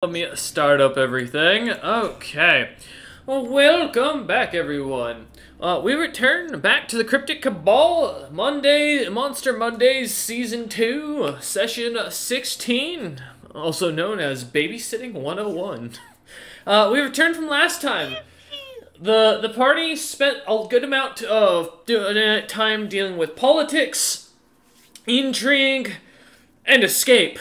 Let me start up everything. Okay. Well, welcome back, everyone. We return back to the Cryptic Cabal Monster Mondays Season 2, Session 16, also known as Babysitting 101. We returned from last time. The party spent a good amount of time dealing with politics, intrigue, and escape.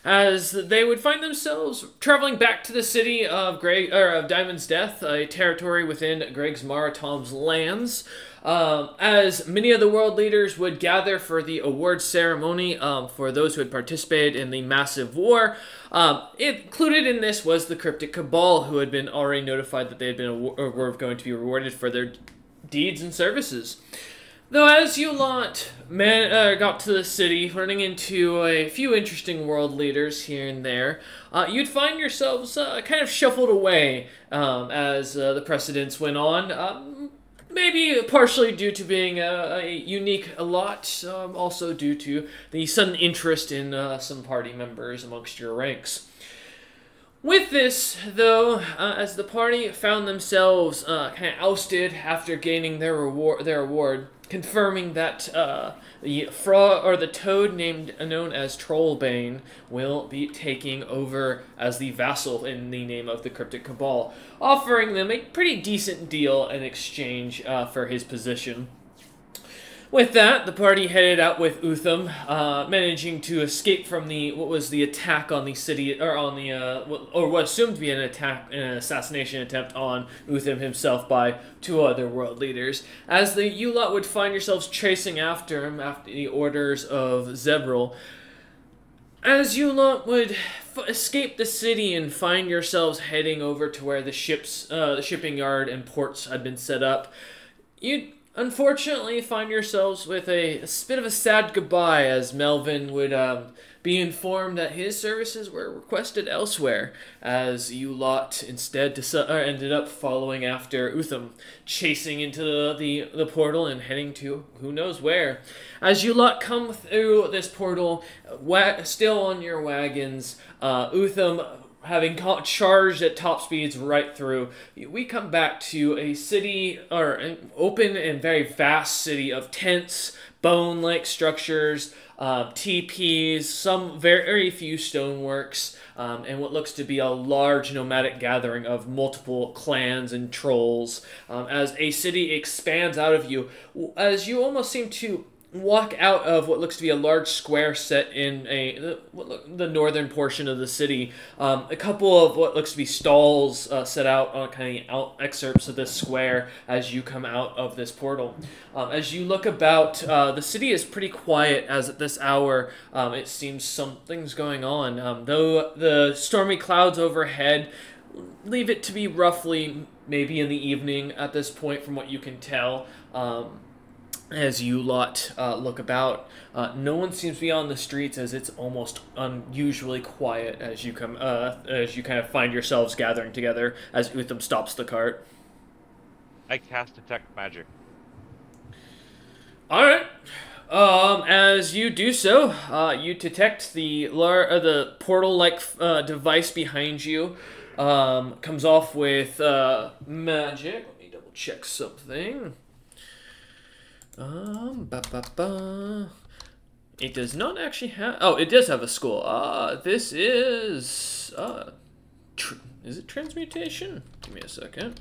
As they would find themselves traveling back to the city of Diamond's Death, a territory within Greg's Maratom's lands. As many of the world leaders would gather for the award ceremony for those who had participated in the massive war. Included in this was the Cryptic Cabal, who had been already notified that they had been were going to be rewarded for their deeds and services. Though as you lot got to the city, running into a few interesting world leaders here and there, you'd find yourselves kind of shuffled away as the precedents went on. Maybe partially due to being a unique lot, also due to the sudden interest in some party members amongst your ranks. With this, though, as the party found themselves kind of ousted after gaining their award, confirming that the frog or the toad known as Trollbane will be taking over as the vassal in the name of the Cryptic Cabal, offering them a pretty decent deal in exchange for his position. With that, the party headed out with Utham, managing to escape from what was the attack on the city, or on the, or what assumed to be an assassination attempt on Utham himself by two other world leaders. As you lot would find yourselves chasing after him after the orders of Zebril. As you lot would escape the city and find yourselves heading over to where the shipping yard and ports had been set up, you'd unfortunately find yourselves with a bit of a sad goodbye, as Melvin would be informed that his services were requested elsewhere, as you lot instead ended up following after Utham, chasing into the portal and heading to who knows where. As you lot come through this portal, still on your wagons, Utham having charged at top speeds right through, we come back to a city, or an open and very vast city of tents, bone-like structures, teepees, some very few stoneworks, and what looks to be a large nomadic gathering of multiple clans and trolls. As a city expands out of you, as you almost seem to walk out of what looks to be a large square set in the northern portion of the city. A couple of what looks to be stalls set out on kind of excerpts of this square as you come out of this portal. As you look about, the city is pretty quiet, as at this hour it seems something's going on. Though the stormy clouds overhead leave it to be roughly maybe in the evening at this point from what you can tell. As you lot look about, no one seems to be on the streets, as it's almost unusually quiet as you kind of find yourselves gathering together as Utham stops the cart. I cast Detect Magic. All right. As you do so, you detect the portal-like device behind you. Comes off with magic. Let me double check something. It does not actually have... Oh, it does have a skull. This is... is it transmutation? Give me a second.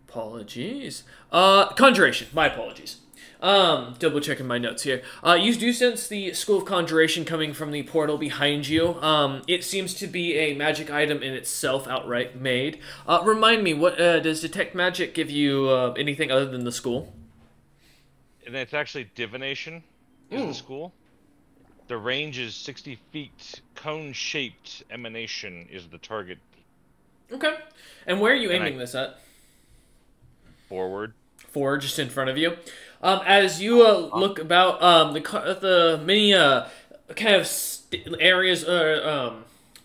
Apologies. Conjuration. My apologies. Double checking my notes here. You do sense the School of Conjuration coming from the portal behind you. It seems to be a magic item in itself, outright made. Remind me, what does Detect Magic give you anything other than the school? And it's actually Divination is the school. The range is 60 feet. Cone-shaped emanation is the target. Okay. And where are you aiming this at? Forward. Forward, just in front of you. As you look about the many kind of areas,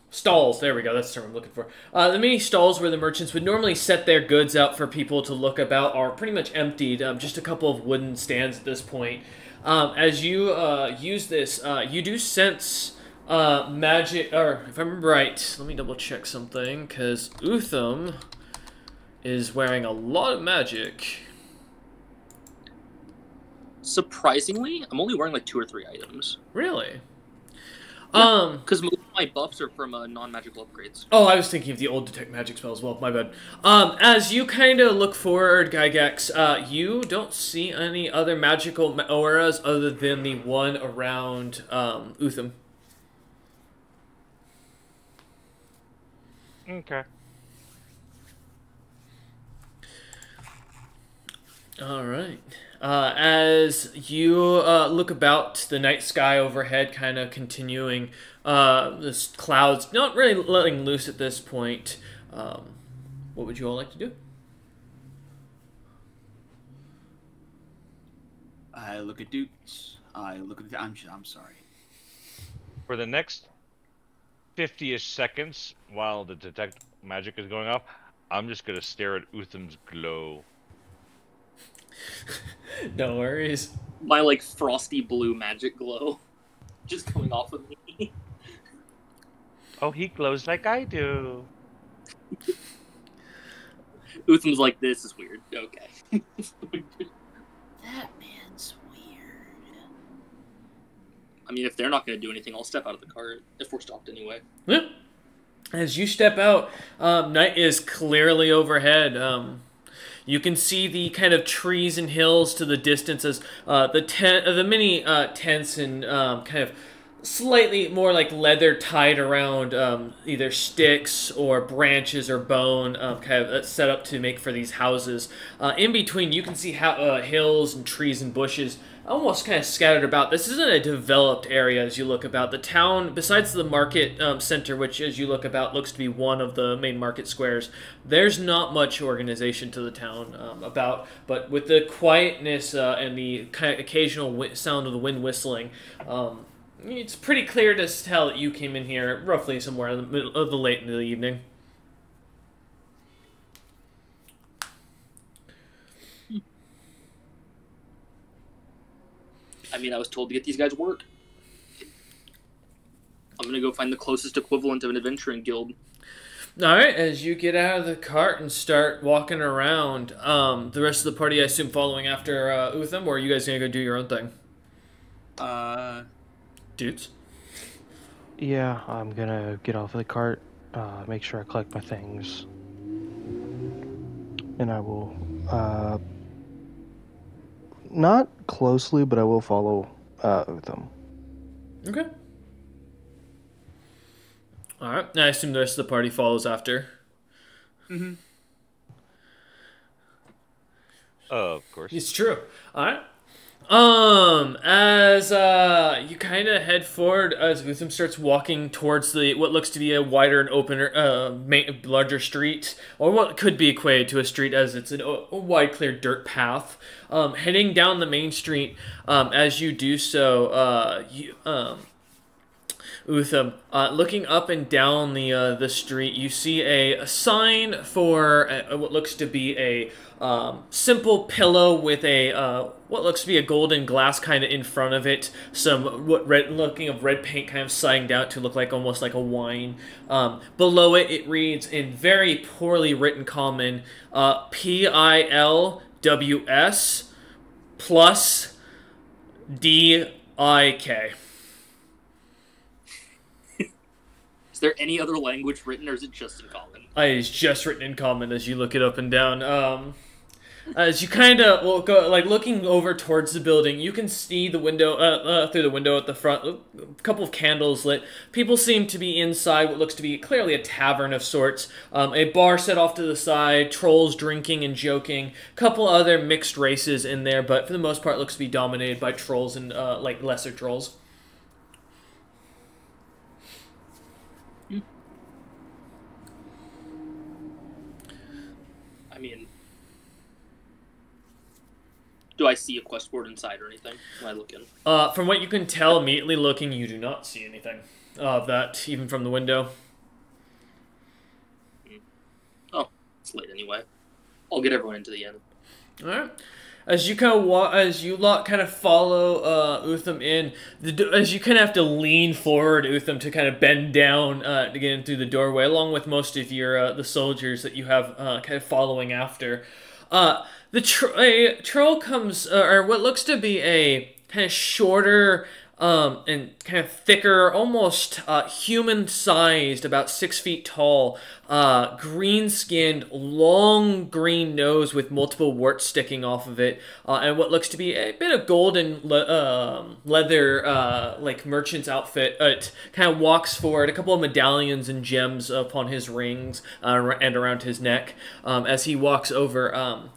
stalls, there we go, that's the term I'm looking for. The many stalls where the merchants would normally set their goods out for people to look about are pretty much emptied. Just a couple of wooden stands at this point. As you use this, you do sense magic, or if I remember right, let me double check something, because Utham is wearing a lot of magic. Surprisingly, I'm only wearing like 2 or 3 items. Really? Because most of my buffs are from non-magical upgrades. Oh, I was thinking of the old detect magic spell as well. My bad. As you kind of look forward, Gygax, you don't see any other magical auras other than the one around Utham. Okay. All right. As you look about the night sky overhead, kind of continuing, this clouds not really letting loose at this point. What would you all like to do? I look at Dukes. I look at the. I'm sorry. For the next 50-ish seconds, while the detect magic is going off, I'm just gonna stare at Utham's glow. No worries. My like frosty blue magic glow, just coming off of me. Oh, he glows like I do. Utham's like, this is weird. Okay. That man's weird. I mean, if they're not going to do anything, I'll step out of the cart if we're stopped anyway. Yep. As you step out, night is clearly overhead. You can see the kind of trees and hills to the distance as the many tents and kind of slightly more like leather tied around either sticks or branches or bone kind of set up to make for these houses. In between, you can see hills and trees and bushes almost kind of scattered about. This isn't a developed area as you look about. The town, besides the market center, which as you look about looks to be one of the main market squares, there's not much organization to the town about. But with the quietness and the kind of occasional sound of the wind whistling, it's pretty clear to tell that you came in here roughly somewhere in the middle of the late into the evening. I mean, I was told to get these guys work. I'm gonna go find the closest equivalent of an adventuring guild. Alright, as you get out of the cart and start walking around, the rest of the party, I assume, following after Utham, or are you guys gonna go do your own thing? Dudes? Yeah, I'm gonna get off of the cart, make sure I collect my things. And I will, not closely, but I will follow them. Okay. Alright, I assume the rest of the party follows after. Mm-hmm. Of course. It's true. Alright. As you kind of head forward, as Utham starts walking towards what looks to be a wider and opener, larger street, or what could be equated to a street, as it's a wide, clear dirt path. Heading down the main street, as you do so, Utham, looking up and down the street, you see a sign for what looks to be a simple pillow with a what looks to be a golden glass kind of in front of it. Some red paint kind of sighing down to look like almost like a wine. Below it, it reads in very poorly written common, PILWS plus DIK. Is there any other language written, or is it just in common? It's just written in common as you look it up and down. As you kind of go, like looking over towards the building, you can see the window through the window at the front. A couple of candles lit. People seem to be inside what looks to be clearly a tavern of sorts. A bar set off to the side. Trolls drinking and joking. A couple other mixed races in there, but for the most part, looks to be dominated by trolls and like lesser trolls. I mean, do I see a quest board inside or anything when I look in? From what you can tell, immediately looking, you do not see anything of that, even from the window. Oh, it's late anyway. I'll get everyone into the inn. Alright. as you as you lot kind of follow Utham in, as you kind of have to lean forward, Utham, to kind of bend down to get in through the doorway, along with most of your the soldiers that you have kind of following after. A troll comes, or what looks to be a kind of shorter and kind of thicker, almost human-sized, about 6 feet tall, green-skinned, long green nose with multiple warts sticking off of it, and what looks to be a bit of golden leather, like merchant's outfit. It kind of walks forward, a couple of medallions and gems upon his rings and around his neck. As he walks over,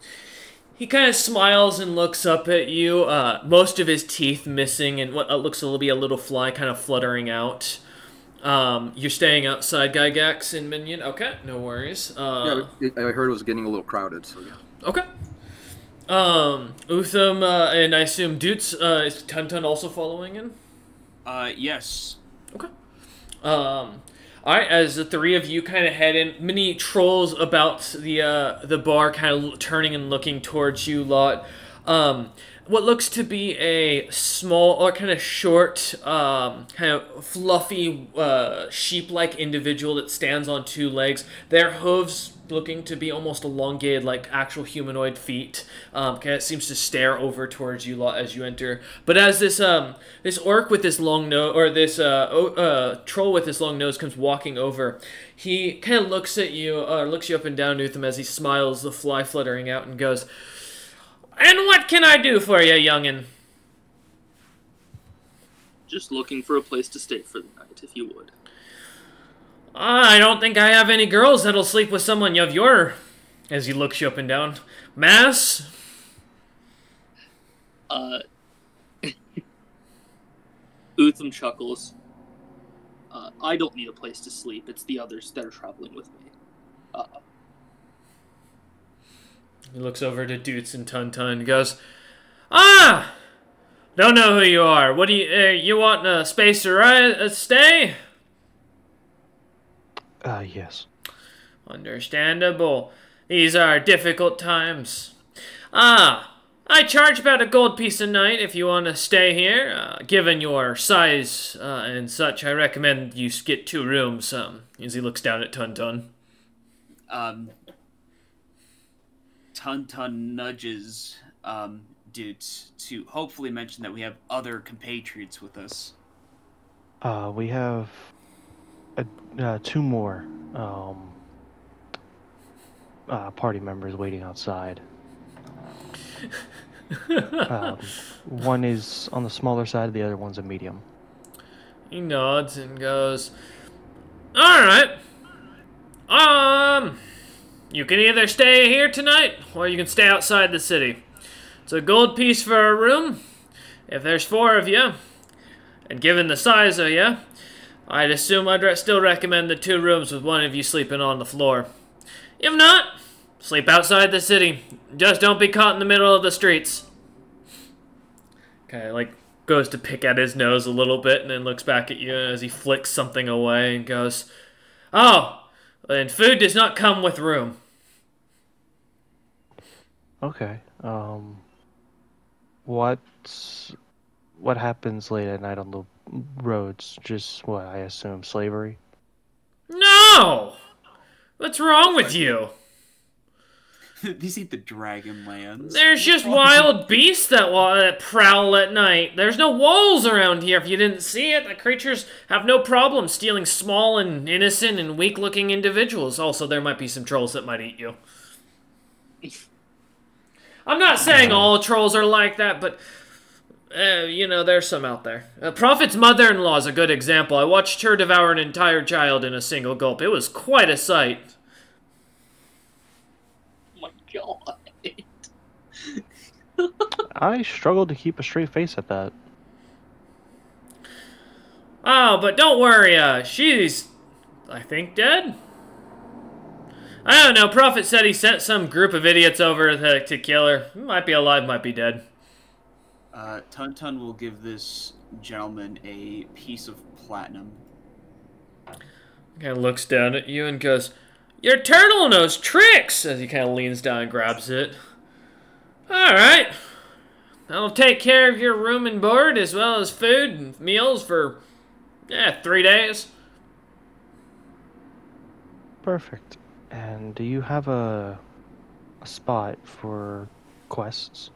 he kind of smiles and looks up at you, most of his teeth missing and what looks to be a little fly kind of fluttering out. You're staying outside, Gygax and Minion? Okay, no worries. Yeah, I heard it was getting a little crowded, so yeah. Okay. Utham, and I assume Doots, is Tuntun also following in? Yes. Okay. Alright, as the three of you kind of head in, many trolls about the bar kind of turning and looking towards you lot. What looks to be a small, or kind of short, kind of fluffy, sheep-like individual that stands on 2 legs. Their hooves looking to be almost elongated, like actual humanoid feet. Kind of seems to stare over towards you lot as you enter. But as this this orc with this long nose, or this troll with this long nose comes walking over, he kind of looks at you, looks you up and down, Utham, as he smiles, the fly fluttering out, and goes, "And what can I do for you, youngin'?" Just looking for a place to stay for the night, if you would. I don't think I have any girls that'll sleep with someone of your... As he looks you up and down. Mass? Utham chuckles. I don't need a place to sleep. It's the others that are traveling with me. He looks over to Doots and Tuntun and goes, "Ah! Don't know who you are. What do you want a space to stay?" Yes. Understandable. These are difficult times. I charge about a gold piece a night if you want to stay here. Given your size and such, I recommend you get 2 rooms, as he looks down at Tuntun. Tuntun nudges Doots to hopefully mention that we have other compatriots with us. We have 2 more party members waiting outside. One is on the smaller side, the other one's a medium. He nods and goes, "Alright. You can either stay here tonight, or you can stay outside the city. It's a gold piece for a room. If there's 4 of you, and given the size of you, I'd assume I'd still recommend the 2 rooms with one of you sleeping on the floor. If not, sleep outside the city. Just don't be caught in the middle of the streets." Kind of like goes to pick at his nose a little bit and then looks back at you as he flicks something away and goes, "Oh, and food does not come with room." Okay. What happens late at night on the roads? Just what I assume, slavery? No! What's wrong with you? These ain't the Dragonlands. There's just wild beasts that prowl at night. There's no walls around here if you didn't see it. The creatures have no problem stealing small and innocent and weak-looking individuals. Also, there might be some trolls that might eat you. I'm not saying all trolls are like that, but, you know, there's some out there. Prophet's mother-in-law is a good example. I watched her devour an entire child in a single gulp. It was quite a sight. God. I struggled to keep a straight face at that. Oh, but don't worry, she's, I think, dead? I don't know, Prophet said he sent some group of idiots over to kill her. Might be alive, might be dead. Tuntun will give this gentleman a piece of platinum. Kind of looks down at you and goes, "Your turtle knows tricks!" As he kind of leans down and grabs it. "Alright, I'll take care of your room and board as well as food and meals for, 3 days. Perfect. And do you have a spot for quests?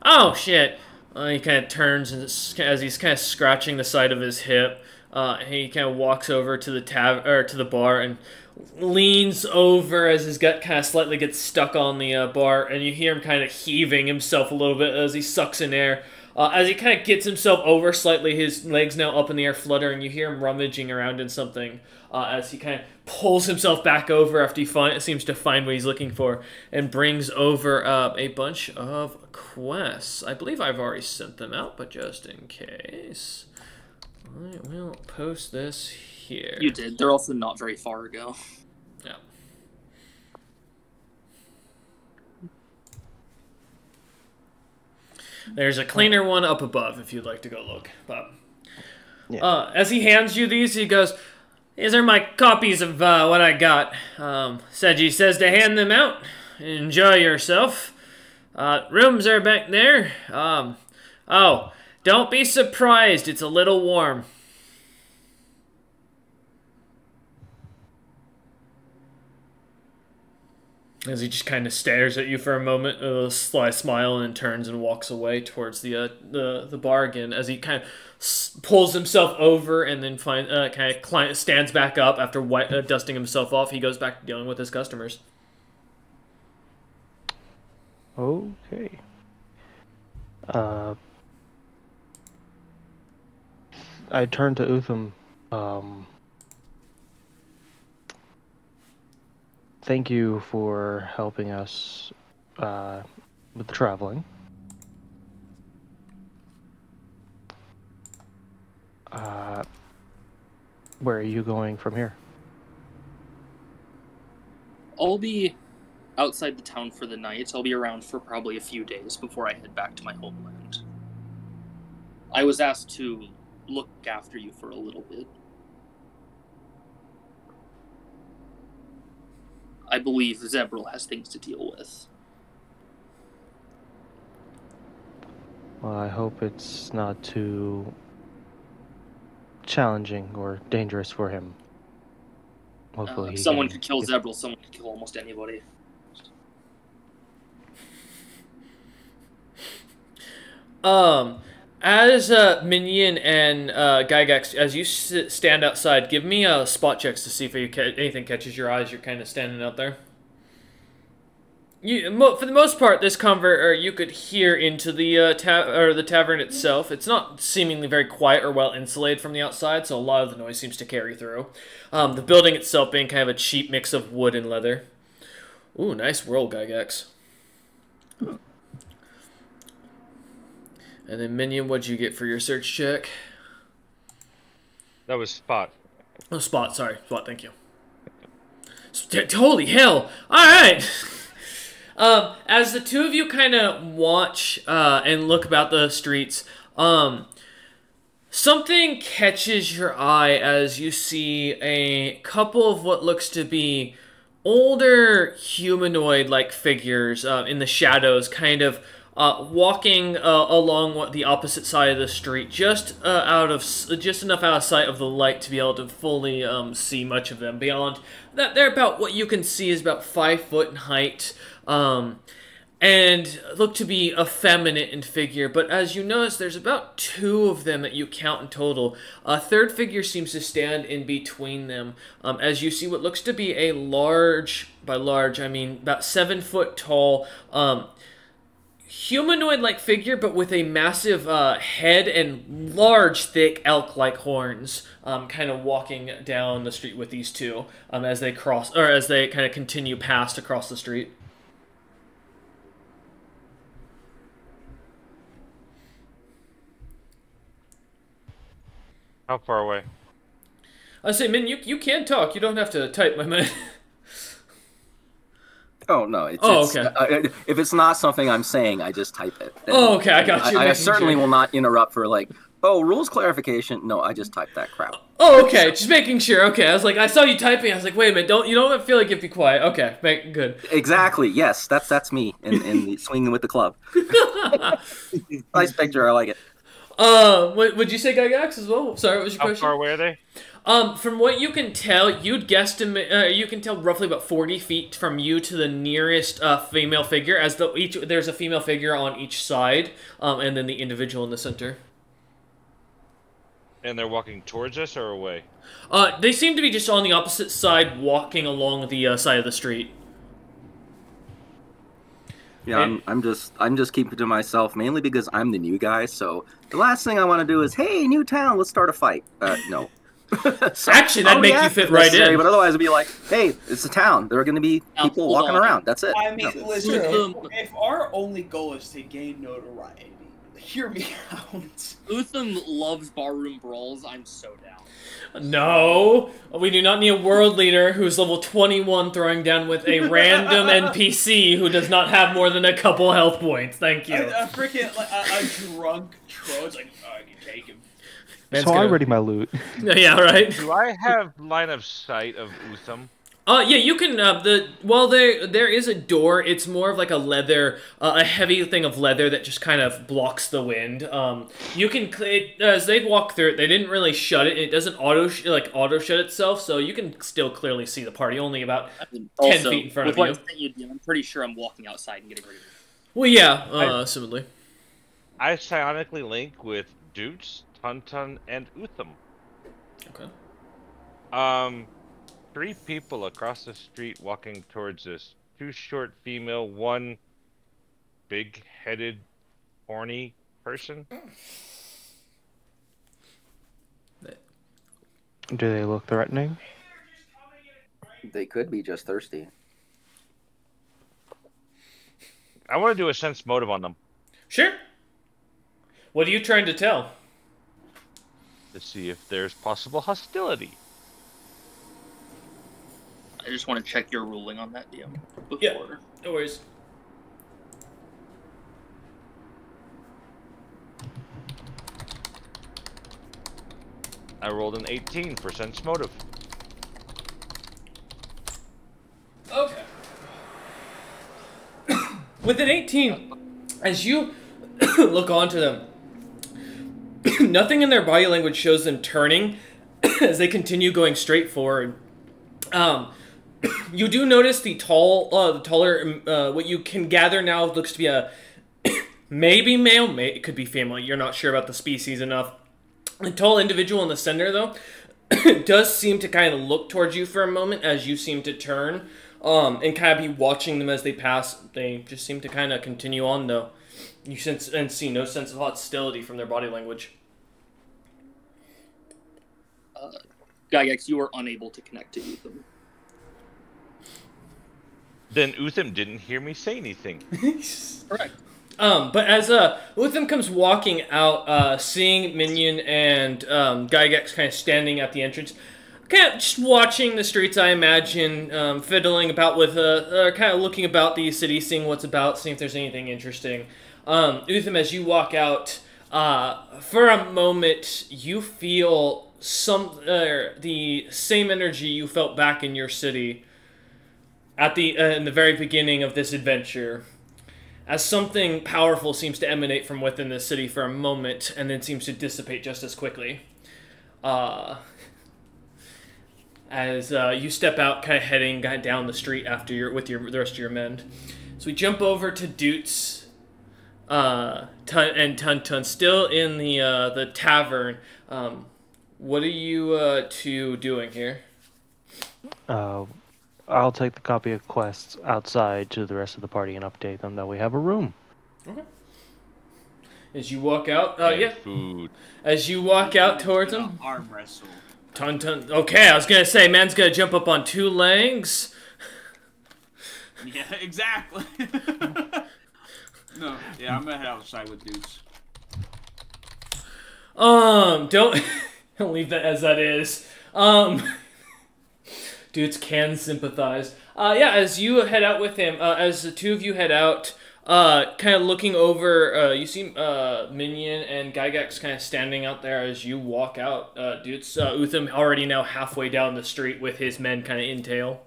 Oh, shit. He kind of turns, and as he's kind of scratching the side of his hip, he kind of walks over to the to the bar and leans over as his gut kind of slightly gets stuck on the bar, and you hear him kind of heaving himself a little bit as he sucks in air. As he kind of gets himself over slightly, his legs now up in the air fluttering, you hear him rummaging around in something as he kind of pulls himself back over after he seems to find what he's looking for, and brings over a bunch of quests. I believe I've already sent them out, but just in case, I will post this here. You did. They're also not very far ago. Yeah. There's a cleaner one up above if you'd like to go look. But as he hands you these, he goes, "These are my copies of what I got. Seiji says to hand them out. Enjoy yourself. Rooms are back there. Oh, don't be surprised. It's a little warm." As he just kind of stares at you for a moment, a sly smile, and then turns and walks away towards the bar again. As he kind of pulls himself over and then stands back up after dusting himself off, he goes back to dealing with his customers. Okay. I turn to Utham. Thank you for helping us with the traveling. Where are you going from here? I'll be outside the town for the night. I'll be around for probably a few days before I head back to my homeland. I was asked to look after you for a little bit. I believe Zebril has things to deal with. Well, I hope it's not too challenging or dangerous for him. Hopefully, if someone could kill Zebril, someone could kill almost anybody. As Minion and Gygax, as you stand outside, give me spot checks to see if anything catches your eyes. You're kind of standing out there. For the most part, this you could hear into the the tavern itself. It's not seemingly very quiet or well insulated from the outside, so a lot of the noise seems to carry through. The building itself being kind of a cheap mix of wood and leather. Ooh, nice roll, Gygax. And then Minion, what'd you get for your search check? That was Spot. Oh, Spot, sorry. Spot, thank you. Holy hell! Alright! As the two of you kind of watch and look about the streets, something catches your eye as you see a couple of what looks to be older humanoid-like figures in the shadows, kind of walking along the opposite side of the street, just enough out of sight of the light to be able to fully see much of them. Beyond that, they're about what you can see is about 5 foot in height, and look to be effeminate in figure. But as you notice, there's about 2 of them that you count in total. A third figure seems to stand in between them, as you see what looks to be a large, by large I mean about 7 foot tall, humanoid-like figure, but with a massive head and large, thick elk-like horns, kind of walking down the street with these two as they kind of continue past across the street. How far away? I say, Min, you can talk. You don't have to type, my man. Oh, no. Okay. If it's not something I'm saying, I just type it. Oh, okay, I got you. I certainly will not interrupt for, like, Oh, rules clarification. No, I just typed that crap. Oh, okay. Just making sure. Okay, I was like, I saw you typing. I was like, wait a minute. You don't feel like you have to be quiet. Okay, good. Exactly. Yes, that's me in the swinging with the club. Nice picture. I like it. Would you say Gygax as well? Sorry, what was your question? How far away are they? From what you can tell, you'd guesstimate. You can tell roughly about 40 feet from you to the nearest female figure, as though there's a female figure on each side, and then the individual in the center. And they're walking towards us or away? They seem to be just on the opposite side, walking along the side of the street. Yeah, I'm just keeping to myself mainly because I'm the new guy. So the last thing I want to do is, hey, new town, let's start a fight. No. So, actually, that'd make you fit right in. But otherwise, it'd be like, hey, it's a town. There are going to be people walking around. That's it. I mean, listen, if our only goal is to gain notoriety, hear me out. Utham loves barroom brawls. I'm so down. No, we do not need a world leader who's level 21 throwing down with a random NPC who does not have more than a couple health points. Thank you. A freaking a drunk troll's like, oh, I can take him. So I ready my loot. Yeah, right. Do I have line of sight of Utham? Yeah, you can, there is a door. It's more of like a leather, a heavy thing of leather that just kind of blocks the wind. You can, as they walk through it, they didn't really shut it. It doesn't auto shut itself, so you can still clearly see the party, only about 10 feet in front of you. I'm pretty sure I'm walking outside and getting rid of it. Well, yeah, similarly. I psionically link with Doots, Tuntun, and Utham. Okay. 3 people across the street walking towards us. 2 short female, 1 big-headed, horny person. Do they look threatening? They could be just thirsty. I want to do a sense motive on them. Sure. What are you trying to tell? To see if there's possible hostility. I just want to check your ruling on that, DM. Before. Yeah, no worries. I rolled an 18 for sense motive. Okay. With an 18, as you look onto them, nothing in their body language shows them turning as they continue going straight forward. You do notice the taller, what you can gather now looks to be a maybe male, it could be female. You're not sure about the species enough. The tall individual in the center, though, does seem to kind of look towards you for a moment as you seem to turn, and kind of be watching them as they pass. They just seem to kind of continue on, though. You sense and see no sense of hostility from their body language. Gygax, you are unable to connect to Utham. Then Utham didn't hear me say anything. Correct. But as Utham comes walking out, seeing Minion and Gygax kind of standing at the entrance, kind of just watching the streets, I imagine, fiddling about with, kind of looking about the city, seeing what's about, seeing if there's anything interesting. Utham, as you walk out, for a moment, you feel the same energy you felt back in your city at in the very beginning of this adventure, as something powerful seems to emanate from within the city for a moment and then seems to dissipate just as quickly. As you step out, kind of heading down the street after the rest of your men. So we jump over to Doots and Tuntun, still in the tavern. What are you two doing here? I'll take the copy of quests outside to the rest of the party and update them that we have a room. Okay. As you walk out, Food. As you walk out towards him, Arm wrestle. Tuntun. Okay, I was gonna say, man's gonna jump up on 2 legs. Yeah, exactly. No, yeah, I'm gonna head outside with Dudes. Don't leave that as that is. Dudes can sympathize. Yeah, as you head out with him, as the 2 of you head out, kind of looking over, you see Minion and Gygax kind of standing out there as you walk out. Dudes, Utham already now halfway down the street with his men kind of in tail.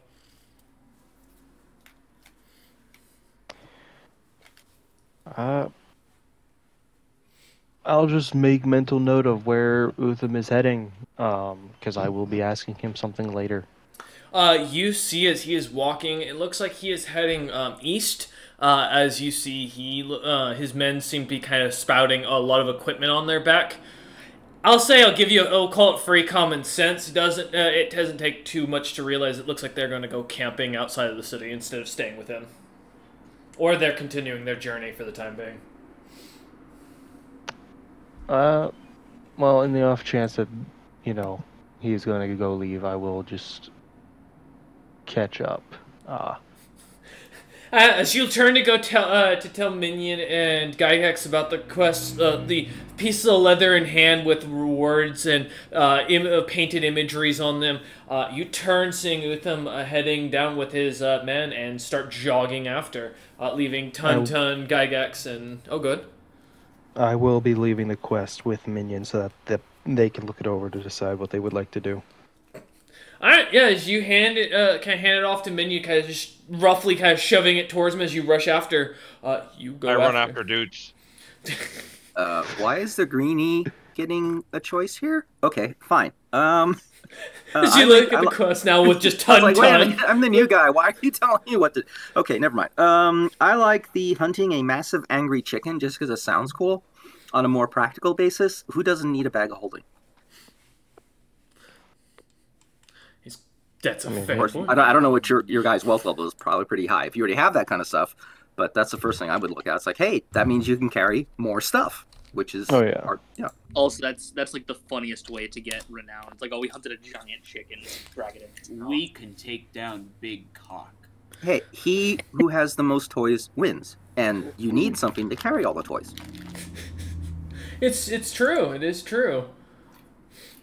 I'll just make mental note of where Utham is heading, because I will be asking him something later. You see as he is walking, it looks like he is heading east. As you see, his men seem to be kind of spouting a lot of equipment on their back. I'll call it free common sense. It doesn't take too much to realize it looks like they're going to go camping outside of the city instead of staying within. Or they're continuing their journey for the time being. Well, in the off chance that, he's going to go leave, I will just catch up. As you'll turn to go tell Minion and Gygax about the quest, the pieces of leather in hand with rewards and painted imageries on them, you turn, seeing Utham heading down with his men, and start jogging after, leaving Tun, Gygax, and... Oh, good. I will be leaving the quest with Minion so that they can look it over to decide what they would like to do. Alright, yeah, as you hand it off to Minion, kind of just roughly kind of shoving it towards him as you rush after, you go run after dudes. Why is the greenie getting a choice here? Okay, fine. As you look at the quest now with just Tun. Wait a minute, I'm the new guy. Why are you telling me what to... Okay, never mind. I like the hunting a massive angry chicken just because it sounds cool. On a more practical basis, who doesn't need a bag of holding? That's a fair point. I don't know what your guys' wealth level is. Probably pretty high if you already have that kind of stuff. But that's the first thing I would look at. It's like, hey, that means you can carry more stuff, which is hard. Yeah. Also, that's like the funniest way to get renowned. It's like, oh, we hunted a giant chicken, drag it in. We can take down Big Cock. Hey, he who has the most toys wins, and you need something to carry all the toys. It's true. It is true.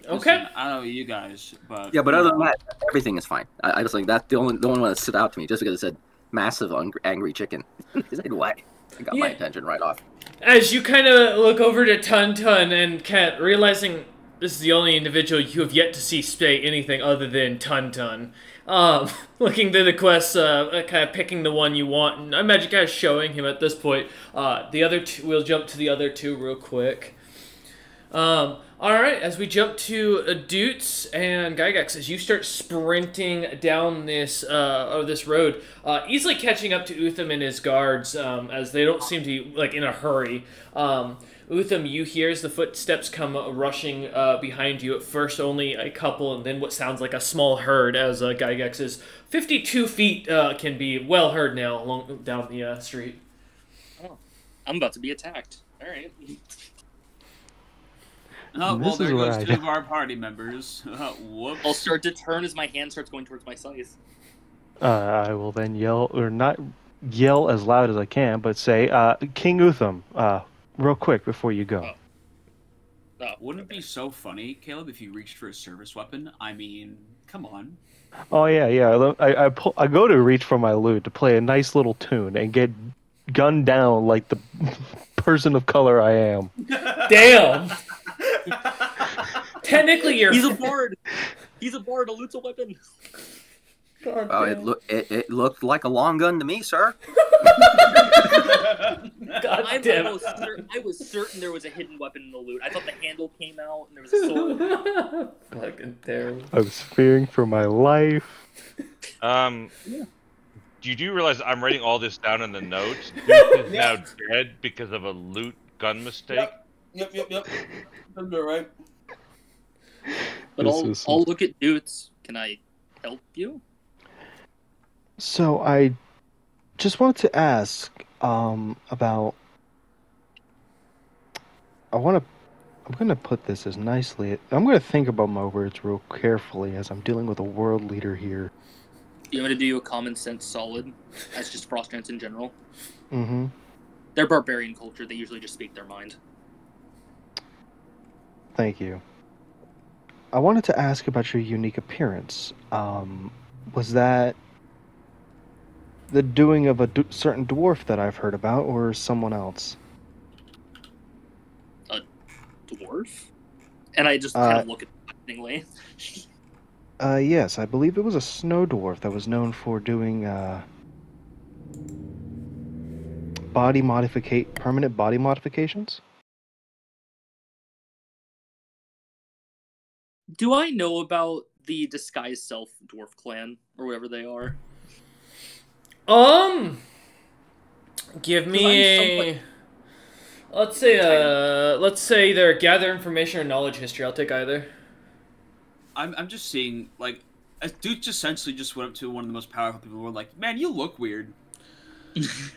Okay. Listen, I don't know you guys, but yeah, but other than that, everything is fine. I just like that. The only one that stood out to me just because it said massive angry chicken. He's like, what? It got my attention right off. As you kind of look over to Tun and Kat, realizing this is the only individual you have yet to see say anything other than Tun. Looking through the quests, kind of picking the one you want, and I imagine kind of showing him at this point. The other two, we'll jump to the other two real quick. Alright, as we jump to Doots and Gygax, as you start sprinting down this road, easily catching up to Utham and his guards, as they don't seem to be, like, in a hurry. Utham, you hear as the footsteps come rushing behind you, at first only a couple, and then what sounds like a small herd, as Gygax's 52 feet can be well heard now along down the street. Oh, I'm about to be attacked. Alright. Oh, well, there goes two of our party members. Whoops. I'll start to turn as my hand starts going towards my scythe. I will then yell, or not yell as loud as I can, but say, King Utham, real quick before you go. Wouldn't it be so funny, Caleb, if you reached for a service weapon? I mean, come on. Oh, yeah. I go to reach for my lute to play a nice little tune and get gunned down like the person of color I am. Damn! Technically, he's aboard. He's aboard. A lute's a weapon. Oh, it looked like a long gun to me, sir. I was certain there was a hidden weapon in the loot. I thought the handle came out and there was a sword. Fucking terrible. I was fearing for my life. You do realize I'm writing all this down in the notes? Duke is now dead because of a loot gun mistake. Yep. That's all right. But I'll look at Doots. Can I help you? So I just wanted to ask about. I'm gonna put this as nicely. I'm gonna think about my words real carefully as I'm dealing with a world leader here. You want me to do you a common sense solid? As just frost giants in general. Mm-hmm. They're barbarian culture. They usually just speak their mind. Thank you. I wanted to ask about your unique appearance. Was that the doing of a certain dwarf that I've heard about, or someone else? A dwarf? And I just kind of look at it threateningly. Yes, I believe it was a snow dwarf that was known for doing permanent body modifications. Do I know about the disguised self dwarf clan or whatever they are? Give 'Cause me a. Let's say either gather information or knowledge history. I'll take either. I'm just seeing, like, a dude essentially just went up to one of the most powerful people in the world, like, man, you look weird.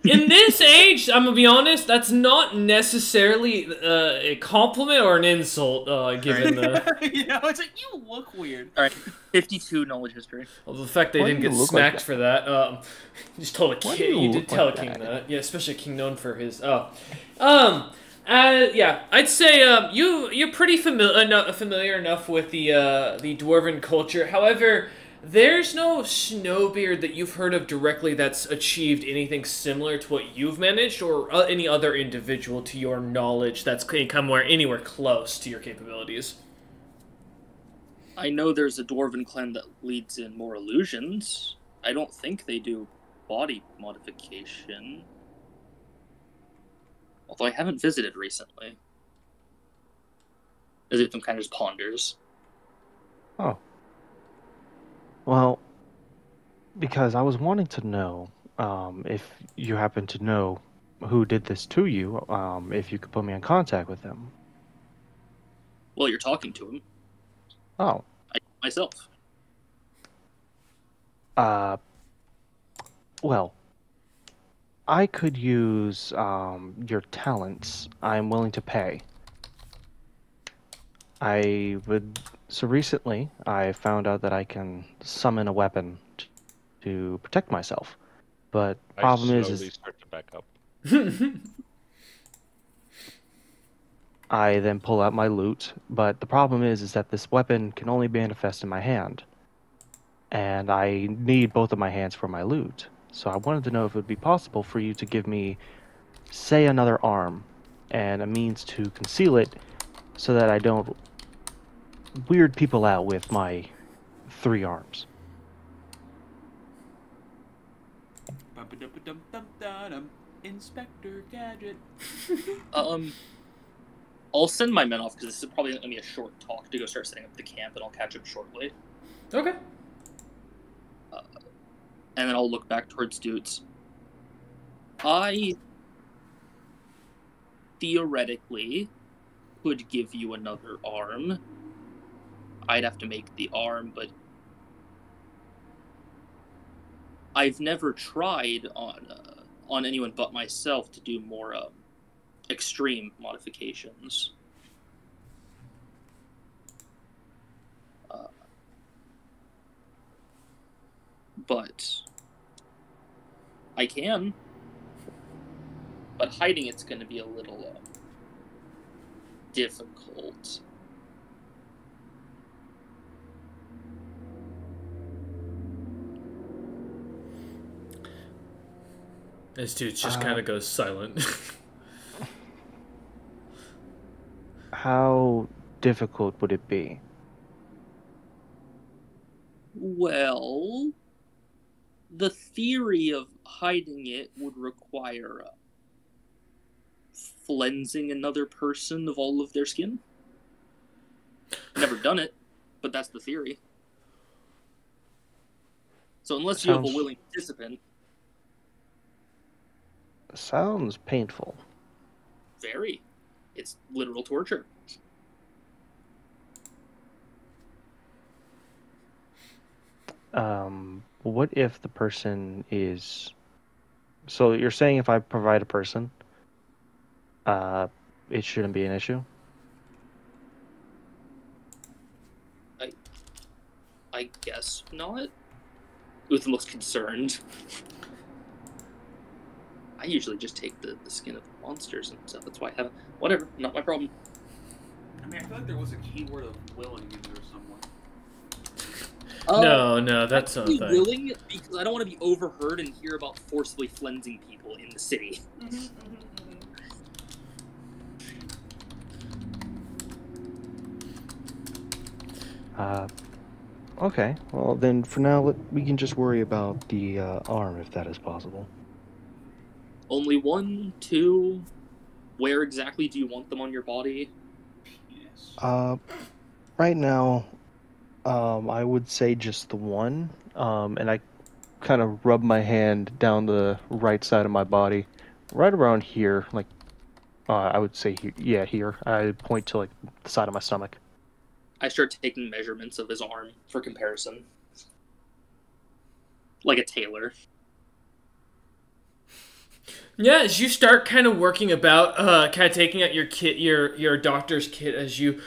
In this age, I'm gonna be honest, that's not necessarily a compliment or an insult, given the... You know, it's like, you look weird. Alright, 52 knowledge history. Well, the fact they Why didn't do you get look smacked like for that. You just told a Why do king. you You did look tell like a king that? that. Yeah, especially a king known for his. Yeah, I'd say you're pretty familiar enough with the dwarven culture. However, there's no snowbeard that you've heard of directly that's achieved anything similar to what you've managed, or any other individual to your knowledge that's come anywhere close to your capabilities. I know there's a dwarven clan that leads in more illusions. I don't think they do body modification. Although I haven't visited recently. As if some kind of just ponders. Oh. Well, because I was wanting to know if you happen to know who did this to you, if you could put me in contact with them. Well, you're talking to him. Oh. Myself. Well, I could use your talents. I'm willing to pay. So recently, I found out that I can summon a weapon to protect myself. But problem I is slowly start to back up. I then pull out my loot, but the problem is that this weapon can only manifest in my hand. And I need both of my hands for my loot. So I wanted to know if it would be possible for you to give me, say, another arm, and a means to conceal it so that I don't weird people out with my 3 arms. Inspector Gadget. I'll send my men off because this is probably going to be a short talk to go start setting up the camp, and I'll catch up shortly. Okay. And then I'll look back towards dudes. I theoretically could give you another arm. I'd have to make the arm, but I've never tried on anyone but myself to do more extreme modifications. But I can. But hiding it's going to be a little difficult. This dude just kind of goes silent. How difficult would it be? Well, the theory of hiding it would require cleansing another person of all of their skin. Never done it, but that's the theory. So unless you have a willing participant... Sounds painful. Very. It's literal torture. What if the person is... So you're saying if I provide a person, it shouldn't be an issue? I guess not. Utham looks concerned. I usually just take the skin of monsters and stuff. That's why I haven't... Whatever, not my problem. I mean, I feel like there was a keyword of willing in there somewhere. No, that's I'd be something. willing because I don't want to be overheard and hear about forcibly cleansing people in the city. Okay. Well, then for now, we can just worry about the arm, if that is possible. Only 1, 2. Where exactly do you want them on your body? Yes. Right now, I would say just the one. And I kind of rub my hand down the right side of my body, right around here, like, I would say here. Yeah, here. I point to, like, the side of my stomach. I start taking measurements of his arm for comparison. Like a tailor. Yeah, as you start kind of working about, kind of taking out your kit, your doctor's kit, as you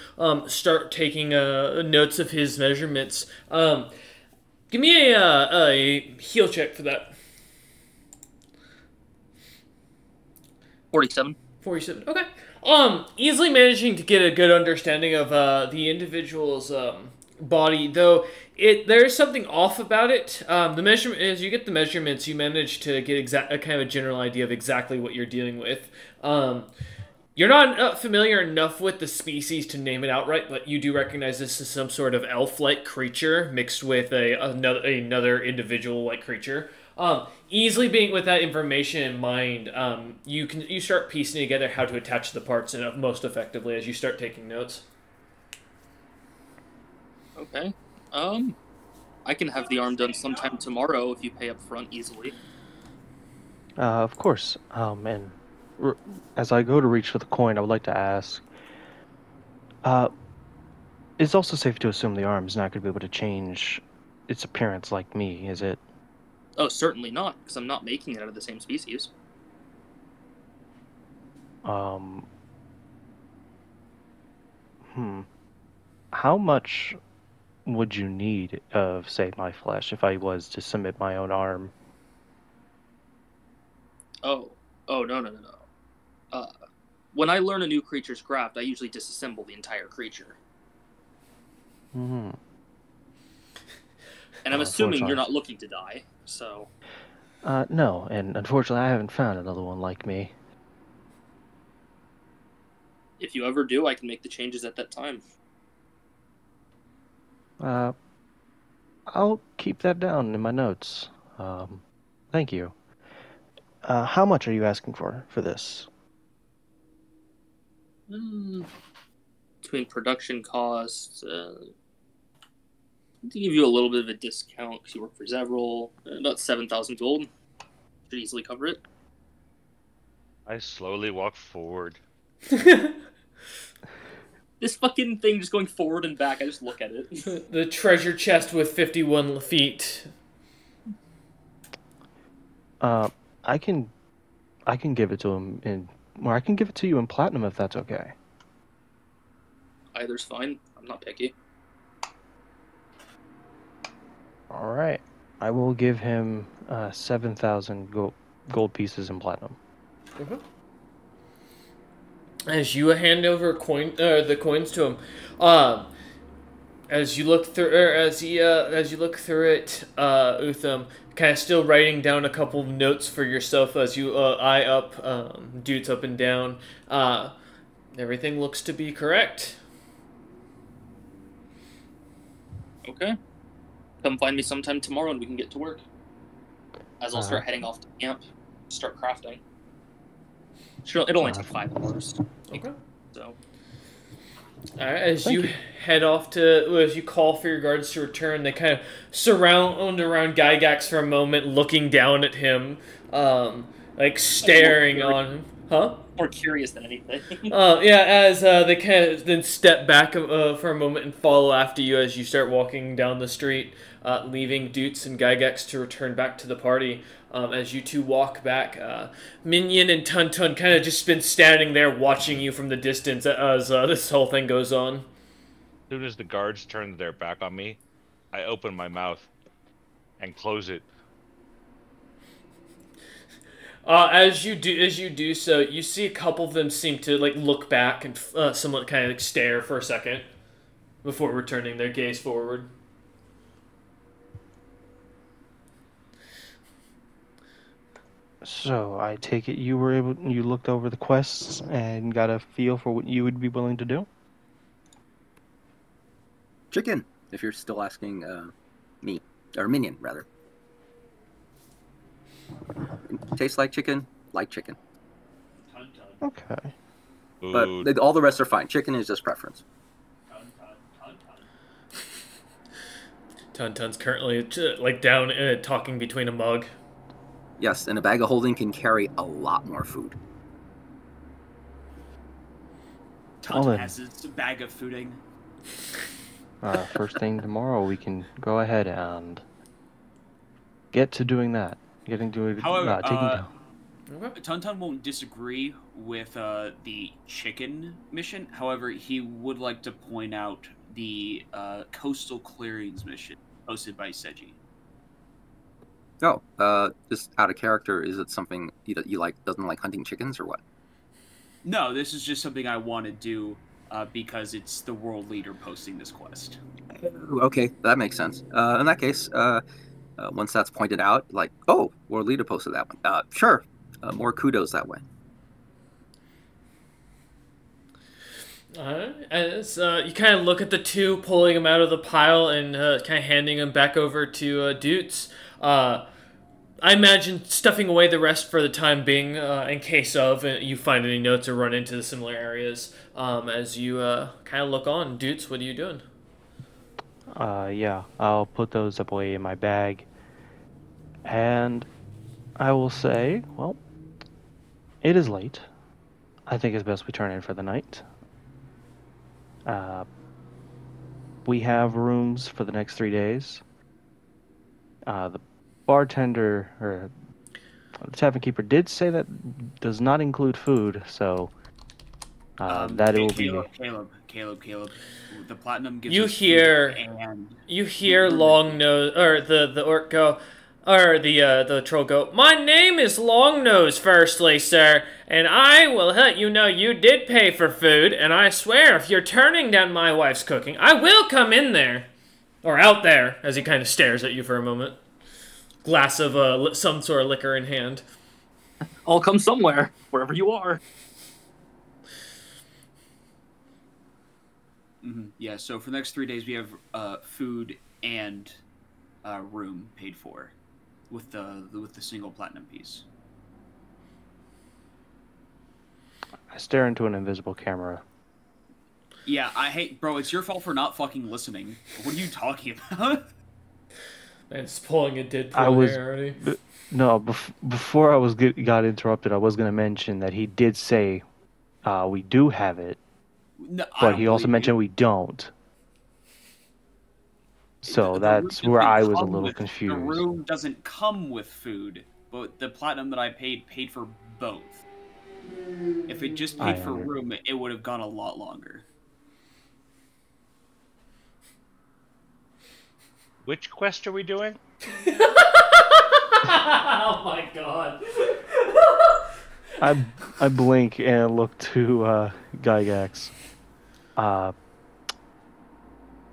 start taking notes of his measurements. Give me a heal check for that. 47. 47. Okay. Easily managing to get a good understanding of the individual's body, though there's something off about it. The measurement, as you get the measurements, you manage to get a kind of a general idea of exactly what you're dealing with. You're not familiar enough with the species to name it outright, but you do recognize this as some sort of elf-like creature mixed with another individual-like creature. Easily being with that information in mind, you start piecing together how to attach the parts most effectively as you start taking notes. Okay. I can have the arm done sometime tomorrow if you pay up front easily. Of course. And as I go to reach for the coin, I would like to ask. It's also safe to assume the arm is not going to be able to change its appearance like me, is it? Oh, certainly not, because I'm not making it out of the same species. How much would you need of, say, my flesh if I was to submit my own arm? Oh, no. When I learn a new creature's craft, I usually disassemble the entire creature. Mm-hmm. And I'm assuming you're not looking to die, so... No, and unfortunately I haven't found another one like me. If you ever do, I can make the changes at that time. I'll keep that down in my notes. Thank you. How much are you asking for this? Between production costs, to give you a little bit of a discount because you work for Zevral, about 7,000 gold. Should easily cover it. I slowly walk forward. This fucking thing just going forward and back, I just look at it. The treasure chest with 51 feet. I can give it to him I can give it to you in platinum if that's okay. Either's fine. I'm not picky. All right. I will give him 7,000 gold pieces in platinum. Mm-hmm. As you hand over the coins to him, as you look through, as you look through it, Utham, kind of still writing down a couple of notes for yourself as you eye up, dudes up and down. Everything looks to be correct. Okay. Come find me sometime tomorrow and we can get to work. As I'll start heading off to camp, start crafting. Sure, it'll only take 5 hours. Okay. So. Alright, as you head off as you call for your guards to return, they kind of surround around Gygax for a moment, looking down at him, like staring on him. Huh? More curious than anything. Yeah, as they kind of then step back for a moment and follow after you as you start walking down the street, leaving Dutes and Gygax to return back to the party. As you two walk back, Minion and Tuntun kind of just been standing there watching you from the distance as this whole thing goes on. As soon as the guards turn their back on me, I open my mouth and close it. As you do so, you see a couple of them seem to look back and somewhat kind of stare for a second before returning their gaze forward. So I take it you looked over the quests and got a feel for what you would be willing to do? Chicken, if you're still asking me, or Minion, rather. Tastes like chicken, chicken. Okay. But all the rest are fine. Chicken is just preference. Tuntun's currently like down talking between a mug. Yes, and a bag of holding can carry a lot more food. Tuntun has his bag of fooding. First thing tomorrow, we can go ahead and get to doing that. Getting to it. However, taking down. Tuntun won't disagree with the chicken mission. However, he would like to point out the coastal clearings mission hosted by Seji. Oh, just out of character, is it something you like? Doesn't like hunting chickens or what? No, this is just something I want to do because it's the world leader posting this quest. Okay, that makes sense. In that case, once that's pointed out, like, oh, world leader posted that one. Sure, more kudos that way. As you kind of look at the two, pulling them out of the pile and kind of handing them back over to Doots. I imagine stuffing away the rest for the time being in case of you find any notes or run into the similar areas. As you kind of look on, Doots, what are you doing? Yeah, I'll put those away in my bag. And I will say, well, it is late. I think it's best we turn in for the night. We have rooms for the next 3 days. The bartender or the tavern keeper did say that does not include food, so that it will be. Caleb. The platinum gives You us hear, food and you hear Long Nose or the orc go, or the troll go. My name is Long Nose, firstly, sir, and I will let you know you did pay for food. And I swear, if you're turning down my wife's cooking, I will come in there, or out there, as he kind of stares at you for a moment. Glass of some sort of liquor in hand. I'll come somewhere, wherever you are. Mm-hmm. Yeah. So for the next 3 days, we have food and room paid for, with the single platinum piece. I stare into an invisible camera. Yeah, bro. It's your fault for not fucking listening. What are you talking about? It's pulling a Deadpool hair already. No, before I got interrupted, I was going to mention that he did say we do have it, No, but he also mentioned we don't. So that's where I was a little confused. The room doesn't come with food, but the platinum that I paid for both. If it just paid for room, it would have gone a lot longer. Which quest are we doing? Oh my god. I blink and look to Gygax.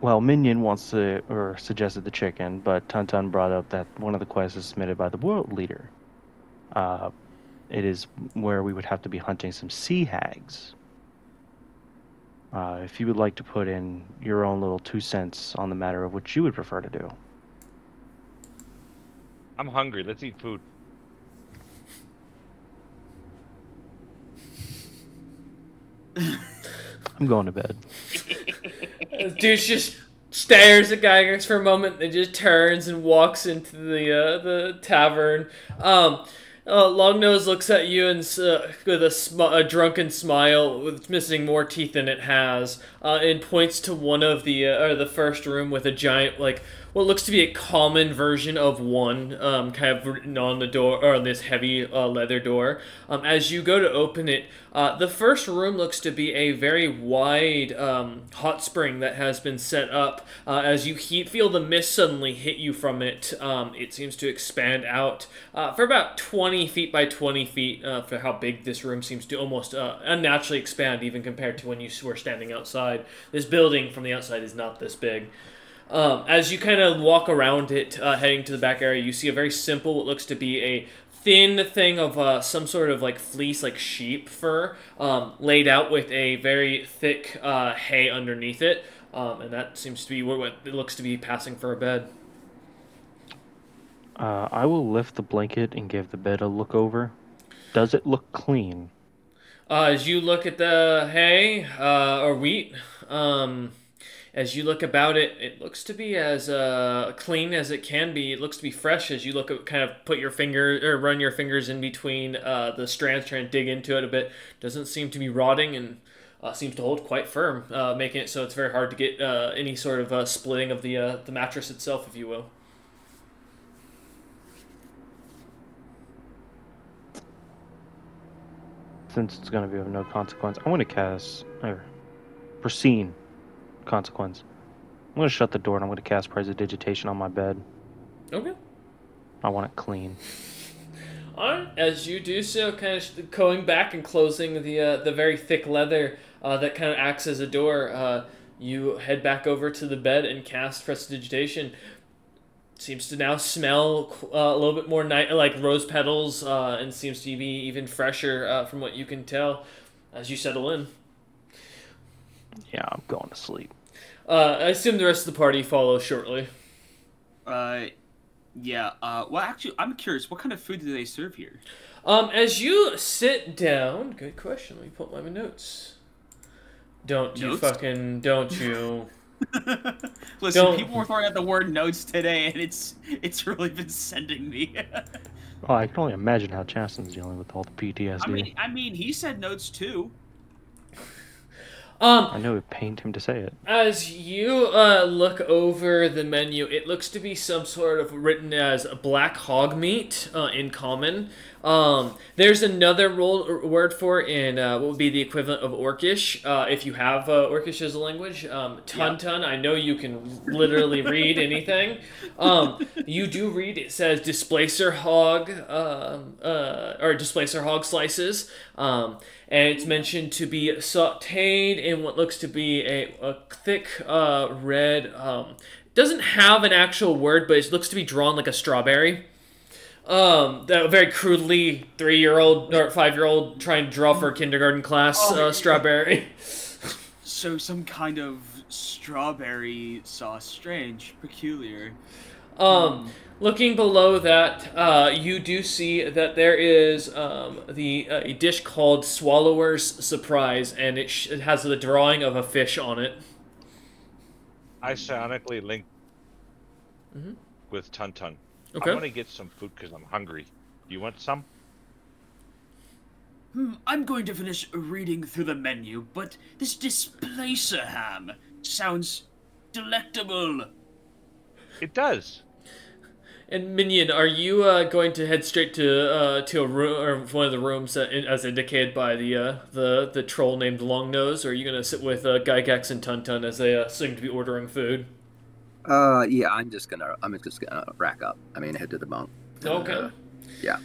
Well, Minion wants to, or suggested the chicken, but Tuntun brought up that one of the quests is submitted by the world leader. It is where we would have to be hunting some sea hags. If you would like to put in your own little 2 cents on the matter of what you would prefer to do. I'm hungry. Let's eat food. I'm going to bed. Dude just stares at Gygax for a moment, then just turns and walks into the tavern. Longnose looks at you and with a drunken smile, with missing more teeth than it has, and points to one of the first room with a giant, like, what looks to be a common version of one, kind of written on the door, or on this heavy leather door. As you go to open it, the first room looks to be a very wide hot spring that has been set up. As you feel the mist suddenly hit you from it, it seems to expand out for about 20 feet by 20 feet for how big this room seems to almost unnaturally expand, even compared to when you were standing outside. This building from the outside is not this big. As you kind of walk around it, heading to the back area, you see a very simple, what looks to be a thin thing of some sort of like fleece, like sheep fur, laid out with a very thick hay underneath it, and that seems to be what it looks to be passing for a bed. I will lift the blanket and give the bed a look over. Does it look clean? As you look at the hay or wheat, as you look about it, it looks to be as clean as it can be. It looks to be fresh as you look at kind of put your finger or run your fingers in between the strands, trying to dig into it a bit. Doesn't seem to be rotting and seems to hold quite firm, making it so it's very hard to get any sort of splitting of the mattress itself, if you will. Since it's going to be of no consequence, I want to cast foreseen consequence. I'm going to shut the door and I'm going to cast Prestidigitation on my bed. Okay. I want it clean. Alright, as you do so, kind of going back and closing the very thick leather that kind of acts as a door, you head back over to the bed and cast Prestidigitation. Seems to now smell a little bit more like rose petals, and seems to be even fresher from what you can tell as you settle in. Yeah, I'm going to sleep. I assume the rest of the party follows shortly. Yeah. Well, actually, I'm curious. What kind of food do they serve here? As you sit down, good question. Let me pull up my notes. Don't you Listen, people were throwing out the word notes today, and it's really been sending me. Oh, I can only imagine how Chasten's dealing with all the PTSD. I mean, he said notes too. I know it pained him to say it. As you look over the menu, it looks to be some sort of written as black hog meat in common. There's another word for it in what would be the equivalent of Orcish, if you have Orcish as a language. Tun. I know you can literally read anything. You do read, it says displacer hog, or displacer hog slices. And it's mentioned to be sautéed in what looks to be a thick red. Doesn't have an actual word, but it looks to be drawn like a strawberry. That very crudely 3-year-old or 5-year-old trying to draw for a kindergarten class strawberry. So some kind of strawberry sauce. Strange, peculiar. Looking below that, you do see that there is a dish called Swallower's Surprise, and it has the drawing of a fish on it. I psionically link with Tun. Okay. I want to get some food because I'm hungry. Do you want some? I'm going to finish reading through the menu, but this displacer ham sounds delectable. It does. And Minion, are you going to head straight to a room or one of the rooms as indicated by the troll named Longnose, or are you going to sit with Gygax and Tun as they seem to be ordering food? Yeah, I'm just gonna rack up. I mean, head to the bunk. Okay. Yeah.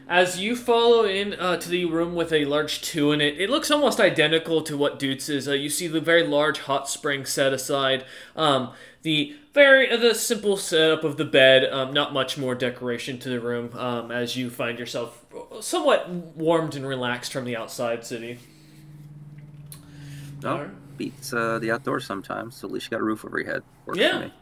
As you follow in to the room with a large 2 in it, it looks almost identical to what Dutz is. You see the very large hot spring set aside. The simple setup of the bed. Not much more decoration to the room. As you find yourself somewhat warmed and relaxed from the outside city. Oh, beats the outdoors sometimes. So at least you got a roof over your head. Works for me.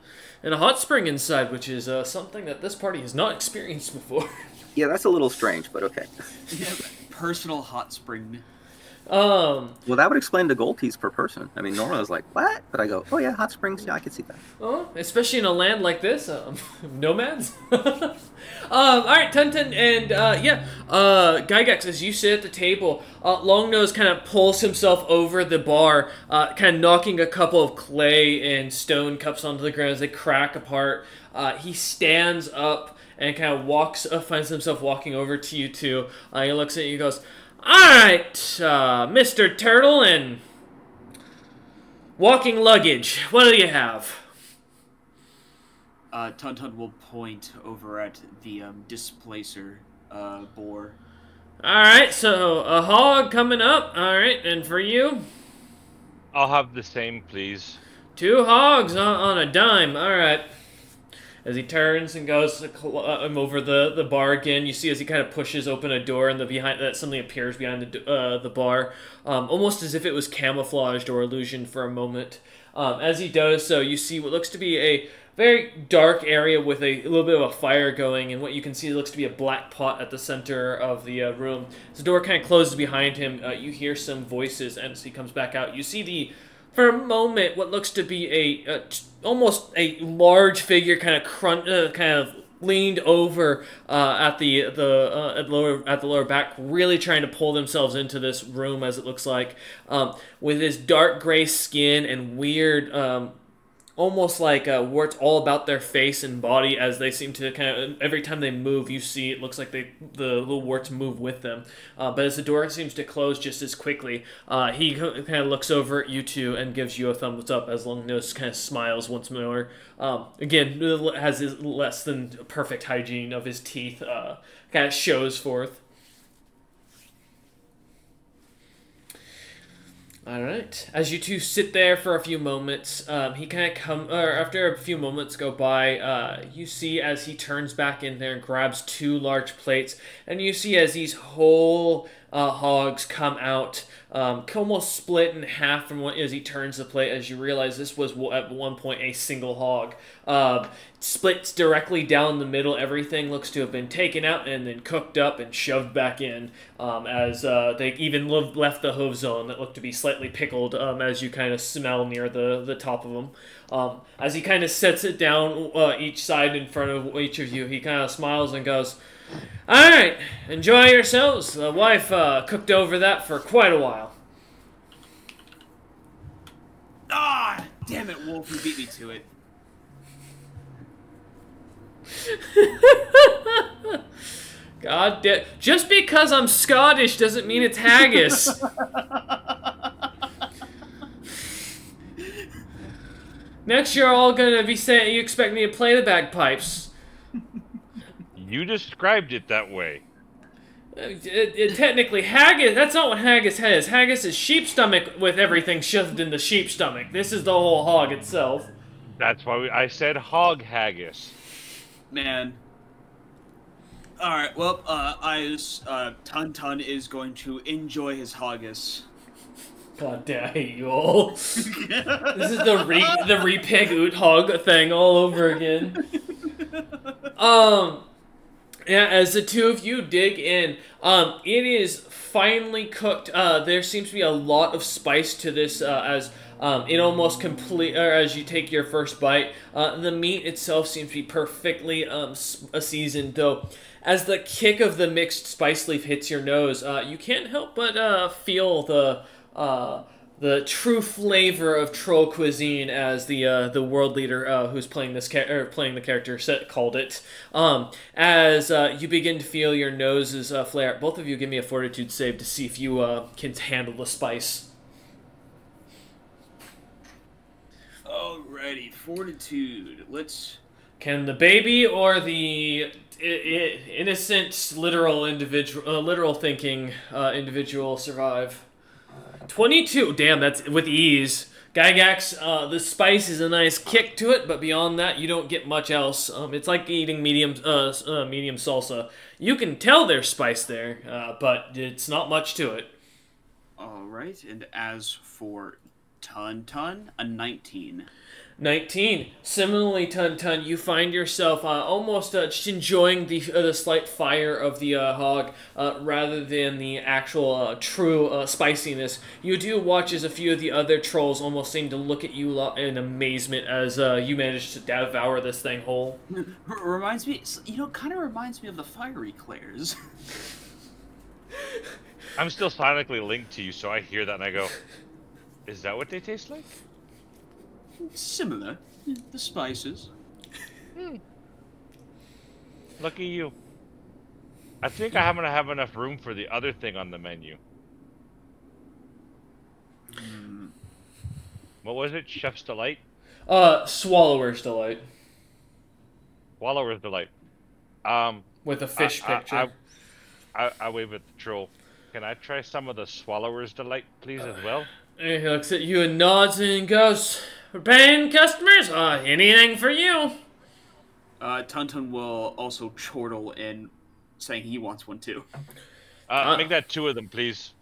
And a hot spring inside, which is something that this party has not experienced before. Yeah, that's a little strange, but okay. Yeah, personal hot spring. Well, that would explain the gold piece per person. I mean, normally I was like, what? But I go, oh yeah, hot springs. Yeah, I can see that. Oh, especially in a land like this, nomads. All right, Tun and Gygax, as you sit at the table, Longnose kind of pulls himself over the bar, kind of knocking a couple of clay and stone cups onto the ground as they crack apart. He stands up and kind of finds himself walking over to you two. He looks at you and goes, "Alright, Mr. Turtle and walking luggage, what do you have?" Tun will point over at the displacer boar. Alright, so a hog coming up. Alright, and for you? I'll have the same, please. 2 hogs on a dime. All right. As he turns and goes over the bar again, you see as he kind of pushes open a door and something appears behind the bar, almost as if it was camouflaged or illusion for a moment. As he does so, you see what looks to be a very dark area with a little bit of a fire going, and what you can see looks to be a black pot at the center of the room. As the door kind of closes behind him, you hear some voices, and as he comes back out, you see for a moment, what looks to be almost a large figure kind of leaned over at the lower back, really trying to pull themselves into this room, as it looks like, with his dark gray skin and weird, almost like warts all about their face and body, as they seem to kind of, every time they move, you see it looks like the little warts move with them. But as the door seems to close just as quickly, he kind of looks over at you two and gives you a thumbs up, as Longnose kind of smiles once more. Again, has his less than perfect hygiene of his teeth, kind of shows forth. All right. As you two sit there for a few moments, he kind of after a few moments go by, you see as he turns back in there and grabs 2 large plates, and you see as these whole hogs come out, almost split in half as he turns the plate, as you realize this was at one point a single hog. Splits directly down the middle. Everything looks to have been taken out and then cooked up and shoved back in, as they even left the hooves on that looked to be slightly pickled, as you kind of smell near the top of them. As he kind of sets it down each side in front of each of you, he kind of smiles and goes, "All right, enjoy yourselves. The wife cooked over that for quite a while." Ah, damn it, Wolf, you beat me to it. God damn. Just because I'm Scottish doesn't mean it's haggis. Next, you're all gonna be saying you expect me to play the bagpipes. You described it that way. Technically, haggis, that's not what haggis is. Haggis is sheep stomach with everything shoved in the sheep stomach. This is the whole hog itself. That's why I said hog haggis. Man. Alright, well, Tun is going to enjoy his haggis. God damn, I hate you all. This is the repig oot hog thing all over again. Yeah, as the two of you dig in, it is finely cooked. There seems to be a lot of spice to this, as it almost as you take your first bite, the meat itself seems to be perfectly seasoned, though. As the kick of the mixed spice leaf hits your nose, you can't help but feel the true flavor of troll cuisine, as the world leader who's playing the character called it. As you begin to feel your noses flare, both of you give me a fortitude save to see if you can handle the spice. Alrighty, fortitude. Let's. Can the baby or the innocent, literal thinking individual survive? 22. Damn, that's with ease. Gygax, the spice is a nice kick to it, but beyond that, you don't get much else. It's like eating medium salsa. You can tell there's spice there, but it's not much to it. Alright, and as for Tun, a 19. 19. Similarly, Tun, you find yourself almost just enjoying the slight fire of the hog rather than the actual true spiciness. You do watch as a few of the other trolls almost seem to look at you in amazement as you manage to devour this thing whole. Reminds me, kind of reminds me of the fiery clairs. I'm still sonically linked to you, so I hear that and I go, is that what they taste like? Similar. The spices. Lucky you. I think I haven't have enough room for the other thing on the menu. What was it? Chef's Delight? Swallower's Delight. Swallower's Delight. With a fish picture. I wave at the troll. Can I try some of the Swallower's Delight, please, as well? He looks at you and nods and goes, paying customers? Anything for you. Tuntun will also chortle in, saying he wants one too. Make that 2 of them, please.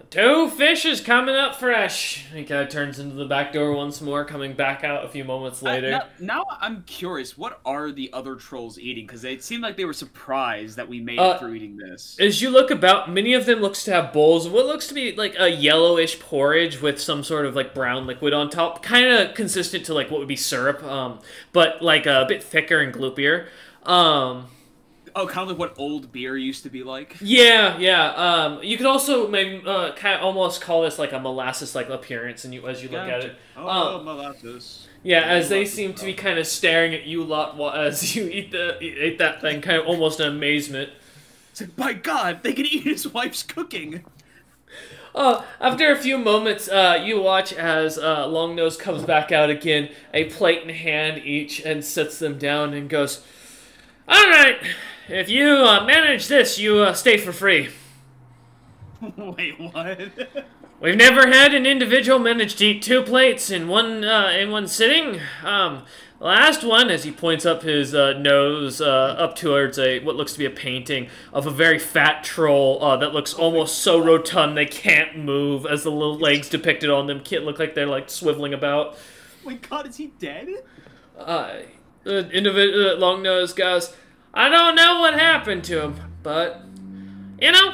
2 fishes coming up fresh. He kind of turns into the back door once more, coming back out a few moments later. Now I'm curious, what are the other trolls eating? Because it seemed like they were surprised that we made it through eating this. As you look about, many of them looks to have bowls of what looks to be like a yellowish porridge with some sort of like brown liquid on top, kind of consistent to like what would be syrup, but like a bit thicker and gloopier. Oh, kind of like what old beer used to be like? Yeah. You could also maybe kind of almost call this like a molasses-like appearance as you look at it. Molasses. Yeah, as they seem to be kind of staring at you lot as you eat that thing, kind of almost in amazement. It's like, by God, they can eat his wife's cooking. After a few moments, you watch as Longnose comes back out again, a plate in hand each, and sets them down and goes, "All right. If you manage this, you stay for free." Wait, what? We've never had an individual manage to eat 2 plates in one sitting. Last one, as he points up his nose up towards what looks to be a painting of a very fat troll that looks almost so rotund they can't move, as the little legs depicted on them look like they're like swiveling about. My God, is he dead? The individual Longnose goes, "I don't know what happened to him, but, enjoy!"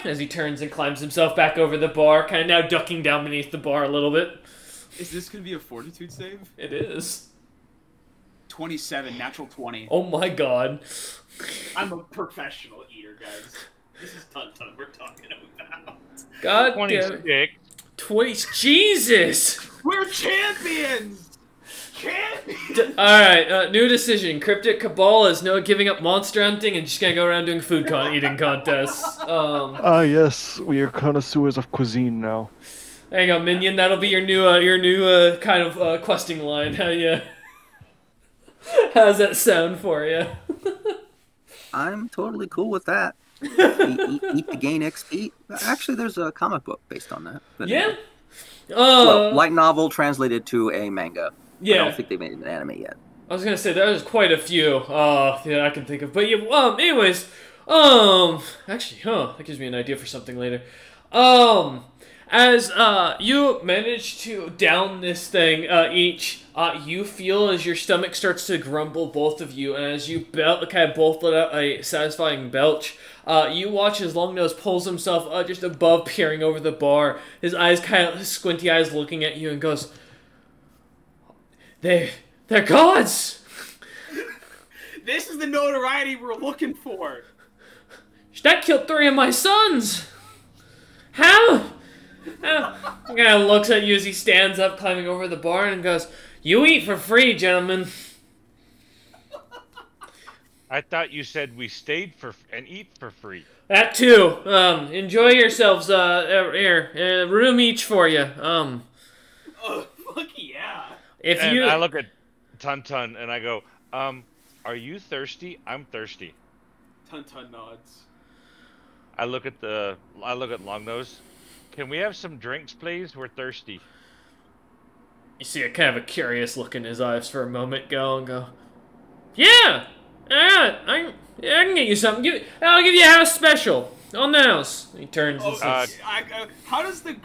As he turns and climbs himself back over the bar, kind of now ducking down beneath the bar a little bit. Is this going to be a fortitude save? It is. 27, natural 20. Oh my God. I'm a professional eater, guys. This is Tuntun we're talking about. God 26. damn. 20. Jesus! We're champions! Alright, new decision. Cryptic Cabal is no giving up monster hunting and just gonna go around doing eating contests. Yes, we are connoisseurs of cuisine now. There you go, Minion. That'll be your new kind of questing line. How's that sound for you? I'm totally cool with that. Eat to gain XP. Actually, there's a comic book based on that. But, yeah. Well, light novel translated to a manga. Yeah. I don't think they made an anime yet. I was gonna say there's quite a few. I can think of. But yeah. Anyways. Actually, that gives me an idea for something later. As you manage to down this thing each, you feel as your stomach starts to grumble, both of you, and as you kind of both let out a satisfying belch, you watch as Longnose pulls himself just above, peering over the bar, his eyes kind of squinty eyes looking at you, and goes, They're gods! This is the notoriety we're looking for! That killed 3 of my sons! How? He kind of looks at you as he stands up, climbing over the bar, and goes, "You eat for free, gentlemen." I thought you said we stayed and eat for free. That too. Enjoy yourselves. Here, room each for you. Oh, fuck yeah. I look at Tuntun and I go, are you thirsty? I'm thirsty. Tuntun nods. I look at Longnose. Can we have some drinks, please? We're thirsty. You see a kind of a curious look in his eyes for a moment. Go. Yeah, I can get you something. I'll give you a house special on the house. He turns. And says, how does the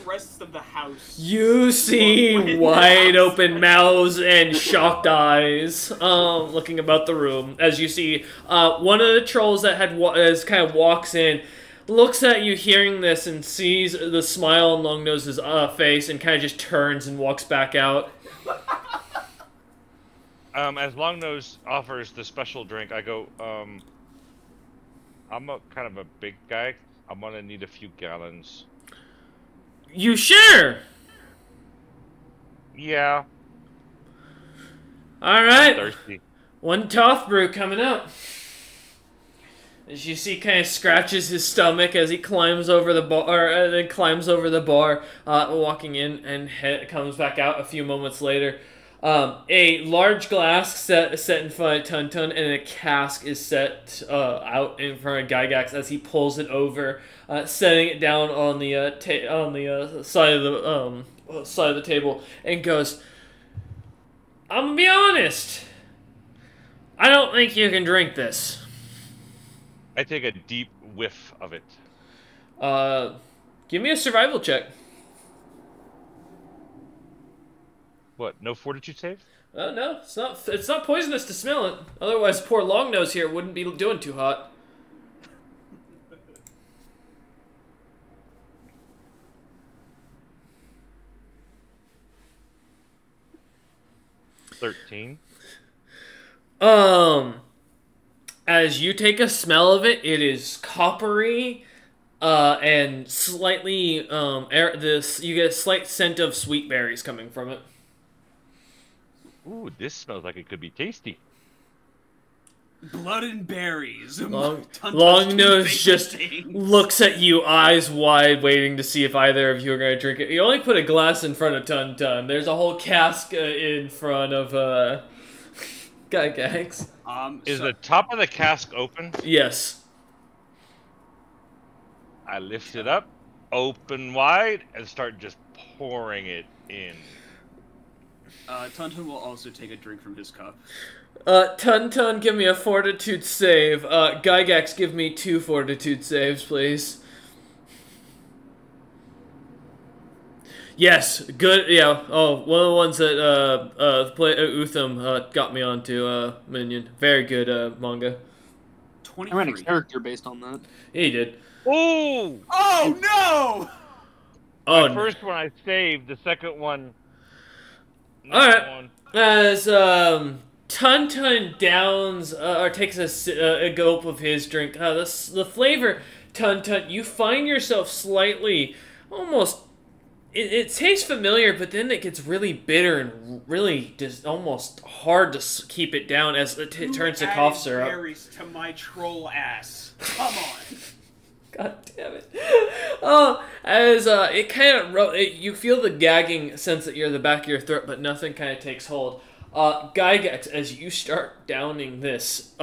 rest of the house? You see wide open mouths and shocked eyes, looking about the room as you see one of the trolls that kind of walks in. Looks at you hearing this and sees the smile on Longnose's face and kind of just turns and walks back out. As Longnose offers the special drink, I go, I'm kind of a big guy. I'm gonna need a few gallons. You sure? Yeah. Alright. Thirsty. 1 tough brew coming up. As you see, kind of scratches his stomach as he climbs over the bar, walking in and comes back out a few moments later. A large glass set in front of Tuntun, and a cask is set out in front of Gygax as he pulls it over, setting it down on the side of the side of the table and goes, I'm gonna be honest. I don't think you can drink this. I take a deep whiff of it. Give me a survival check. What? No fortitude save? Oh no, it's not. It's not poisonous to smell it. Otherwise, poor Longnose here wouldn't be doing too hot. 13. As you take a smell of it, it is coppery, and slightly, you get a slight scent of sweet berries coming from it. Ooh, this smells like it could be tasty. Blood and berries. Longnose just looks at you, eyes wide, waiting to see if either of you are going to drink it. You only put a glass in front of Tun Tun. There's a whole cask in front of Gygax. Is the top of the cask open? Yes. I lift it up, open wide, and start just pouring it in. Tun Tun will also take a drink from his cup. Tun Tun, give me a fortitude save. Gygax, give me 2 fortitude saves, please. Yes, good, yeah. Oh, one of the ones that, Utham, got me onto, Minion. Very good, manga. 23. I ran a character based on that. Yeah, he did. Ooh! Oh, no! Oh, The first one I saved, the second one... Alright. As, Tun Tun downs, or takes a gulp of his drink, the flavor, Tun Tun, you find yourself slightly, almost, it tastes familiar, but then it gets really bitter and really just almost hard to keep it down as it turns to cough syrup. Berries to my troll ass. Come on. God damn it. Oh, as it kind of, you feel the gagging sense that you're in the back of your throat, but nothing kind of takes hold. Gygax, as you start downing this,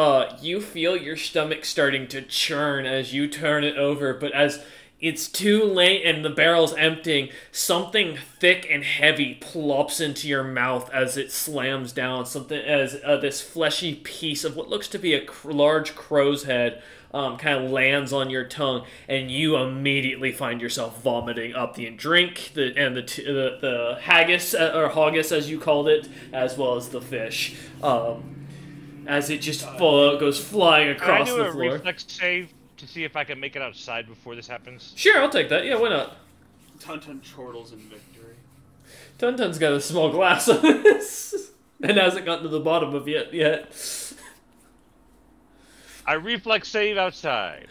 you feel your stomach starting to churn as you turn it over, but as it's too late and the barrel's emptying, something thick and heavy plops into your mouth as it slams down, something as this fleshy piece of what looks to be a large crow's head kind of lands on your tongue, and you immediately find yourself vomiting up the drink, the haggis, or haggis as you called it, as well as the fish, as it just goes flying across the floor. Can I do a reflex save to see if I can make it outside before this happens? Sure, I'll take that. Yeah, why not? Tun Tun chortles in victory. Tun Tun's got a small glass on this, and hasn't gotten to the bottom of it yet. I reflex save outside.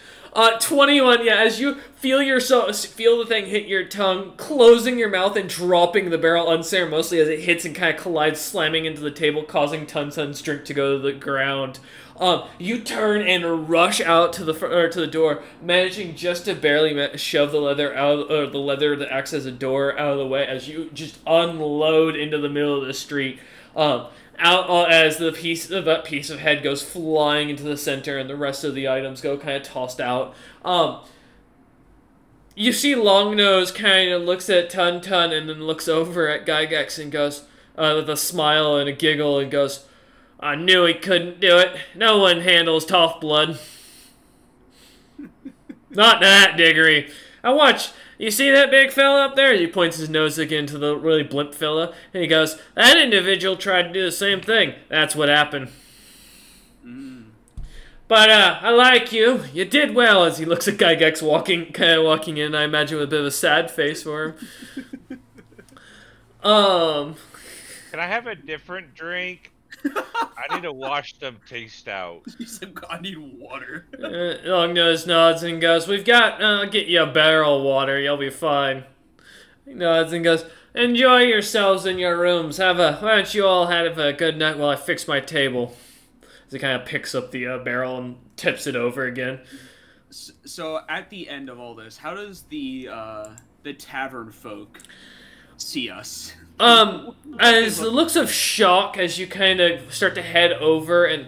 21, yeah, as you feel the thing hit your tongue, closing your mouth and dropping the barrel unceremoniously as it hits and kind of collides, slamming into the table, causing Tun Tun's drink to go to the ground. You turn and rush out to the door, managing just to barely shove the leather out, or the leather that acts as a door out of the way as you just unload into the middle of the street. As that piece of head goes flying into the center and the rest of the items go kind of tossed out. You see Longnose kind of looks at Tun Tun and then looks over at Gygax and goes, with a smile and a giggle, and goes, I knew he couldn't do it. No one handles tough blood. Not to that degree. You see that big fella up there? He points his nose again to the really blimp fella, and he goes, that individual tried to do the same thing. That's what happened. But, I like you. You did well, as he looks at Gygax kind of walking in, I imagine with a bit of a sad face for him. Can I have a different drink? I need to wash them taste out. He said, I need water. Longnose nods and goes, I'll get you a barrel of water, you'll be fine. He nods and goes, enjoy yourselves in your rooms. Why don't you all have a good night while I fix my table? As he kind of picks up the barrel and tips it over again. So at the end of all this, how does the tavern folk see us? As the looks of shock as you kind of start to head over, and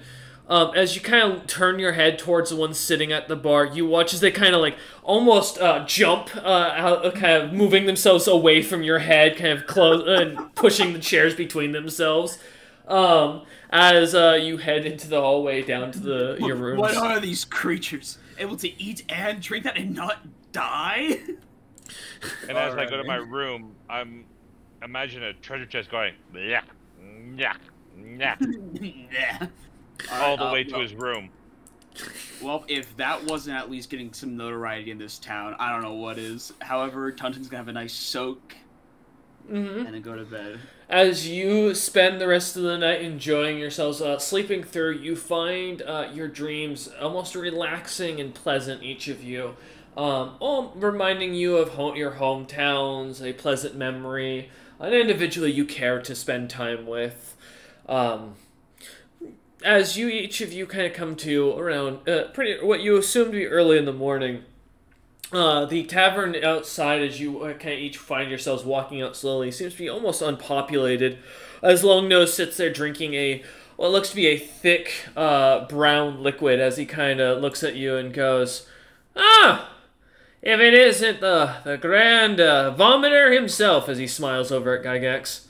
As you kind of turn your head towards the one sitting at the bar, you watch as they kind of like almost jump out, kind of moving themselves away from your head, kind of close and pushing the chairs between themselves. As you head into the hallway down to your rooms. What are these creatures? Able to eat and drink that and not die? And as I go to my room, imagine a treasure chest going, yeah, yeah, yeah, Yeah. all the way to his room. Well, if that wasn't at least getting some notoriety in this town, I don't know what is. However, Tunton's gonna have a nice soak and then go to bed. As you spend the rest of the night enjoying yourselves, sleeping through, you find your dreams almost relaxing and pleasant, each of you. All reminding you of your hometowns, a pleasant memory, an individual you care to spend time with. As each of you kind of come to around what you assume to be early in the morning, the tavern outside, as you kind of each find yourselves walking out slowly, seems to be almost unpopulated. As Longnose sits there drinking what looks to be a thick brown liquid, as he kind of looks at you and goes, "Ah, if it isn't the grand vomiter himself," as he smiles over at Gygax.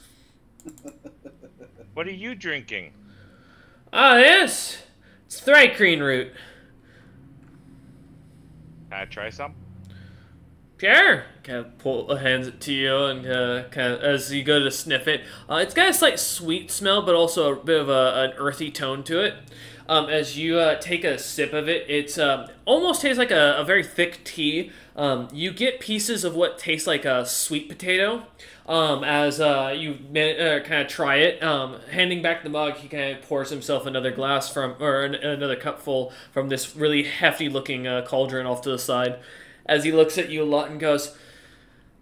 What are you drinking? This? It's thrycreen root. Can I try some? Sure. Kind of hands it to you, and kind of as you go to sniff it, it's got a slight sweet smell, but also a bit of an earthy tone to it. As you take a sip of it, it's almost tastes like a very thick tea. You get pieces of what tastes like a sweet potato. As you kind of try it, handing back the mug, he kind of pours himself another glass another cupful from this really hefty-looking cauldron off to the side. As he looks at you a lot and goes,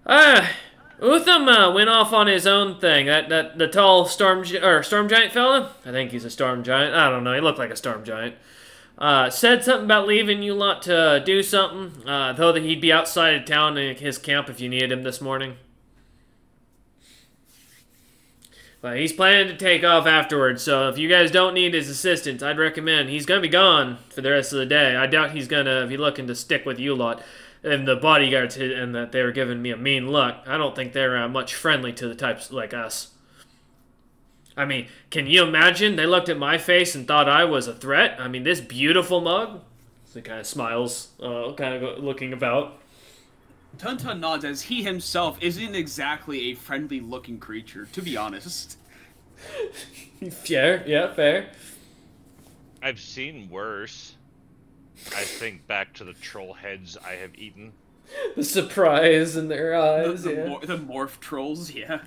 Utham went off on his own thing. The tall storm giant fella? I think he's a storm giant. I don't know. He looked like a storm giant. Said something about leaving you lot to do something. Though that he'd be outside of town in his camp if you needed him this morning. But he's planning to take off afterwards, so if you guys don't need his assistance, I'd recommend. He's gonna be gone for the rest of the day. I doubt he's gonna be looking to stick with you lot. And the bodyguards and that they were giving me a mean look. I don't think they're much friendly to the types like us. I mean, can you imagine? They looked at my face and thought I was a threat. I mean, this beautiful mug. So he kind of smiles, kind of looking about. Tunton nods as he himself isn't exactly a friendly-looking creature, to be honest. Fair, yeah, fair. I've seen worse. I think back to the troll heads I have eaten. The surprise in their eyes, the morph trolls, yeah.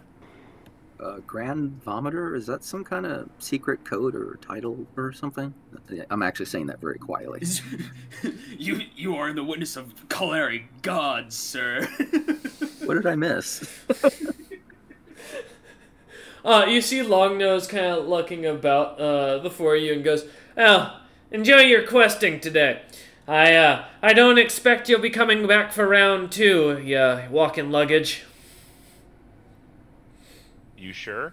Grand Vomiter? Is that some kind of secret code or title or something? I'm actually saying that very quietly. You are in the witness of choleric gods, sir. What did I miss? You see Longnose kind of looking about before you and goes, "Oh, enjoy your questing today. I don't expect you'll be coming back for round 2, you walking luggage." You sure?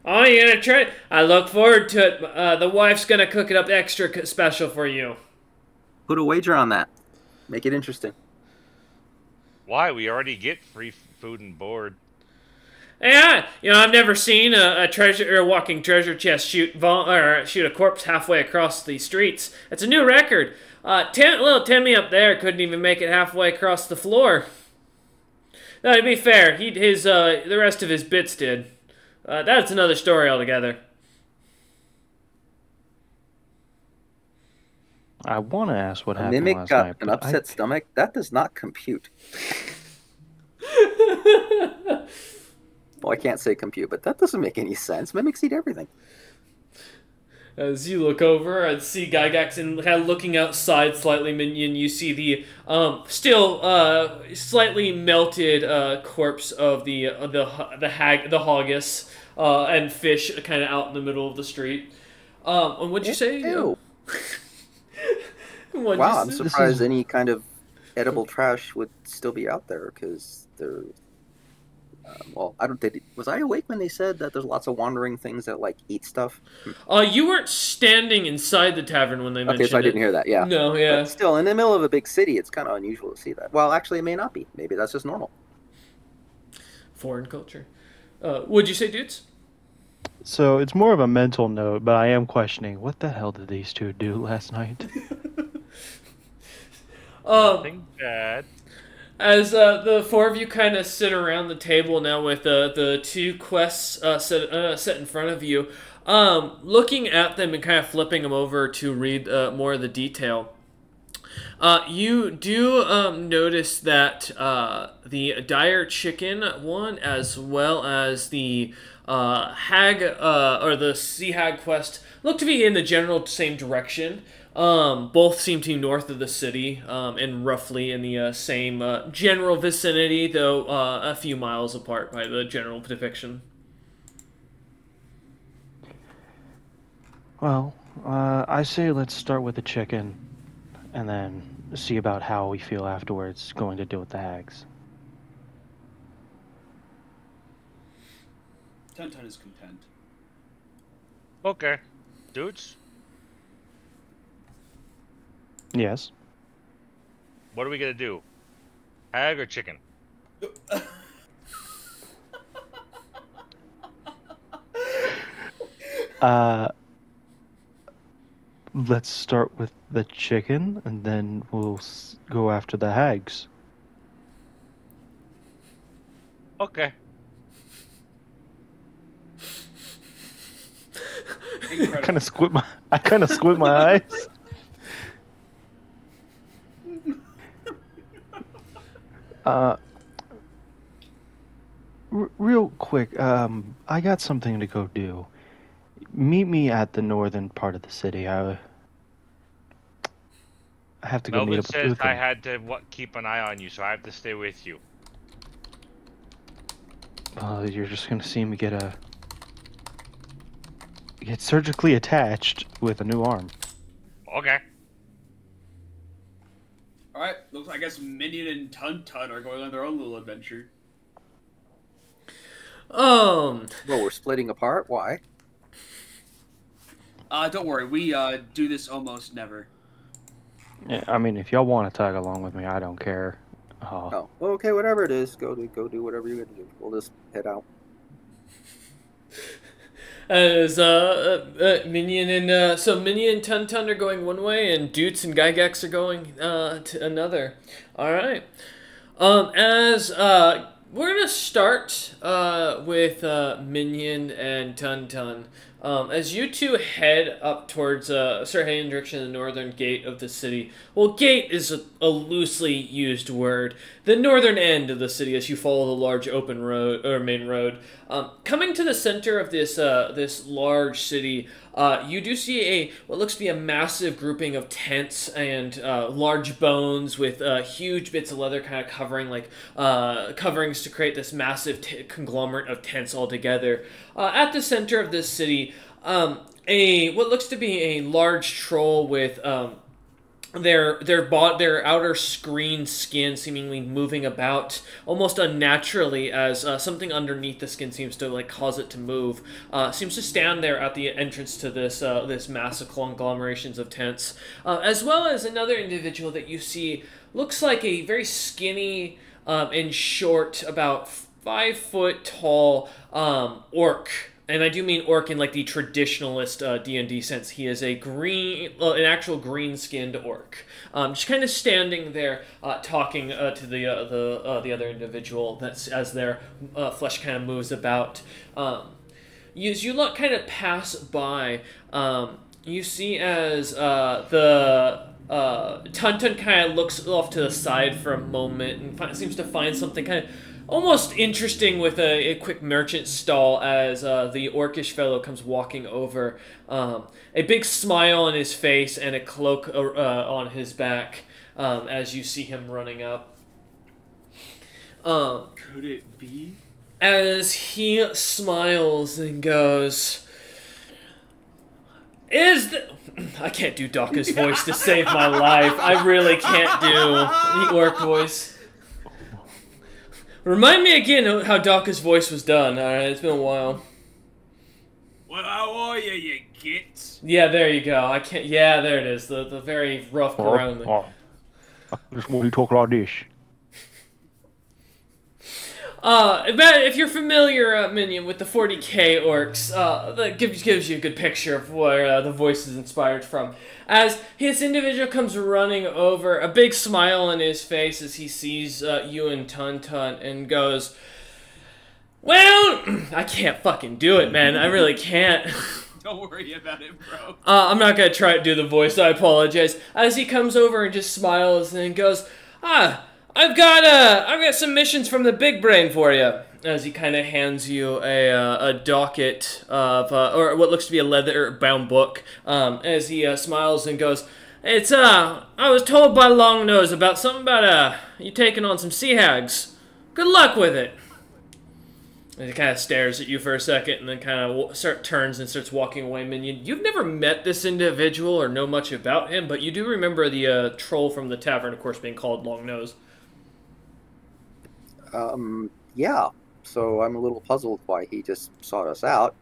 Oh, you gonna try it? I look forward to it. The wife's gonna cook it up extra special for you. Put a wager on that. Make it interesting. Why? We already get free food and board. Yeah, I've never seen a walking treasure chest shoot a corpse halfway across the streets. It's a new record. Little Timmy up there couldn't even make it halfway across the floor. Now, to be fair, the rest of his bits did. That's another story altogether. I want to ask what A happened mimic last got night. an but upset stomach? That does not compute. Well, I can't say compute, but that doesn't make any sense. Mimics eat everything. As you look over and see Gygax and kind of looking outside slightly, Minion, you see the still slightly melted corpse of the haggis and fish kind of out in the middle of the street. And what'd you say? Ew. What'd Wow, you I'm say? surprised any kind of edible trash would still be out there, because Well, I don't think was I awake when they said that there's lots of wandering things that like eat stuff. You weren't standing inside the tavern when they mentioned Okay, so I didn't it. hear that. Yeah. No, yeah. But still, in the middle of a big city, it's kind of unusual to see that. Well, actually, it may not be. Maybe that's just normal. Foreign culture. What'd you say, dudes? So it's more of a mental note, but I am questioning what the hell did these two do last night? Nothing bad. As the four of you kind of sit around the table now with the two quests set in front of you, looking at them and kind of flipping them over to read more of the detail. You do notice that the dire chicken one, as well as the hag or the sea hag quest, look to be in the general same direction. Both seem to be north of the city and roughly in the same general vicinity, though a few miles apart by the general depiction. Well, I say let's start with the chicken, and then see about how we feel afterwards going to deal with the hags. Tuntun is content. Okay. Dudes, Yes. what are we gonna do? Hag or chicken? Let's start with the chicken, and then we'll go after the hags. Okay. Incredible. I kind of squint my eyes. Real quick, I got something to go do. Meet me at the northern part of the city. I have to go Melvin meet up says with I them. had to keep an eye on you, so I have to stay with you. You're just gonna see me get surgically attached with a new arm. Okay. Alright, looks like I guess Minion and Tuntun are going on their own little adventure. Well, we're splitting apart. Why? Don't worry, we do this almost never. Yeah, I mean, if y'all want to tag along with me, I don't care. Oh, well, okay, whatever it is, go do whatever you're gonna do. We'll just head out. As Minion and Minion and Tuntun are going one way, and Dutes and Gygax are going to another. All right. As we're gonna start with Minion and Tuntun. As you two head up towards, start heading in the direction of the northern gate of the city. Well, gate is a loosely used word. The northern end of the city, as you follow the large open road or main road. Coming to the center of this this large city, you do see what looks to be a massive grouping of tents and large bones with huge bits of leather kind of covering coverings to create this massive conglomerate of tents all together. At the center of this city, what looks to be a large troll with their outer screen skin seemingly moving about almost unnaturally as something underneath the skin seems to cause it to move. Seems to stand there at the entrance to this massive conglomerations of tents, as well as another individual that you see looks like a very skinny and short, about 5 foot tall orc. And I do mean orc in the traditionalist D&D sense. He is an actual green-skinned orc, just kind of standing there, talking to the other individual. That's as their flesh kind of moves about. As you look, kind of pass by, you see as the Tuntun kind of looks off to the side for a moment and seems to find something kind of almost interesting with a quick merchant stall as the orcish fellow comes walking over. A big smile on his face and a cloak on his back as you see him running up. Could it be? As he smiles and goes, I can't do Daka's voice to save my life. I really can't do the orc voice. Remind me again how Daka's voice was done. All right, it's been a while. Well, how are you gits? Yeah, there you go. I can't. Yeah, there it is. The very rough ground. I just want to talk like this. If you're familiar, Minion, with the 40k orcs, that gives you a good picture of where the voice is inspired from. As this individual comes running over, a big smile on his face as he sees you and Tun and goes, "Well, I can't fucking do it, man. I really can't." Don't worry about it, bro. I'm not gonna try to do the voice. I apologize. As he comes over and just smiles and goes, I've got some missions from the big brain for you." As he kind of hands you a docket of, or what looks to be a leather-bound book. As he smiles and goes, I was told by Long Nose about something about you taking on some sea hags. Good luck with it. And he kind of stares at you for a second and then kind of turns and starts walking away. Minion, you've never met this individual or know much about him, but you do remember the troll from the tavern, of course, being called Long Nose. Yeah. So I'm a little puzzled why he just sought us out,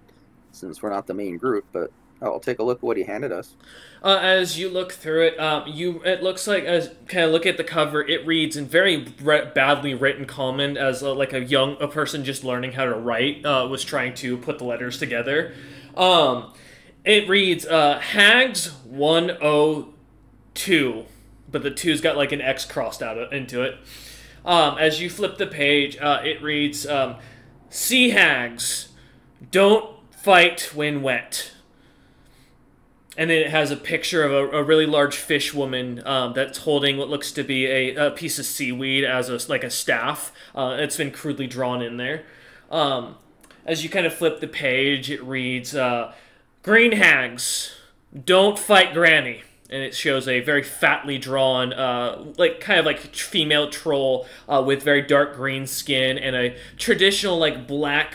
since we're not the main group, but I'll take a look at what he handed us. As you look through it, it looks like, as kind of look at the cover, it reads in very badly written common, as like a person just learning how to write was trying to put the letters together. It reads Hags 102, but the 2's got like an X crossed out into it. As you flip the page, it reads Sea Hags, don't fight when wet. And then it has a picture of a really large fish woman that's holding what looks to be a piece of seaweed as a staff. It's been crudely drawn in there. As you kind of flip the page, it reads, Green Hags, don't fight Granny. And it shows a very fatly drawn, kind of female troll with very dark green skin and a traditional black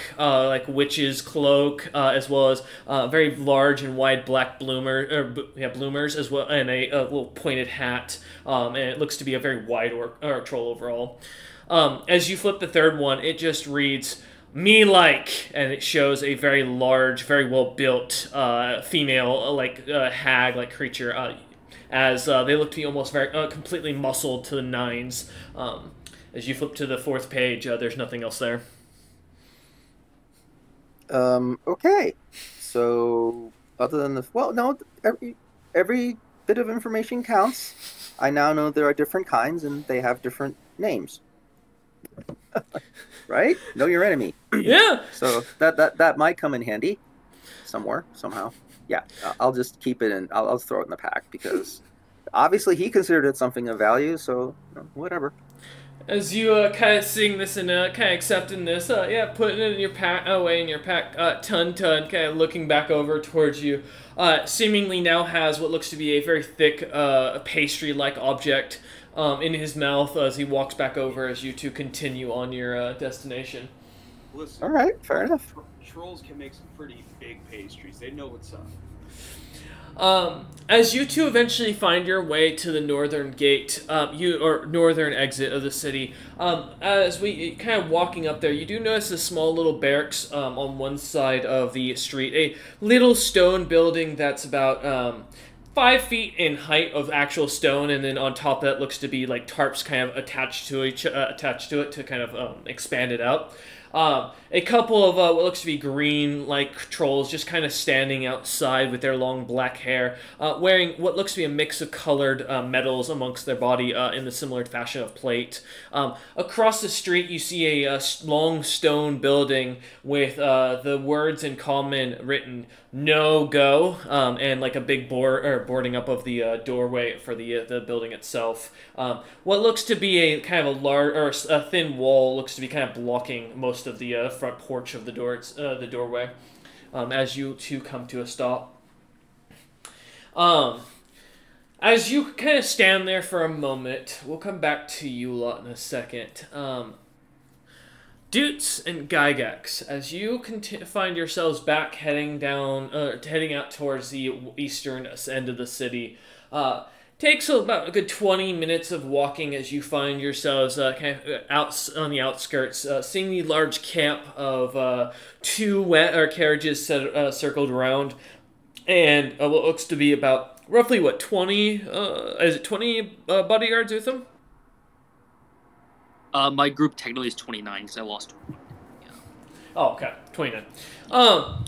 witch's cloak, as well as very large and wide black bloomers as well, and a little pointed hat. And it looks to be a very wide troll overall. As you flip the third one, it just reads, Me like, and it shows a very large, very well built female hag creature. As they look to be almost very completely muscled to the nines. As you flip to the fourth page, there's nothing else there. Okay. So, other than this, well, no, every bit of information counts. I now know there are different kinds and they have different names. Right? Know your enemy. Yeah. So that might come in handy somewhere, somehow. Yeah, I'll just keep it and I'll throw it in the pack because obviously he considered it something of value, so whatever. As you kind of seeing this and kind of accepting this, putting it in your pack, away in your pack, Tun kind of looking back over towards you, seemingly now has what looks to be a very thick pastry-like object in his mouth as he walks back over as you two continue on your destination. Listen, all right, fair enough. Trolls can make some pretty big pastries. They know what's up. As you two eventually find your way to the northern gate, northern exit of the city, as we kind of walking up there, you do notice a small little barracks on one side of the street, a little stone building that's about 5 feet in height of actual stone, and then on top of that looks to be tarps kind of attached to it to kind of expand it out. A couple of what looks to be green-like trolls just kind of standing outside with their long black hair, wearing what looks to be a mix of colored metals amongst their body in the similar fashion of plate. Across the street, you see a long stone building with the words in common written "No Go" and a big boarding up of the doorway for the building itself. What looks to be a kind of a thin wall looks to be kind of blocking most of the front porch of the doorway. As you two come to a stop. As you kind of stand there for a moment, we'll come back to you lot in a second. Doots and Gygax, as you find yourselves back heading out towards the eastern end of the city, Takes about a good 20 minutes of walking as you find yourselves kind of out on the outskirts, seeing the large camp of two carriages circled around, and what looks to be about roughly 20? Is it 20 bodyguards with them? My group technically is 29 because I lost. Yeah. Oh, okay, 29.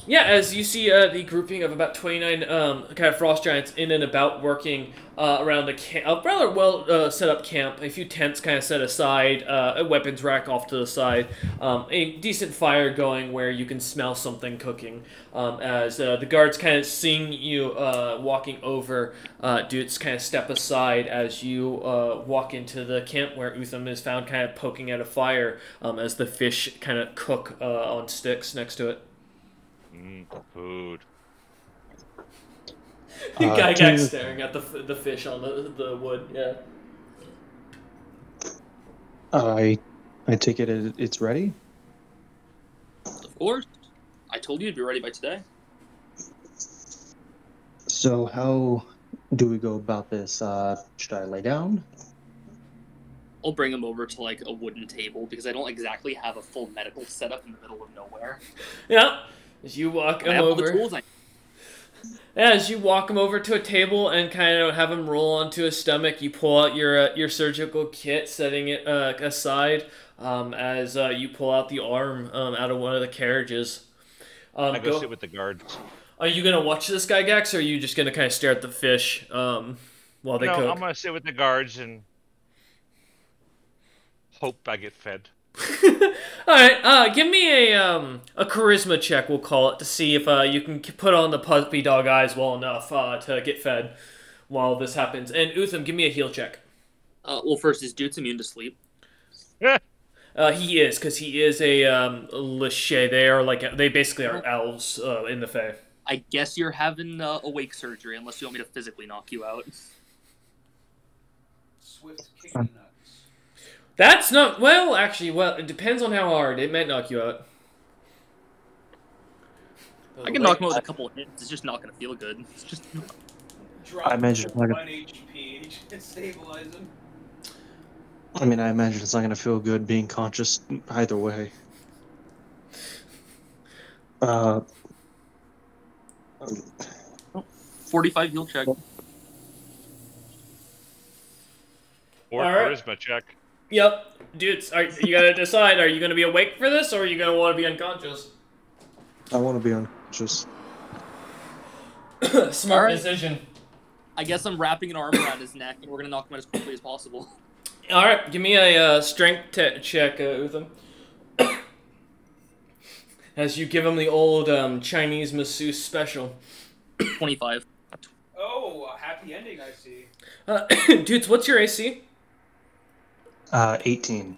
Yeah, as you see the grouping of about 29 kind of frost giants in and about working around a rather well set up camp, a few tents kind of set aside, a weapons rack off to the side, a decent fire going where you can smell something cooking. As the guards kind of seeing you walking over, dudes kind of step aside as you walk into the camp where Utham is found kind of poking at a fire as the fish kind of cook on sticks next to it. Food. Gygax staring at the fish on the wood. Yeah. I take it it's ready. Of course. I told you to be ready by today. So how do we go about this? Should I lay down? I'll bring him over to like a wooden table because I don't exactly have a full medical setup in the middle of nowhere. Yeah. As you walk him over. Yeah, as you walk him over to a table and kind of have him roll onto his stomach, you pull out your surgical kit, setting it aside as you pull out the arm out of one of the carriages. I go sit with the guards. Are you gonna watch this guy, Gax, or are you just gonna kind of stare at the fish while they cook? I'm gonna sit with the guards and hope I get fed. All right, give me a charisma check, we'll call it, to see if you can put on the puppy dog eyes well enough to get fed while this happens. And Utham, give me a heal check. Well, first, is Dude's immune to sleep? He is, because he is a Lachey. They basically are elves in the Fae. I guess you're having awake surgery, unless you want me to physically knock you out. Swift kicking nuts. That's not... Well, actually, it depends on how hard. It might knock you out. I can knock him out with a couple of hits. It's just not going to feel good. It's just... I imagine 1 HP and stabilize him. I mean, I imagine it's not going to feel good being conscious either way. 45 heal check. Or Alright. charisma check. Yep. Dudes, you gotta decide, are you gonna be awake for this, or are you gonna want to be unconscious? I want to be unconscious. Smart decision. I guess I'm wrapping an arm around his neck, and we're going to knock him out as quickly as possible. Alright, give me a strength check, Utham. As you give him the old Chinese masseuse special. 25. Oh, a happy ending, I see. Dudes, what's your AC? 18.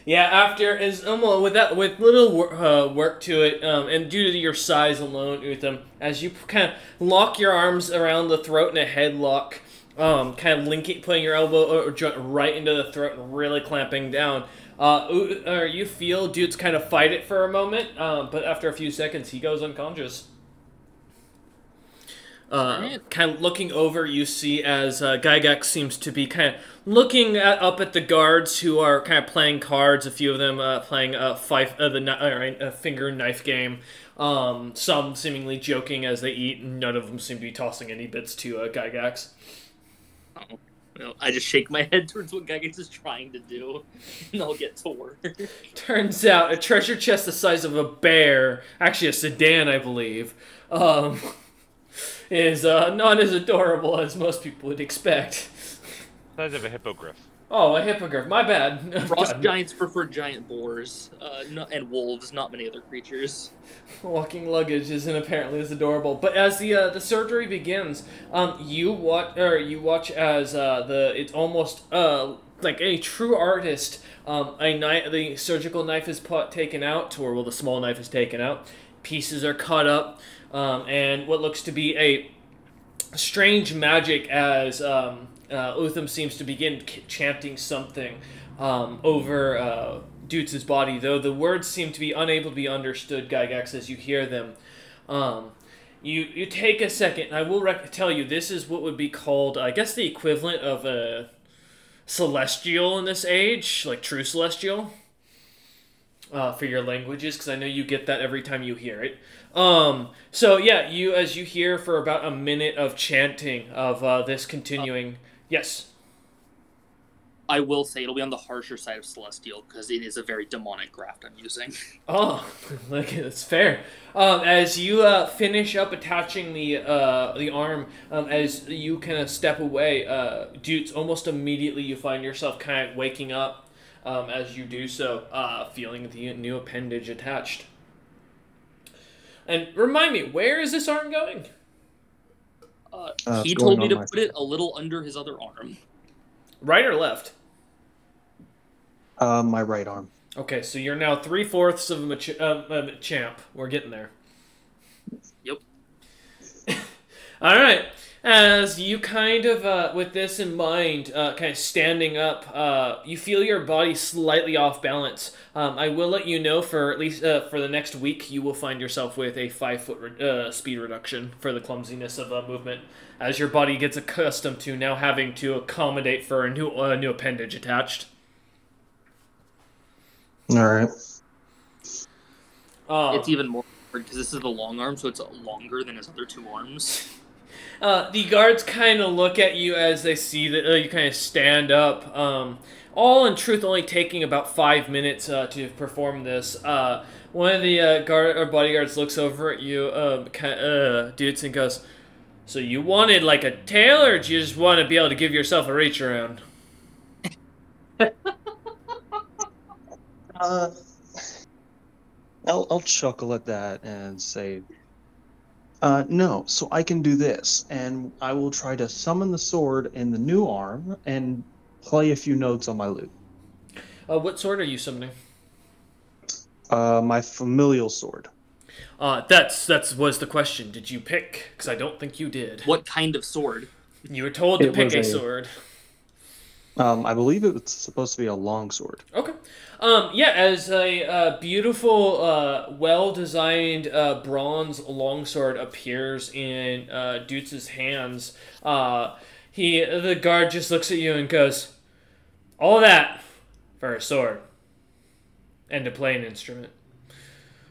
Yeah, after with little work to it, and due to your size alone, Utham, as you kind of lock your arms around the throat in a headlock, kind of putting your elbow right into the throat and really clamping down. You feel dudes kind of fight it for a moment, but after a few seconds, he goes unconscious. Kind of looking over, you see as Gygax seems to be kind of looking up at the guards who are kind of playing cards. A few of them playing a finger knife game. Some seemingly joking as they eat. None of them seem to be tossing any bits to Gygax. Oh. Well, I just shake my head towards what Gygax is trying to do, and I'll get to work. Turns out a treasure chest the size of a bear, actually a sedan, I believe, is not as adorable as most people would expect. Size of a hippogriff. Oh, a hippogriff. My bad. Frost giants prefer giant boars and wolves, not many other creatures. Walking luggage isn't apparently as adorable. But as the surgery begins, you watch as it's almost like a true artist. The surgical knife is taken out, or the small knife is taken out. Pieces are cut up, and what looks to be a strange magic as Utham seems to begin chanting something over Dudes' body, though the words seem to be unable to be understood, Gygax, as you hear them. You take a second. I will tell you, this is what would be called, I guess, the equivalent of a celestial in this age, like true celestial, for your languages, because I know you get that every time you hear it. So yeah, as you hear for about a minute of chanting of this continuing. Yes. I will say it'll be on the harsher side of celestial because it is a very demonic graft I'm using. Oh, okay, that's fair. As you finish up attaching the arm, as you kind of step away, dudes, almost immediately you find yourself kind of waking up as you do so, feeling the new appendage attached. And remind me, where is this arm going? He told me to put it a little under his other arm. Right or left? My right arm. Okay, so you're now 3/4 of a champ. We're getting there. Yep. All right. As you kind of, with this in mind, kind of standing up, you feel your body slightly off balance. I will let you know for at least for the next week, you will find yourself with a 5-foot speed reduction for the clumsiness of movement, as your body gets accustomed to now having to accommodate for a new appendage attached. All right. It's even more weird because this is the long arm, so it's longer than his other two arms. The guards kind of look at you as they see that you kind of stand up. All in truth, only taking about 5 minutes to perform this. One of the bodyguards looks over at you, dudes, and goes, "So you wanted like a tail, or do you just want to be able to give yourself a reach around?" I'll chuckle at that and say, no, so I can do this, and I will try to summon the sword in the new arm and play a few notes on my lute. What sword are you summoning? My familial sword. That was the question. Did you pick? Because I don't think you did. What kind of sword? You were told to pick a sword. I believe it was supposed to be a long sword. Okay. Yeah, as a beautiful, well-designed bronze longsword appears in Dutz's hands, the guard just looks at you and goes, "All that for a sword and to play an instrument.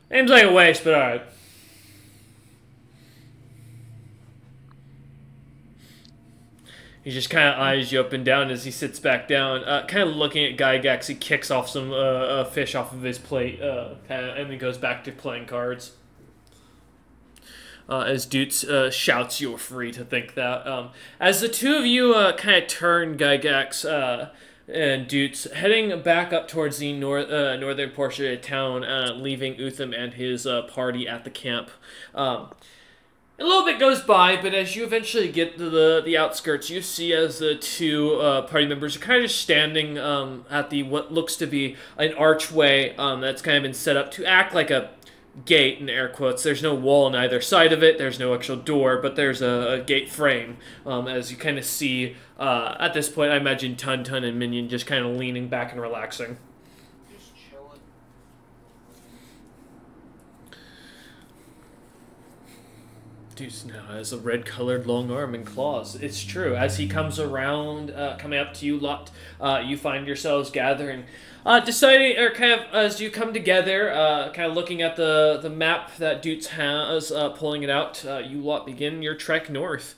Seems like a waste, but alright." He just kind of eyes you up and down as he sits back down, kind of looking at Gygax. He kicks off some fish off of his plate, and then goes back to playing cards. As Dutz shouts, "You're free to think that." As the two of you kind of turn, Gygax and Dutz, heading back up towards the northern portion of town, leaving Utham and his party at the camp. A little bit goes by, but as you eventually get to the outskirts, you see as the two party members are kind of just standing at the what looks to be an archway that's kind of been set up to act like a gate, in air quotes. There's no wall on either side of it. There's no actual door, but there's a gate frame. As you kind of see, at this point, I imagine Tun and Minion just kind of leaning back and relaxing. Deuce now has a red-colored long arm and claws. It's true. As he comes around, coming up to you, lot, you find yourselves gathering, deciding, or kind of as you come together, kind of looking at the map that Dutz has, pulling it out. You lot begin your trek north.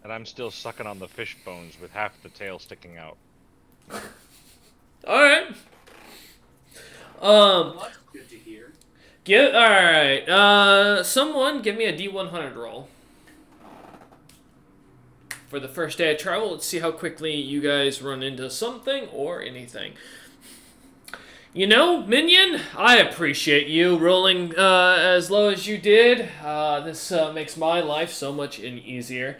And I'm still sucking on the fish bones with half the tail sticking out. All right. That's good to hear. Alright, someone give me a D100 roll. For the first day of travel, let's see how quickly you guys run into something or anything. You know, Minion, I appreciate you rolling as low as you did. This makes my life so much easier.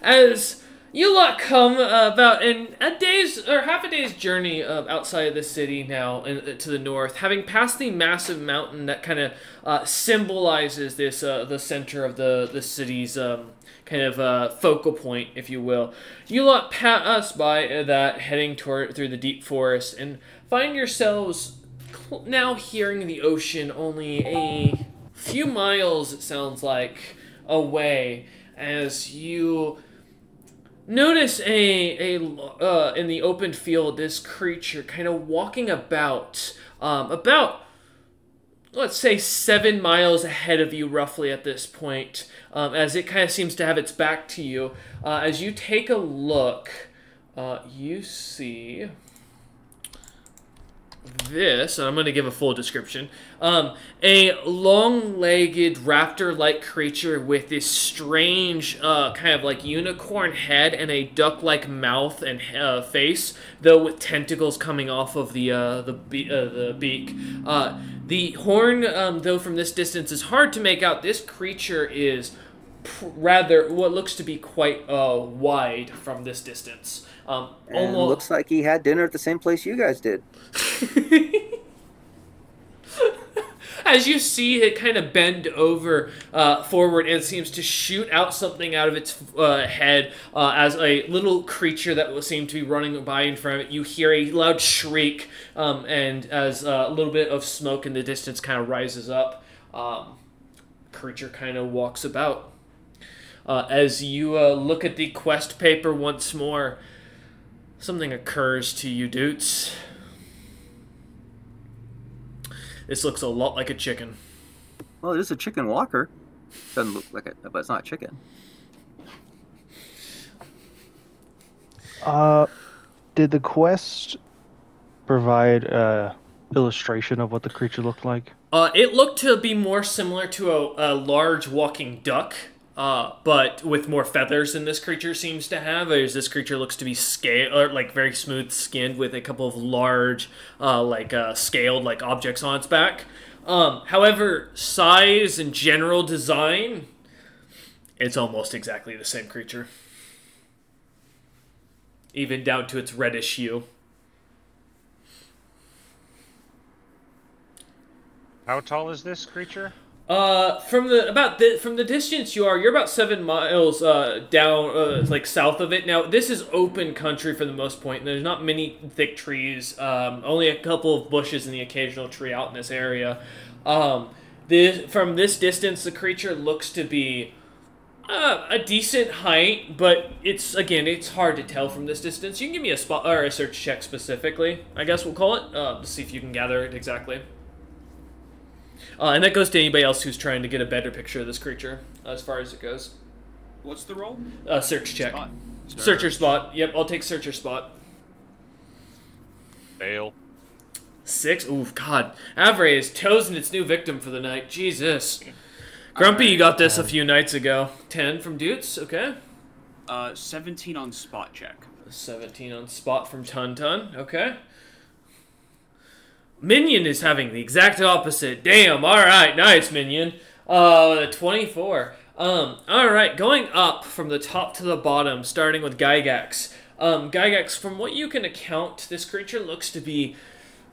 As you lot come about in half a day's journey outside of the city now to the north, having passed the massive mountain that kind of symbolizes this the center of the city's kind of focal point, if you will. You lot pass by that, heading through the deep forest, and find yourselves now hearing the ocean only a few miles, it sounds like, away as you notice in the open field this creature kind of walking about let's say 7 miles ahead of you roughly at this point, as it kind of seems to have its back to you. As you take a look, you see this, and I'm going to give a full description. A long-legged raptor-like creature with this strange kind of like unicorn head and a duck-like mouth and face, though with tentacles coming off of the beak. The horn, though from this distance, is hard to make out. This creature is rather what looks to be quite wide from this distance. And Almost looks like he had dinner at the same place you guys did. As you see it kind of bend over forward and seems to shoot out something out of its head as a little creature that will seem to be running by in front of it. You hear a loud shriek, and as a little bit of smoke in the distance kind of rises up, creature kind of walks about. As you look at the quest paper once more, something occurs to you, dudes. This looks a lot like a chicken. Well, it is a chicken walker. Doesn't look like it, but it's not chicken. Did the quest provide illustration of what the creature looked like? It looked to be more similar to a large walking duck, but with more feathers than this creature seems to have. As this creature looks to be very smooth skinned with a couple of large, scaled like objects on its back. However, size and general design, it's almost exactly the same creature, even down to its reddish hue. How tall is this creature? From the distance you're about 7 miles down, like south of it. Now this is open country for the most part. And there's not many thick trees. Only a couple of bushes and the occasional tree out in this area. From this distance, the creature looks to be a decent height, but it's hard to tell from this distance. You can give me a spot or a search check specifically, I guess we'll call it, to see if you can gather it exactly. And that goes to anybody else who's trying to get a better picture of this creature, as far as it goes. What's the roll? Search check. Spot. Searcher spot. Yep, I'll take searcher spot. Fail. 6. Ooh, God. Avray is chosen its new victim for the night. Jesus. Grumpy, you got this a few nights ago. 10 from Dutes, okay. 17 on spot check. 17 on spot from Tun Tun, okay. Minion is having the exact opposite. Damn, alright, nice, Minion. 24. Alright, going up from the top to the bottom, starting with Gygax. Gygax, from what you can account, this creature looks to be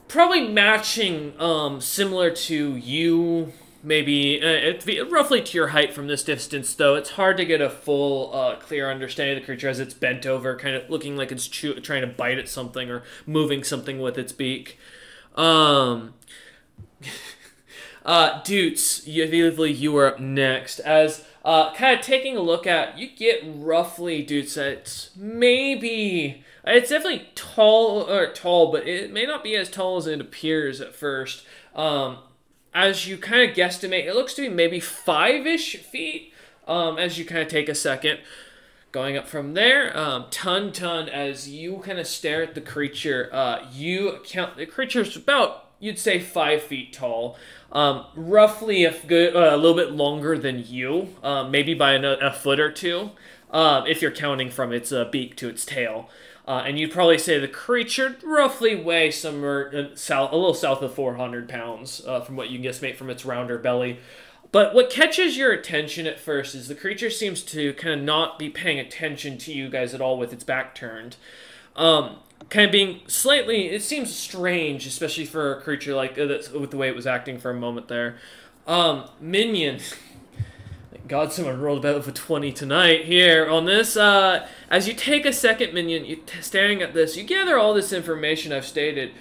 probably matching, similar to you, maybe, roughly to your height from this distance, though. It's hard to get a full, clear understanding of the creature as it's bent over, kind of looking like it's trying to bite at something or moving something with its beak. Dutes, you are up next. As kind of taking a look at, you get roughly, Dutes, it's definitely tall, but it may not be as tall as it appears at first. As you kind of guesstimate, it looks to be maybe 5-ish feet. As you kind of take a second. Going up from there, Tun Tun, as you kind of stare at the creature, you count the creature's about, you'd say, 5 feet tall, roughly a little bit longer than you, maybe by a foot or two, if you're counting from its beak to its tail. And you'd probably say the creature roughly weighs somewhere a little south of 400 pounds, from what you can guesstimate from its rounder belly. But what catches your attention at first is the creature seems to kind of not be paying attention to you guys at all with its back turned. Kind of being slightly, it seems strange, especially for a creature like with the way it was acting for a moment there. Minion. Thank God someone rolled about with a 20 tonight here on this. As you take a second, Minion, you're staring at this, you gather all this information I've stated.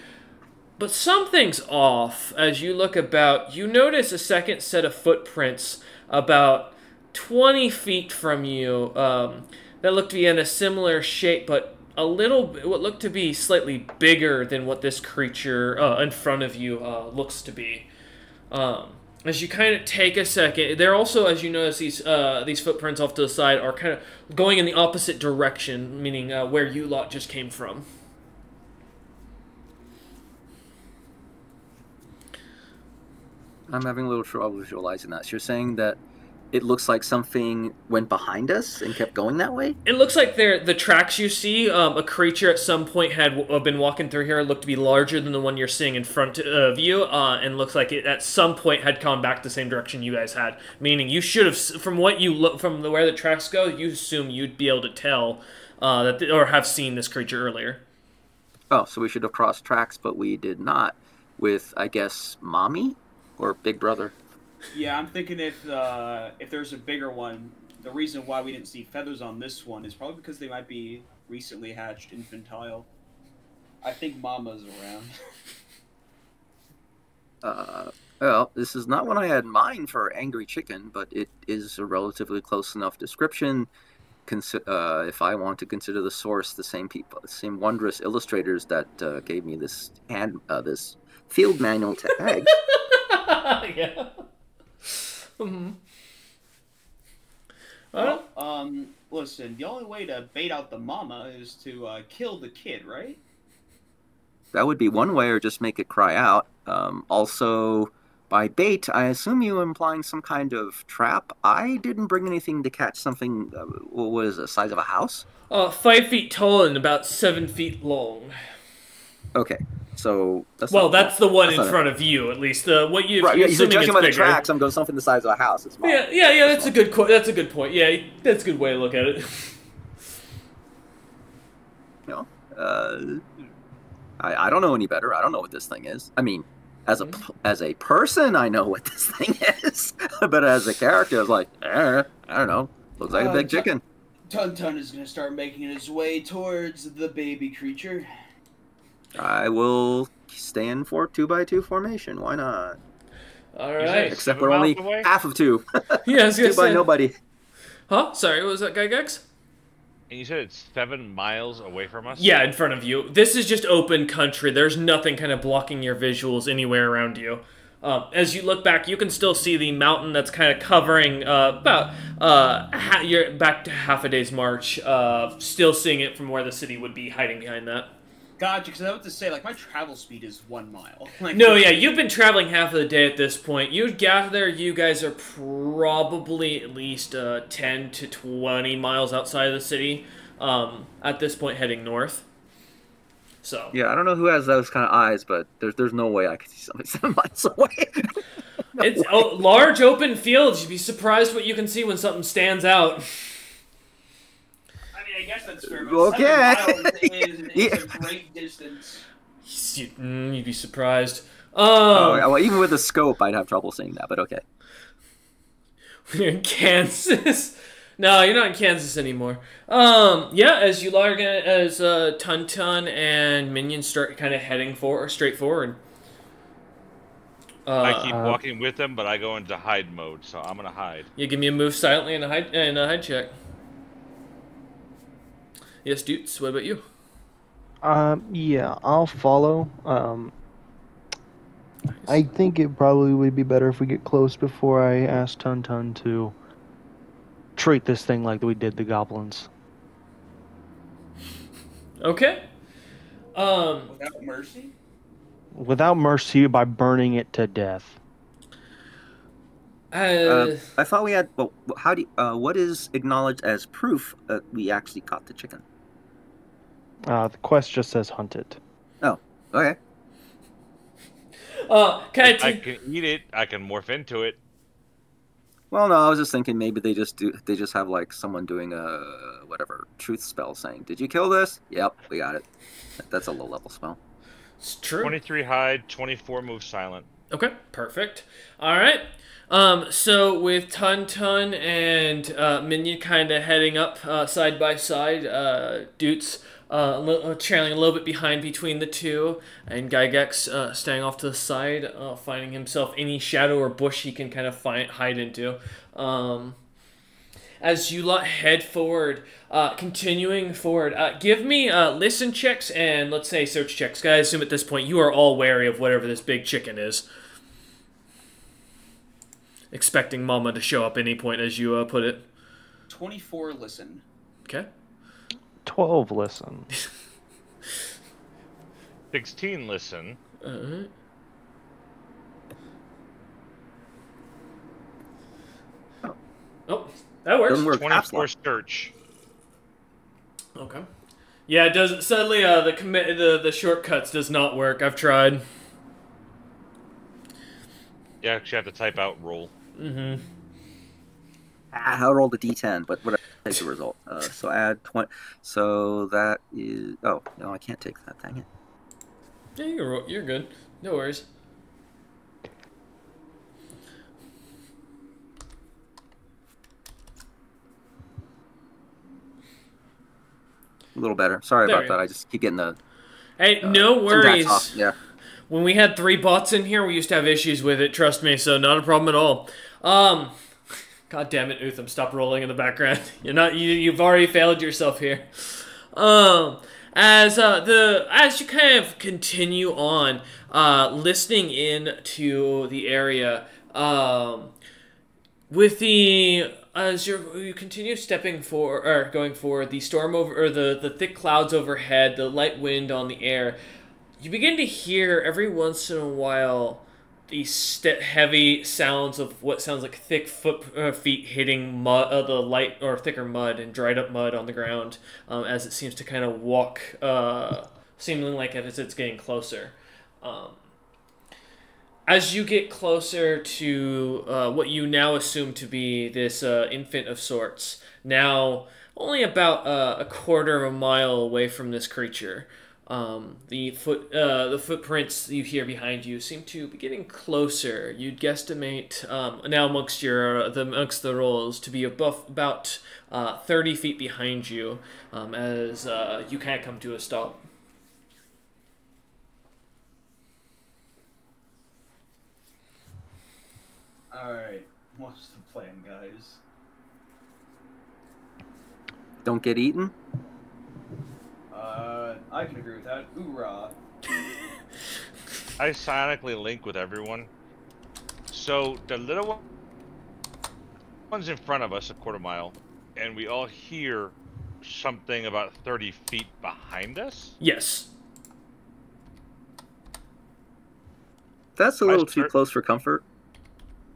But something's off. As you look about, you notice a second set of footprints about 20 feet from you that looked to be in a similar shape, but what looked to be slightly bigger than what this creature in front of you looks to be. As you kind of take a second, they're also, as you notice, these footprints off to the side are kind of going in the opposite direction, meaning where you lot just came from. I'm having a little trouble visualizing that. So you're saying that it looks like something went behind us and kept going that way? It looks like the tracks you see, a creature at some point had been walking through here, looked to be larger than the one you're seeing in front of you, and looks like it at some point had gone back the same direction you guys had. Meaning you should have, from what you look, from where the tracks go, you assume you'd be able to tell or have seen this creature earlier. Oh, so we should have crossed tracks, but we did not. With, I guess, Mommy or Big Brother. Yeah, I'm thinking if there's a bigger one, the reason why we didn't see feathers on this one is probably because they might be recently hatched infantile. I think Mama's around. Well, this is not what I had in mind for Angry Chicken, but it is a relatively close enough description. If I want to consider the source, the same wondrous illustrators that gave me this this field manual tag. Yeah. Mm-hmm. Well, listen, the only way to bait out the mama is to kill the kid, right? That would be one way, or just make it cry out. Also, by bait, I assume you're implying some kind of trap. I didn't bring anything to catch something, what is it, the size of a house? 5 feet tall and about 7 feet long. Okay, so that's that's the one in front of you, at least. What you right? Yeah, so judging by the bigger. tracks, I'm going something the size of a house. It's small. Yeah. That's a good. That's a good point. Yeah, that's a good way to look at it. You know, I don't know any better. I don't know what this thing is. I mean, as a person, I know what this thing is, but as a character, I was like, I don't know. Looks like a big chicken. Tun is going to start making his way towards the baby creature. I will stand for 2x2 formation. Why not? All right. Except we're only half of 2. Yeah, I was gonna 2 by nobody. Huh? Sorry, what was that, Gygax? And you said it's 7 miles away from us? Yeah, in front of you. This is just open country. There's nothing kind of blocking your visuals anywhere around you. As you look back, you can still see the mountain that's kind of covering you're back to half a day's march. Still seeing it from where the city would be hiding behind that. Gotcha, because I was to say, like, my travel speed is 1 mile. Like, no, yeah, you've been traveling half of the day at this point. You'd gather you guys are probably at least 10 to 20 miles outside of the city at this point, heading north. So yeah, I don't know who has those kind of eyes, but there's no way I could see something 7 miles away. It's large open fields. You'd be surprised what you can see when something stands out. I guess that's fair. Okay. 7 miles is a great distance. You'd be surprised. Well, even with a scope, I'd have trouble seeing that, but okay. You're in Kansas. No, you're not in Kansas anymore. Yeah, as you as Tun and Minion start kind of heading straight forward. I keep walking with them, but I go into hide mode, so I'm gonna hide. You give me a move silently and a hide check. Yes, Dutes, what about you? Yeah, I'll follow. I think it probably would be better if we get close before I ask Tun to treat this thing like we did the goblins. Okay. Without mercy? Without mercy, by burning it to death. I thought we had. Well, what is acknowledged as proof that we actually caught the chicken? The quest just says hunt it. Oh, okay. I can eat it. I can morph into it. Well, no, I was just thinking maybe they just have like someone doing a whatever truth spell saying, "Did you kill this?" Yep, we got it. That's a low level spell. It's true. 23 hide, 24 move silent. Okay, perfect. All right. So with Tun and Minion kind of heading up side by side, Dutes trailing a little bit behind between the two, and Gygax staying off to the side, finding himself any shadow or bush he can kind of hide into. as you lot head forward, continuing forward. Give me listen checks and, let's say, search checks. I assume at this point you are all wary of whatever this big chicken is. Expecting Mama to show up any point, as you put it. 24 listen. Okay. 12 listen. 16 listen. Alright. Oh, that works. Doesn't work. 24 search. Okay. Yeah, it doesn't. Suddenly, the shortcuts does not work. I've tried. You actually have to type out roll. Mm-hmm. I rolled a d10, but whatever. Take the result. So add 20. So that is. Oh no, I can't take that. Dang it. Yeah, you're good. No worries. A little better. Sorry There about we that. go. I just keep getting the. Hey, no some worries. dots off. Yeah. When we had 3 bots in here, we used to have issues with it. Trust me, so not a problem at all. God damn it, Utham, stop rolling in the background. You've already failed yourself here. As you kind of continue on, listening in to the area, as you continue going forward, the storm over, or the thick clouds overhead, the light wind on the air, you begin to hear every once in a while these heavy sounds of what sounds like thick feet hitting mud, the light or thicker mud and dried up mud on the ground, as it seems to kind of walk, seemingly like as it's getting closer. As you get closer to what you now assume to be this infant of sorts, now only about a quarter of a mile away from this creature, the footprints you hear behind you seem to be getting closer. You'd guesstimate now amongst the rolls to be about 30 feet behind you, as you kind of come to a stop. Alright, what's the plan, guys? Don't get eaten. I can agree with that. Hoorah. I psionically link with everyone. So the little one's in front of us, a quarter mile, and we all hear something about 30 feet behind us? Yes. That's a little too close for comfort.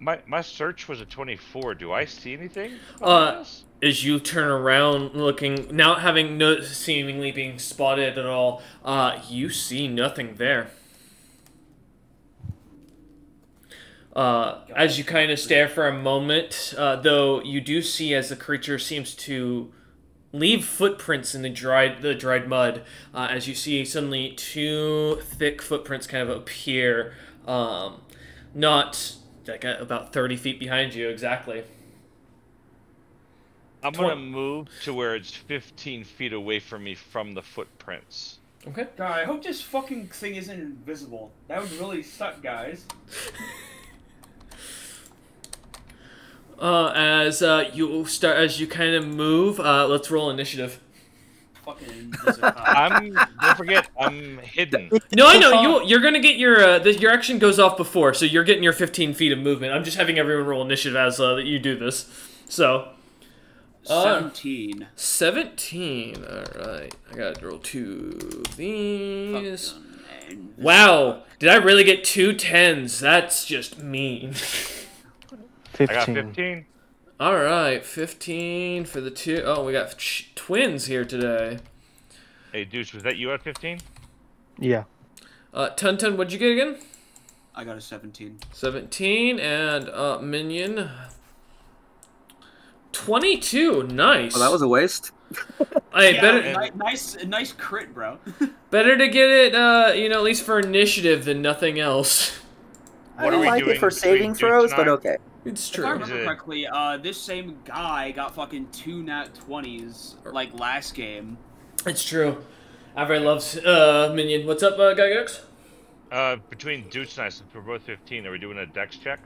My search was a 24. Do I see anything? As you turn around, looking, not having seemingly being spotted at all, you see nothing there. As you kind of stare for a moment, though, you do see as the creature seems to leave footprints in the dried mud. As you see suddenly 2 thick footprints kind of appear, not like about 30 feet behind you exactly. I'm gonna move to where it's 15 feet away from me from the footprints. Okay. God, I hope this fucking thing isn't invisible. That would really suck, guys. As you kind of move, let's roll initiative. Fucking invisible. Don't forget, I'm hidden. No, I know you're gonna get your action goes off before, so you're getting your 15 feet of movement. I'm just having everyone roll initiative as you do this. So. 17. 17. Alright. I gotta roll 2 of these. Wow. Did I really get 2 10s? That's just mean. 15. I got 15. Alright. 15 for the 2. Oh, we got twins here today. Hey, Deuce, was that you at 15? Yeah. Tun, what'd you get again? I got a 17. 17. And Minion. 22, nice. Well, that was a waste. Hey, Yeah, nice crit, bro. better to get it, at least for initiative than nothing else. I don't like it for saving throws, but okay. It's If I true. remember correctly, this same guy got fucking 2 nat 20s like last game. It's true. Everybody loves Minion. What's up, Gygax? Between Deuce and I, since we're both 15, are we doing a dex check?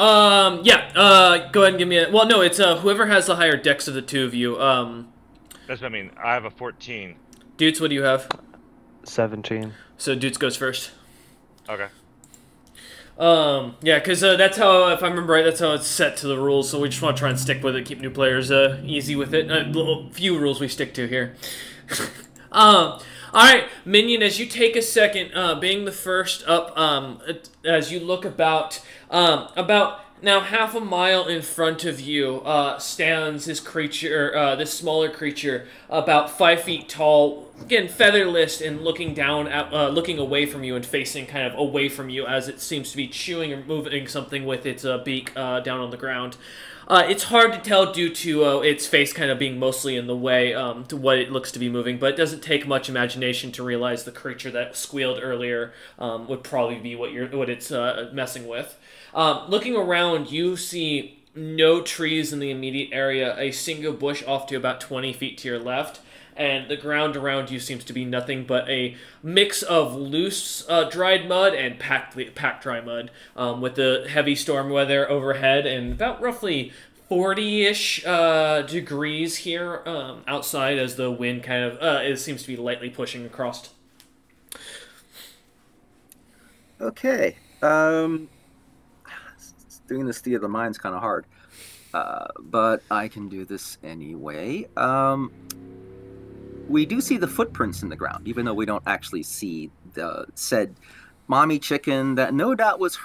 Yeah, go ahead and give me a... Well, no, it's whoever has the higher dex of the two of you. That's what I mean. I have a 14. Dudes, what do you have? 17. So Dudes goes first. Okay. Yeah, because that's how, if I remember right, that's how it's set to the rules, so we just want to try and stick with it, keep new players easy with it. Few rules we stick to here. Alright, Minion, as you take a second, being the first up, as you look about now half a mile in front of you, stands this creature, this smaller creature, about 5 feet tall, again, featherless, and looking down at, looking away from you and facing kind of away from you as it seems to be chewing or moving something with its beak down on the ground. It's hard to tell due to its face kind of being mostly in the way to what it looks to be moving, but it doesn't take much imagination to realize the creature that squealed earlier would probably be what it's messing with. Looking around, you see no trees in the immediate area, a single bush off to about 20 feet to your left, and the ground around you seems to be nothing but a mix of loose dried mud and packed dry mud, with the heavy storm weather overhead and about roughly 40-ish degrees here outside as the wind kind of it seems to be lightly pushing across. Okay. Doing this theater of the mind's kind of hard, but I can do this anyway. We do see the footprints in the ground, even though we don't actually see the said mommy chicken that no doubt was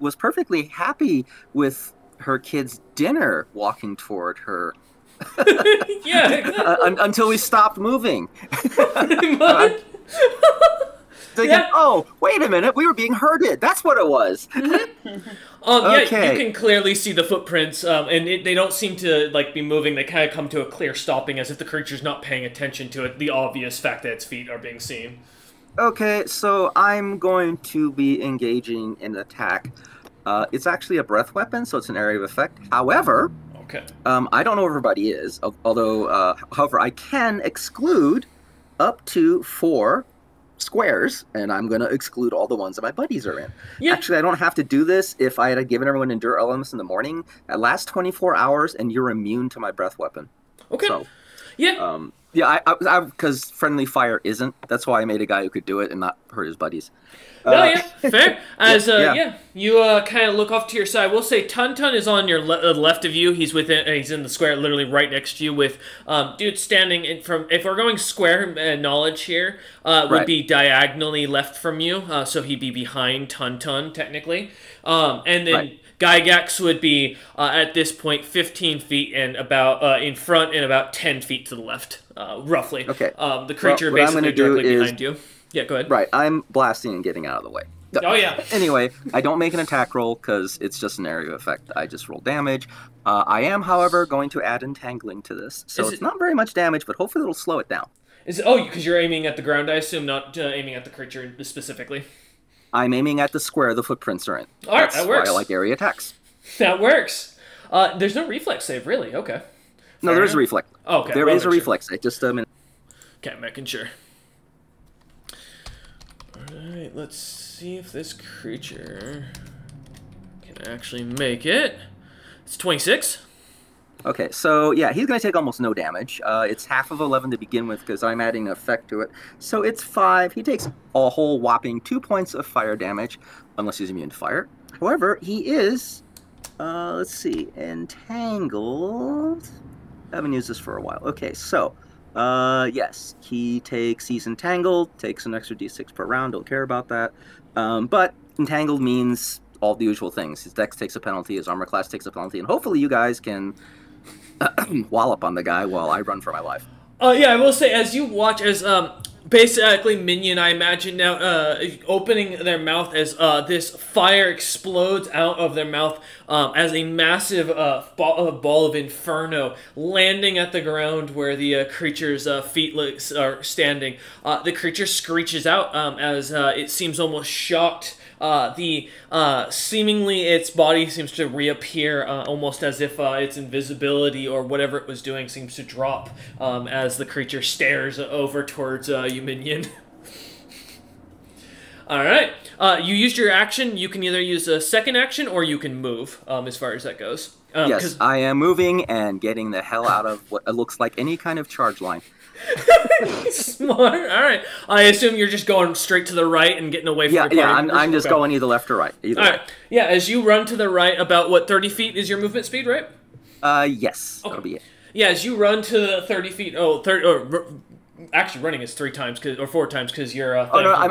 was perfectly happy with her kid's dinner walking toward her. Yeah, exactly. Until we stopped moving. Pretty much. Thinking, yeah. Oh, wait a minute, we were being herded. That's what it was. Okay. Yeah, you can clearly see the footprints, and they don't seem to be moving. They kind of come to a clear stopping, as if the creature's not paying attention to it. The obvious fact that its feet are being seen. Okay, so I'm going to be engaging in attack. It's actually a breath weapon, so it's an area of effect. However, okay. I don't know where everybody is. Although, however, I can exclude up to 4 squares, and I'm going to exclude all the ones that my buddies are in. Yeah. Actually, I don't have to do this if I had given everyone Endure Elements in the morning. It lasts 24 hours, and you're immune to my breath weapon. Okay. So, yeah. Yeah, because Friendly Fire isn't. That's why I made a guy who could do it and not hurt his buddies. No, yeah, fair. As you kind of look off to your side. We'll say Tun is on your left of you. He's he's in the square, literally right next to you. With dude standing in from. If we're going square knowledge here, would be diagonally left from you. So he'd be behind Tun technically. And then Gygax would be at this point 15 feet and about in front and about 10 feet to the left, roughly. Okay. The creature basically directly behind you. Yeah, go ahead. Right, I'm blasting and getting out of the way. Oh, yeah. Anyway, I don't make an attack roll because it's just an area of effect. I just roll damage. I am, however, going to add Entangling to this. So it's not very much damage, but hopefully it'll slow it down. Because you're aiming at the ground, I assume, not aiming at the creature specifically. I'm aiming at the square the footprints are in. All right, that works. That's why I like area attacks. That works. There's no reflex save, really. Okay. No, there is a reflex. Oh, okay. There is a reflex save. Just a minute. Okay, making sure. Alright, let's see if this creature can actually make it. It's 26. Okay, so yeah, he's going to take almost no damage. It's half of 11 to begin with because I'm adding an effect to it. So it's 5. He takes a whole whopping 2 points of fire damage, unless he's immune to fire. However, he is, let's see, entangled. I haven't used this for a while. Okay, so, yes, he's entangled, takes an extra d6 per round, don't care about that. But entangled means all the usual things. His dex takes a penalty, his armor class takes a penalty, and hopefully you guys can wallop on the guy while I run for my life. Yeah, I will say, as you watch, as basically Minion, I imagine now, opening their mouth as this fire explodes out of their mouth as a massive ball of inferno landing at the ground where the creature's feet are standing. The creature screeches out as it seems almost shocked. Seemingly its body seems to reappear almost as if its invisibility or whatever it was doing seems to drop as the creature stares over towards you, Minion. All right. You used your action. You can either use a second action or you can move. As far as that goes. Yes, I am moving and getting the hell out of what looks like any kind of charge line. Smart. All right. I assume you're just going straight to the right and getting away from your party. Yeah, I'm just going either left or right. Either All way. right. Yeah, as you run to the right, about what 30 feet is your movement speed, right? Yes, Okay. that'll be it. Yeah, as you run to the 30 feet. Actually, running is 3 times or 4 times because you're. Oh no,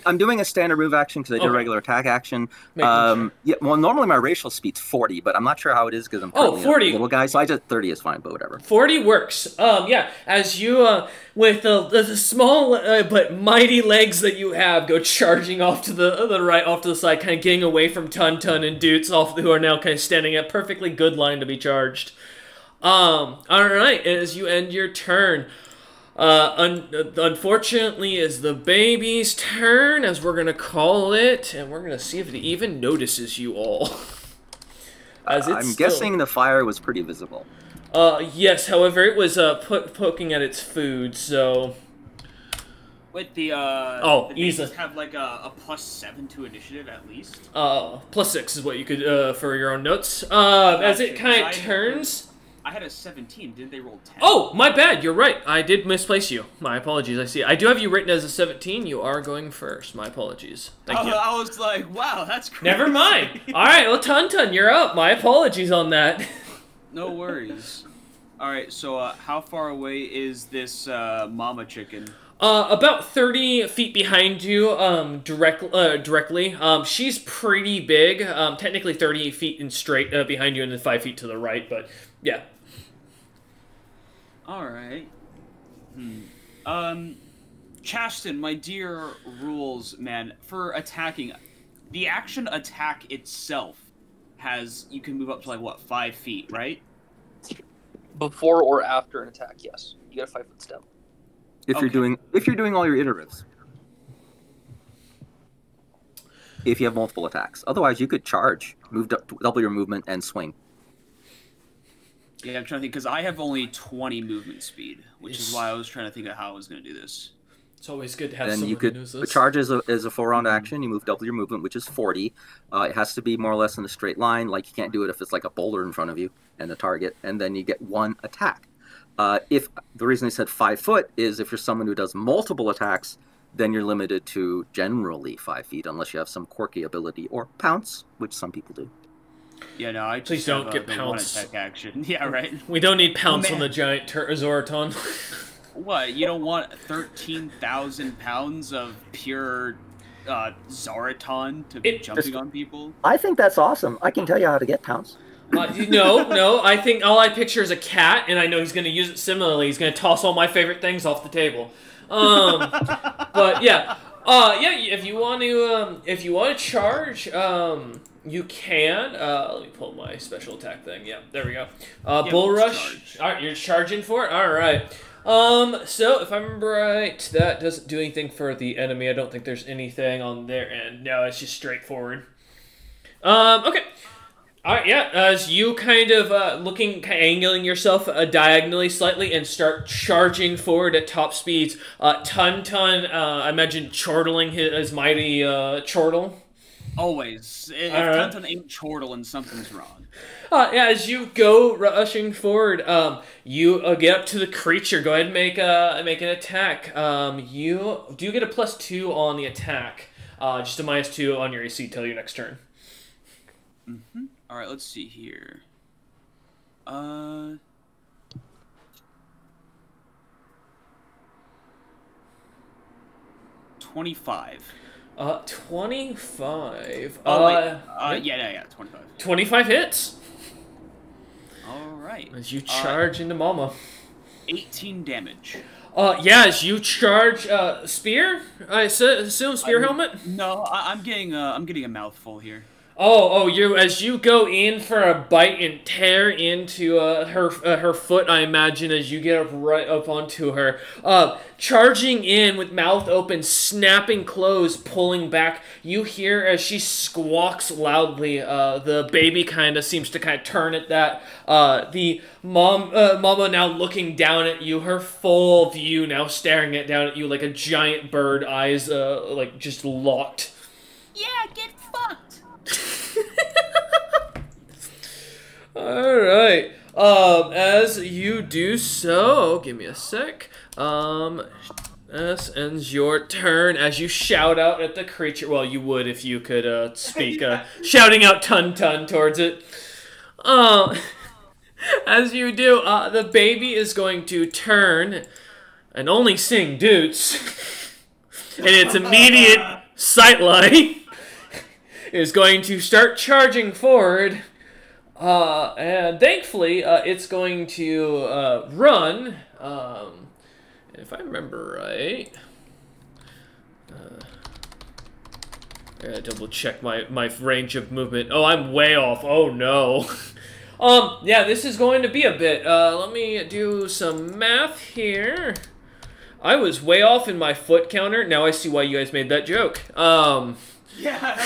I'm doing a standard move action because I did a regular attack action. Sure. Yeah, well, normally my racial speed's 40, but I'm not sure how it is because I'm 40. a little guy, so I just 30 is fine, but whatever. 40 works. Yeah, as you with the small but mighty legs that you have, go charging off to the right, off to the side, kind of getting away from Tun and Doots, who are now kind of standing at perfectly good line to be charged. All right, as you end your turn. Unfortunately, it's the baby's turn, as we're gonna call it, and we're gonna see if it even notices you all. I'm guessing the fire was pretty visible. Yes. However, it was poking at its food, so. Wait, the easy. have like a +7 to initiative at least. +6 is what you could for your own notes. As it kind of turns. I had a 17. Didn't they roll 10? Oh, my bad. You're right. I did misplace you. My apologies. I see. I do have you written as a 17. You are going first. My apologies. Thank you. I was like, wow, that's crazy. Never mind. All right. Well, Tun, you're up. My apologies on that. No worries. All right. So, how far away is this mama chicken? About 30 feet behind you, directly. She's pretty big. Technically 30 feet in straight behind you and then 5 feet to the right, but yeah. All right. Chaston, my dear rules, man, for attacking, the action attack itself you can move up to like, what, 5 feet, right? Before or after an attack, yes. You get a 5-foot step. If you're doing all your iteratives. If you have multiple attacks. Otherwise, you could charge, double your movement, and swing. Yeah, I'm trying to think, because I have only 20 movement speed, which is why I was trying to think of how I was going to do this. It's always good to have someone who knows this. Charge is a 4-round action. You move double your movement, which is 40. It has to be more or less in a straight line. Like, you can't do it if it's like a boulder in front of you and a target. And then you get 1 attack. If the reason I said 5 foot is if you're someone who does multiple attacks, then you're limited to generally 5 feet, unless you have some quirky ability or pounce, which some people do. Yeah, no, I just Please don't get the pounce. 1 attack action. Yeah, right. We don't need pounce on the giant Zoraton. What? You don't want 13,000 pounds of pure Zoraton to be jumping on people? I think that's awesome. I can tell you how to get pounce. No. I think all I picture is a cat, and I know he's going to use it similarly. He's going to toss all my favorite things off the table. But yeah, if you want to charge, you can. Let me pull my special attack thing. Yeah, there we go. Bull rush. All right, you're charging for it. All right. So if I remember right, that doesn't do anything for the enemy. I don't think there's anything on their end. No, it's just straightforward. Okay. Alright, yeah, as you kind of angling yourself diagonally slightly and start charging forward at top speeds, Tun, I imagine chortling his mighty chortle. Always. If Tun ain't chortling, something's wrong. As you go rushing forward, you get up to the creature. Go ahead and make an attack. You do get a +2 on the attack, just a -2 on your AC till your next turn. Mm-hmm. All right, let's see here. 25. 25. Oh, wait. Yeah, 25. 25 hits. All right. As you charge into Mama. 18 damage. Yeah, as you charge spear. I assume spear helmet. No, I'm getting a mouthful here. You as you go in for a bite and tear into her foot, I imagine, as you get up right up onto her, charging in with mouth open, snapping closed, pulling back. You hear as she squawks loudly. The baby kind of seems to turn at that. The mama now looking down at you, her full view now staring down at you like a giant bird, eyes like just locked. Yeah, get fucked. Alright. As you do so, give me a sec. This ends your turn as you shout out at the creature. Well, you would if you could speak, shouting out Tun-Tun towards it. As you do, the baby is going to turn and only sing Doots. And its immediate sightline is going to start charging forward. And thankfully, it's going to run. If I remember right, I gotta double check my range of movement. Oh, I'm way off. Oh no. Yeah, this is going to be a bit. Let me do some math here. I was way off in my foot counter. Now I see why you guys made that joke. Yeah,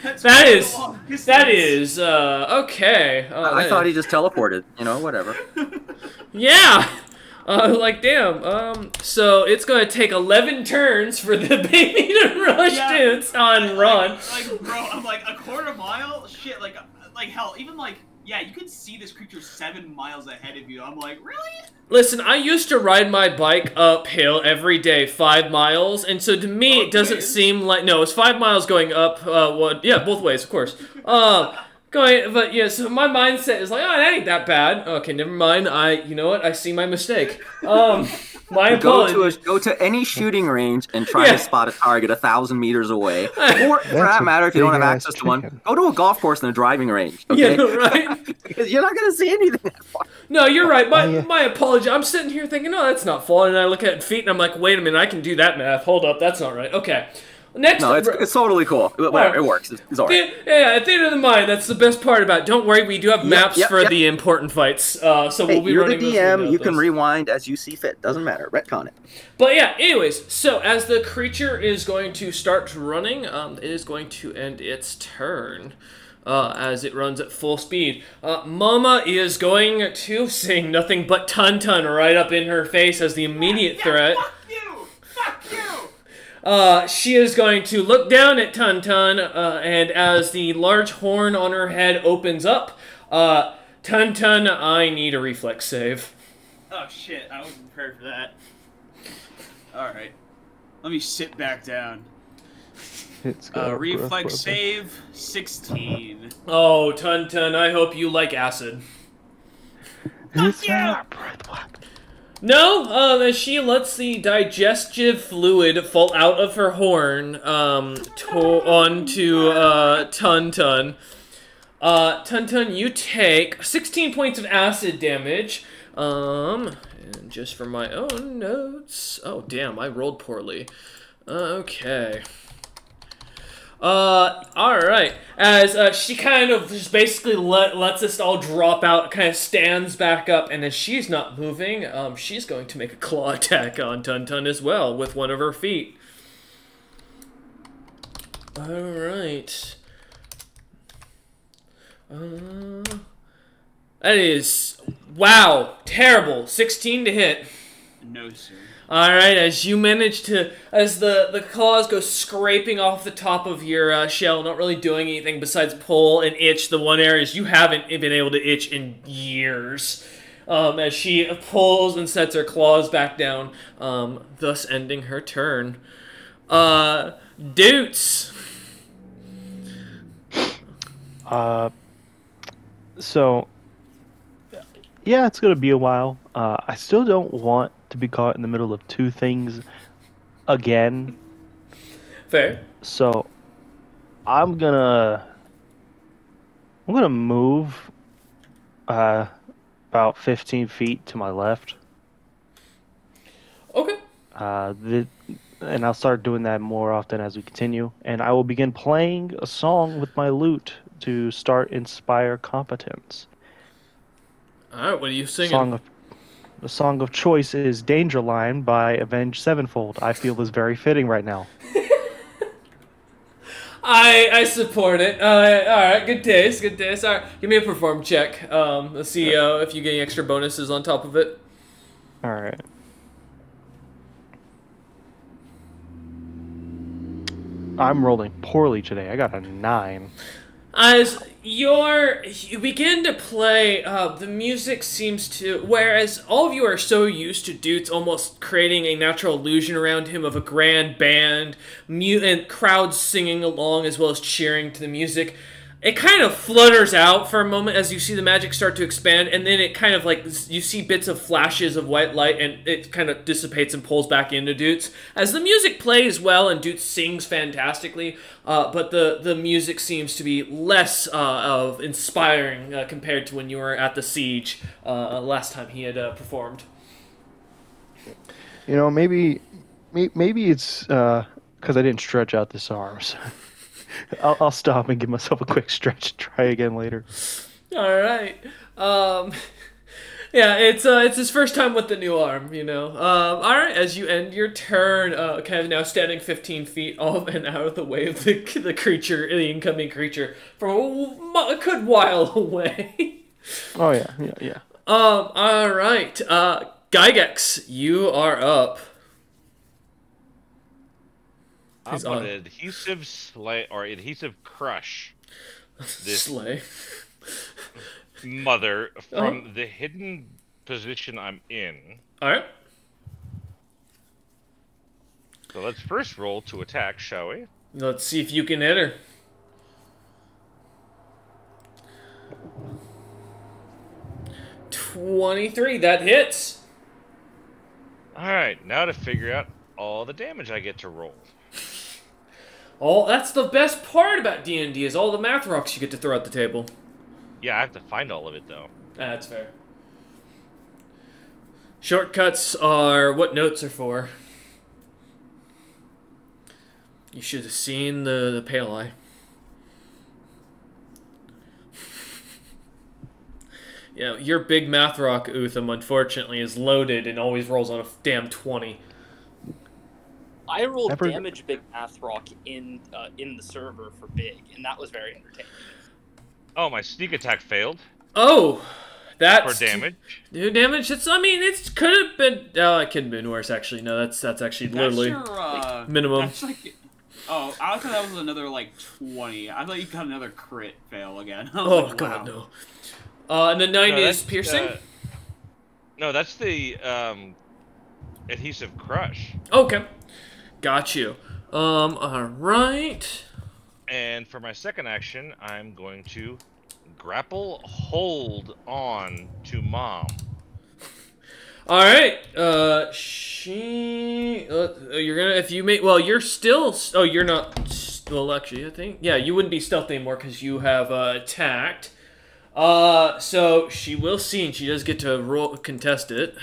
that is okay. I thought he just teleported. You know, whatever. Yeah. Like damn. So it's gonna take 11 turns for the baby to rush Doots on run. Like, bro, I'm like a quarter mile. Shit, like hell, even like. Yeah, you can see this creature 7 miles ahead of you. I'm like, really? Listen, I used to ride my bike uphill every day, 5 miles, and so to me it doesn't seem like it's 5 miles going up. Yeah, both ways, of course. But yeah, so my mindset is like, oh, that ain't that bad. Okay, never mind. You know what? I see my mistake. My apologies. Go to any shooting range and try to spot a target 1,000 meters away. Or, for that matter, if you don't have access to one, go to a golf course in a driving range. Okay? Yeah, right? Because you're not going to see anything that far. No, you're right. My apology. I'm sitting here thinking, no, that's not falling. And I look at feet and I'm like, wait a minute, I can do that math. Hold up, that's not right. Okay. Next, no, it's totally cool. Whatever, it works. It's all right. Yeah, at the end of the mind, that's the best part about it. Don't worry, we do have maps for the important fights. So we'll be running the DM. You can rewind as you see fit. Doesn't matter. Retcon it. But yeah, anyways, so as the creature is going to start running, it is going to end its turn. As it runs at full speed. Mama is going to sing nothing but Tun-Tun right up in her face as the immediate threat. Fuck you! Fuck you! She is going to look down at Tun-Tun, and as the large horn on her head opens up, Tun-Tun, I need a reflex save. Oh shit, I wasn't prepared for that. Alright. Let me sit back down. Reflex save, 16. Oh, Tun-Tun, I hope you like acid. Fuck you! No, as she lets the digestive fluid fall out of her horn, onto, Tun-Tun. Tun-Tun, you take 16 points of acid damage. And just for my own notes. Oh, damn, I rolled poorly. Okay. Alright. As she kind of just basically lets us all drop out, kind of stands back up, and as she's not moving, she's going to make a claw attack on Tun-Tun as well with one of her feet. Alright. That is, wow, terrible. 16 to hit. No, sir. Alright, as you manage to, as the claws go scraping off the top of your shell, not really doing anything besides pull and itch the one areas you haven't been able to itch in years. As she pulls and sets her claws back down, thus ending her turn. Doots! So, yeah, it's gonna be a while. I still don't want to be caught in the middle of two things again. Fair. So, I'm gonna move about 15 feet to my left. Okay. and I'll start doing that more often as we continue. And I will begin playing a song with my lute to start inspire competence. All right, what are you singing? The song of choice is Danger Line by Avenged Sevenfold. I feel is very fitting right now. I support it. All right, good taste, good taste. All right, give me a perform check. Let's see if you get any extra bonuses on top of it. All right. I'm rolling poorly today. I got a 9. As you begin to play, the music seems to, whereas all of you are so used to Dudes almost creating a natural illusion around him of a grand band, and crowds singing along as well as cheering to the music, it kind of flutters out for a moment as you see the magic start to expand, and then it kind of like, you see bits of flashes of white light, and it kind of dissipates and pulls back into Doots. As the music plays well and Doots sings fantastically, but the music seems to be less of inspiring compared to when you were at the Siege last time he had performed. You know, maybe it's because I didn't stretch out this arms. I'll stop and give myself a quick stretch and try again later. All right. Yeah, it's his first time with the new arm, you know. All right, as you end your turn, kind of now standing 15 feet off and out of the way of the creature, the incoming creature, from a good while away. Oh yeah. All right, Gygax, you are up. I'm on adhesive slay or adhesive crush. This slay mother from the hidden position I'm in. All right. So let's first roll to attack, shall we? Let's see if you can hit her. $23. That hits. All right, now to figure out all the damage I get to roll. Oh, that's the best part about D&D is all the math rocks you get to throw at the table. Yeah, I have to find all of it, though. That's fair. Shortcuts are what notes are for. You should have seen the pale eye. Yeah, your big math rock, Utham, unfortunately, is loaded and always rolls on a damn 20. I rolled damage big math rock in the server for big, and that was very entertaining. Oh, my sneak attack failed. Oh, that's for damage. New damage. It's. I mean, it could have been. Oh, it could have been worse. Actually, no. That's actually literally minimum. That's like, oh, I thought that was another like 20. I thought you got another crit fail again. Oh like, god, wow. no. And the 9 is piercing. No, that's the adhesive crush. Okay. Got you. Alright. And for my second action, I'm going to grapple hold on to Mom. Alright. You're gonna, if you make, well, you're still, oh, you're not, well, actually, I think, yeah, you wouldn't be stealth anymore because you have, attacked. So she will see, and she does get to contest it.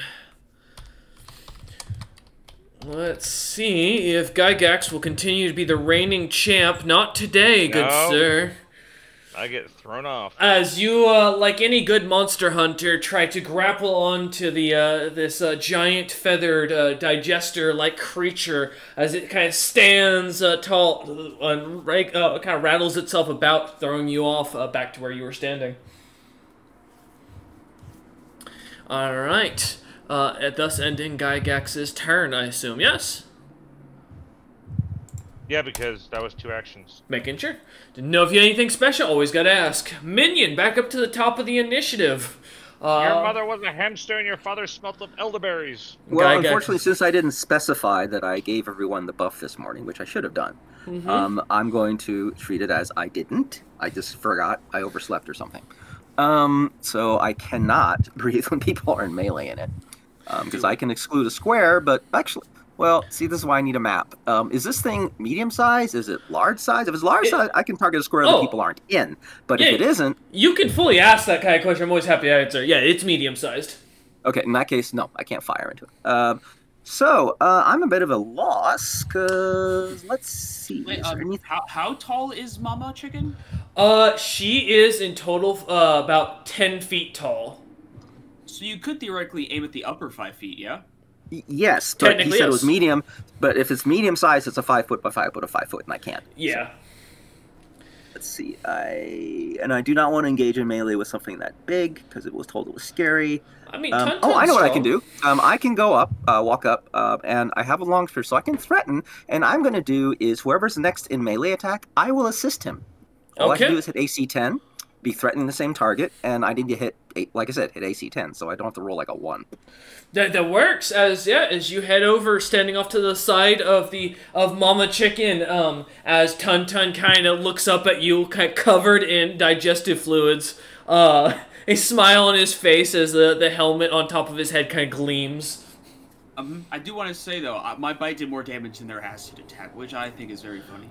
Let's see if Gygax will continue to be the reigning champ. Not today, good sir. I get thrown off. As you, like any good monster hunter, try to grapple onto the this giant feathered digester-like creature as it kind of stands tall and kind of rattles itself about, throwing you off back to where you were standing. All right. Thus ending Gygax's turn, I assume. Yes? Yeah, because that was 2 actions. Making sure. Didn't know if you had anything special. Always gotta ask. Minion, back up to the top of the initiative. Your mother was a hamster and your father smelt of elderberries. Well, unfortunately, since I didn't specify that I gave everyone the buff this morning, which I should have done, I'm going to treat it as I didn't. I just forgot. I overslept or something. So I cannot breathe when people are in melee in it. Because I can exclude a square, but actually, well, see, this is why I need a map. Is this thing medium size? Is it large size? If it's large size, I can target a square that people aren't in. But if it isn't... You can fully ask that kind of question. I'm always happy to answer. Yeah, it's medium sized. Okay, in that case, no, I can't fire into it. So, I'm a bit of a loss, because let's see. Wait, Is there any- how tall is Mama Chicken? She is in total about 10 feet tall. So you could theoretically aim at the upper 5 feet, yeah? Yes, but he Technically, said it was yes. medium. But if it's medium size, it's a 5 foot by 5 foot of 5 foot, and I can't. Yeah. Let's see. I do not want to engage in melee with something that big because it was told it was scary. I mean, Oh, I know what I can do. I can go up, walk up, and I have a long spear, so I can threaten. And I'm going to do is whoever's next in melee attack, I will assist him. All I Okay. can do is hit AC 10, be threatening the same target, and I need to hit, like I said, hit AC 10, so I don't have to roll like a 1. That works as you head over, standing off to the side of Mama Chicken, as Tun kind of looks up at you, kind of covered in digestive fluids. A smile on his face as the helmet on top of his head kind of gleams. I do want to say though, my bite did more damage than their acid attack, which I think is very funny.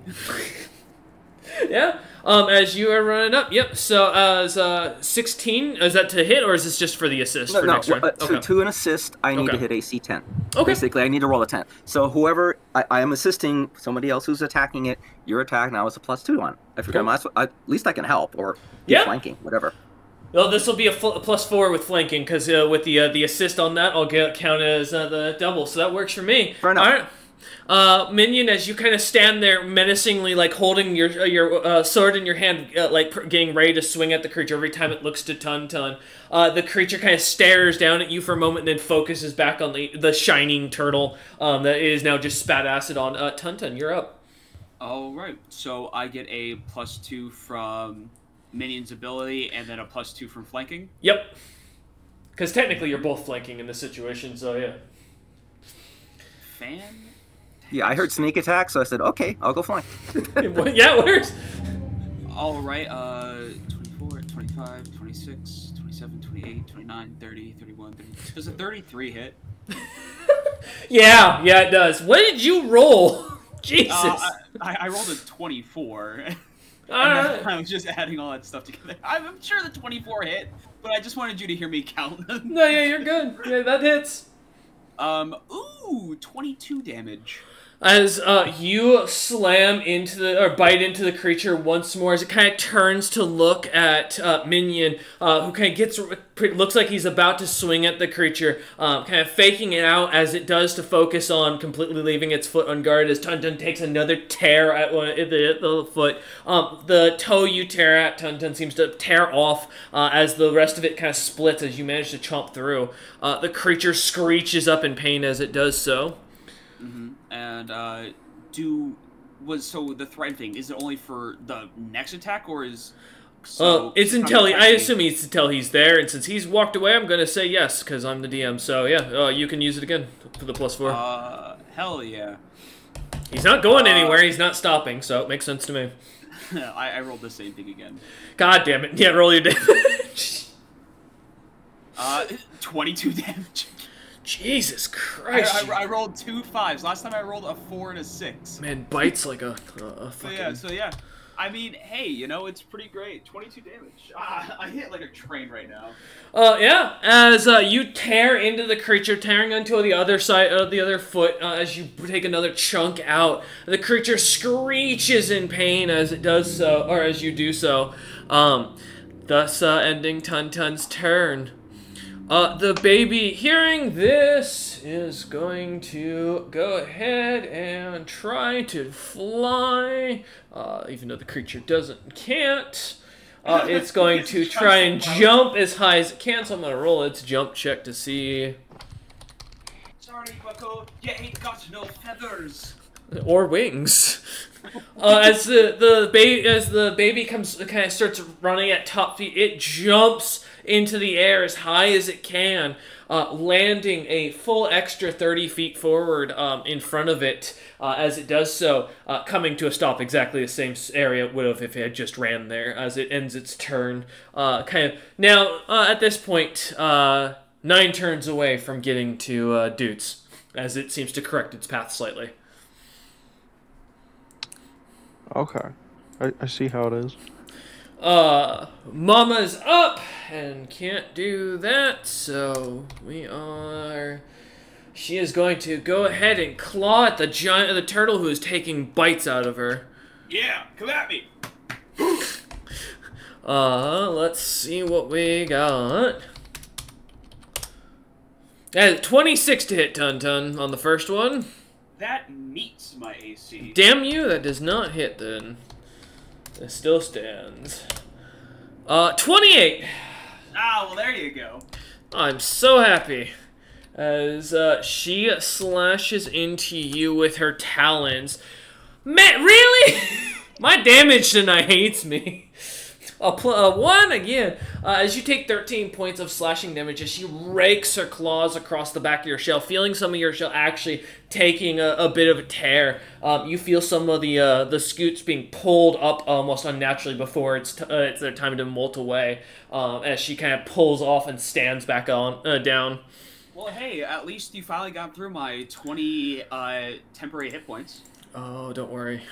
Yeah. As you are running up, yep. So as 16, is that to hit or is this just for the assist for next round? To an assist, I need to Okay. hit AC 10. Okay. Basically, I need to roll a 10. So whoever I am assisting somebody else who's attacking it, your attack now is a +2 on. I forgot. At least I can help or be Yeah. flanking, whatever. Well, this will be a +4 with flanking because with the assist on that, I'll count as the double. So that works for me. Fair enough. All right. Minion, as you kind of stand there menacingly, like holding your sword in your hand, getting ready to swing at the creature every time it looks to Tun, the creature kind of stares down at you for a moment and then focuses back on the shining turtle that is now just spat acid on. Tun, you're up. Alright, so I get a +2 from Minion's ability and then a +2 from flanking? Yep. Because technically you're both flanking in this situation, so yeah. Yeah, I heard sneak attack, so I said, okay, I'll go flank. Yeah, it works. Alright, 24, 25, 26, 27, 28, 29, 30, 31, 32. Does a 33 hit? Yeah, it does. What did you roll? Jesus. I rolled a 24. Alright. I was just adding all that stuff together. I'm sure the 24 hit, but I just wanted you to hear me count them. No, yeah, you're good. Yeah, that hits. Ooh, 22 damage. As you slam bite into the creature once more, as it kind of turns to look at Minion, who kind of looks like he's about to swing at the creature, kind of faking it out as it does to focus on completely leaving its foot unguarded. As Tun takes another tear at the foot, the toe you tear at Tun seems to tear off as the rest of it kind of splits as you manage to chomp through. The creature screeches up in pain as it does so. Mm-hmm. And so the threat thing, is it only for the next attack or is it's until I assume it's until he's there, and since he's walked away, I'm gonna say yes because I'm the DM. So yeah, you can use it again for the +4. Hell yeah. He's not going anywhere. He's not stopping, so it makes sense to me. I rolled the same thing again. God damn it! Yeah, roll your damage. 22 damage. Jesus Christ! I rolled 2 5s. Last time I rolled a 4 and a 6. Man, bites like a fucking... So yeah. I mean, hey, it's pretty great. 22 damage. I hit like a train right now. Yeah. As you tear into the creature, tearing onto the other side of the other foot, as you take another chunk out, the creature screeches in pain as it does so, or as you do so, thus ending Tun's turn. The baby, hearing this, is going to go ahead and try to fly, even though the creature can't. It's going to try and jump as high as it can, so I'm going to roll its jump check to see. Sorry, Bucko, you ain't got no feathers. Or wings. As the baby kind of starts running at top speed, it jumps into the air as high as it can, landing a full extra 30 feet forward in front of it. As it does so, coming to a stop exactly the same area it would have if it had just ran there. As it ends its turn, now at this point, 9 turns away from getting to Dutes, as it seems to correct its path slightly. Okay. I see how it is. Mama's up and can't do that, so we are she is going to go ahead and claw at the turtle who is taking bites out of her. Yeah, come at me. Let's see what we got. 26 to hit, Tun on the first one. That meets my AC. Damn you, that does not hit then. It still stands. 28. Ah, well, there you go. I'm so happy. As she slashes into you with her talons. Man, really? My damage tonight hates me. 1 again. As you take 13 points of slashing damage as she rakes her claws across the back of your shell, feeling some of your shell actually taking a bit of a tear. You feel some of the scoots being pulled up almost unnaturally before it's their time to molt away. As she kind of pulls off and stands back on down. Well, hey, at least you finally got through my 20 temporary hit points. Oh, don't worry.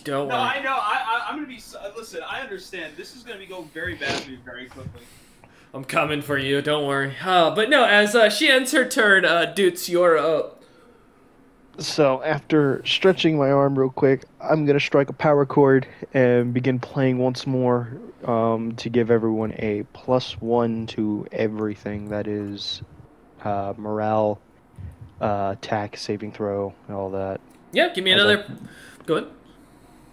Don't worry. No, I know. I'm gonna be. Listen, I understand. This is gonna be going very bad for you very quickly. I'm coming for you. Don't worry. But no, as she ends her turn, Doots, you're up. So after stretching my arm real quick, I'm gonna strike a power chord and begin playing once more to give everyone a +1 to everything. That is morale, attack, saving throw, and all that. Yeah, give me another. Go ahead.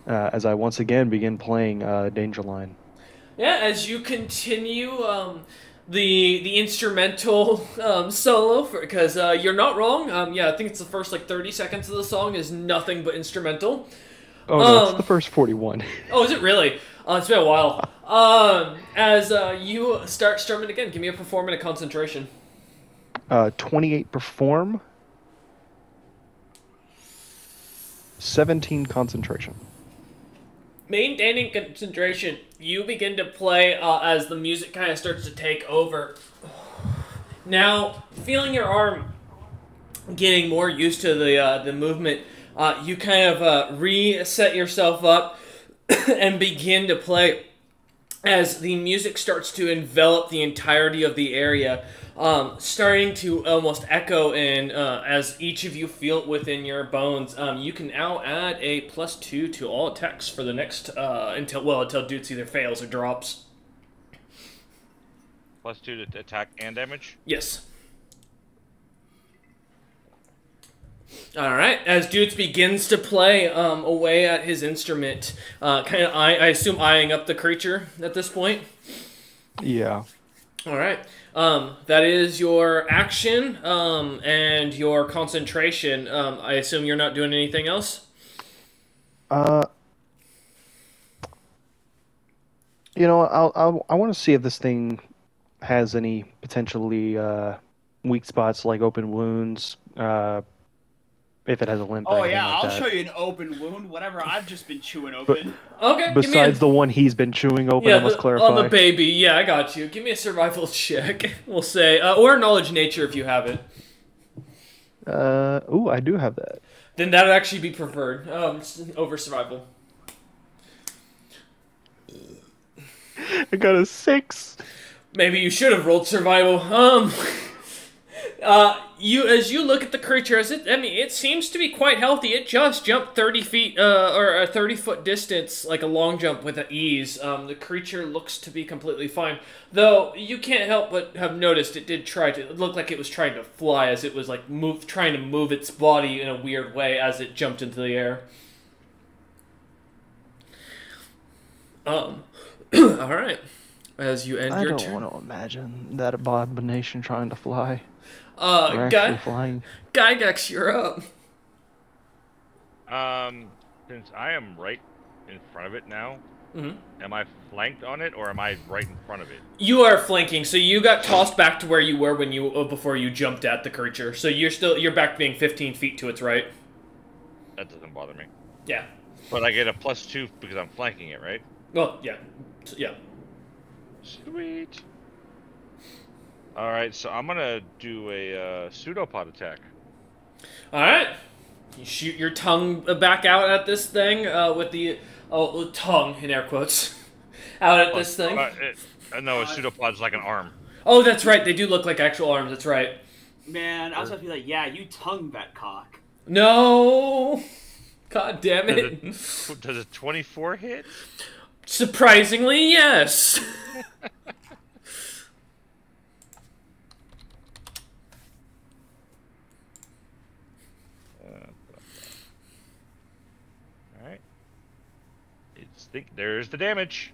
As I once again begin playing Danger Line. Yeah, as you continue the instrumental solo, because you're not wrong. Yeah, I think it's the first like 30 seconds of the song is nothing but instrumental. Oh no, it's the first 41. Oh, is it really? It's been a while. As you start strumming again, give me a perform and a concentration. 28 perform. 17 concentration. Maintaining concentration, you begin to play as the music kind of starts to take over. Now, feeling your arm getting more used to the movement, you kind of reset yourself up and begin to play as the music starts to envelop the entirety of the area. Starting to almost echo in as each of you feel it within your bones. You can now add a +2 to all attacks for the next until Doots either fails or drops. +2 to attack and damage. Yes. All right. As Doots begins to play away at his instrument, kind of I assume eyeing up the creature at this point. Yeah. All right. That is your action and your concentration. I assume you're not doing anything else? You know, I want to see if this thing has any potentially weak spots like open wounds. If it has a limp. Oh yeah, like I'll that. show you an open wound. Whatever I've just been chewing open. Okay. Besides the one he's been chewing open, I must clarify. On the baby. Yeah, I got you. Give me a survival check. We'll say, or knowledge nature if you have it. Ooh, I do have that. Then that would actually be preferred over survival. I got a 6. Maybe you should have rolled survival. As you look at the creature, it seems to be quite healthy. It just jumped 30 feet, or a 30-foot distance, like a long jump with ease. The creature looks to be completely fine. Though, you can't help but have noticed it did it looked like it was trying to fly as it was like trying to move its body in a weird way as it jumped into the air. Alright. As you end your turn. I don't want to imagine that abomination trying to fly. Flying. Gygax, you're up. Since I am right in front of it now, am I flanked on it or am I right in front of it? You are flanking, so you got tossed back to where you were when before you jumped at the creature. So you're back being 15 feet to its right. That doesn't bother me. Yeah. But I get a +2 because I'm flanking it, right? Well, yeah. Yeah. Sweet. Alright, so I'm gonna do a pseudopod attack. Alright. You shoot your tongue back out at this thing with the tongue, in air quotes, out at this thing. No, a pseudopod's like an arm. Oh, that's right. They do look like actual arms. That's right. Man, I was about to be like, yeah, you tongue that cock. No! God damn it. Does a 24 hit? Surprisingly, yes. Alright. There's the damage.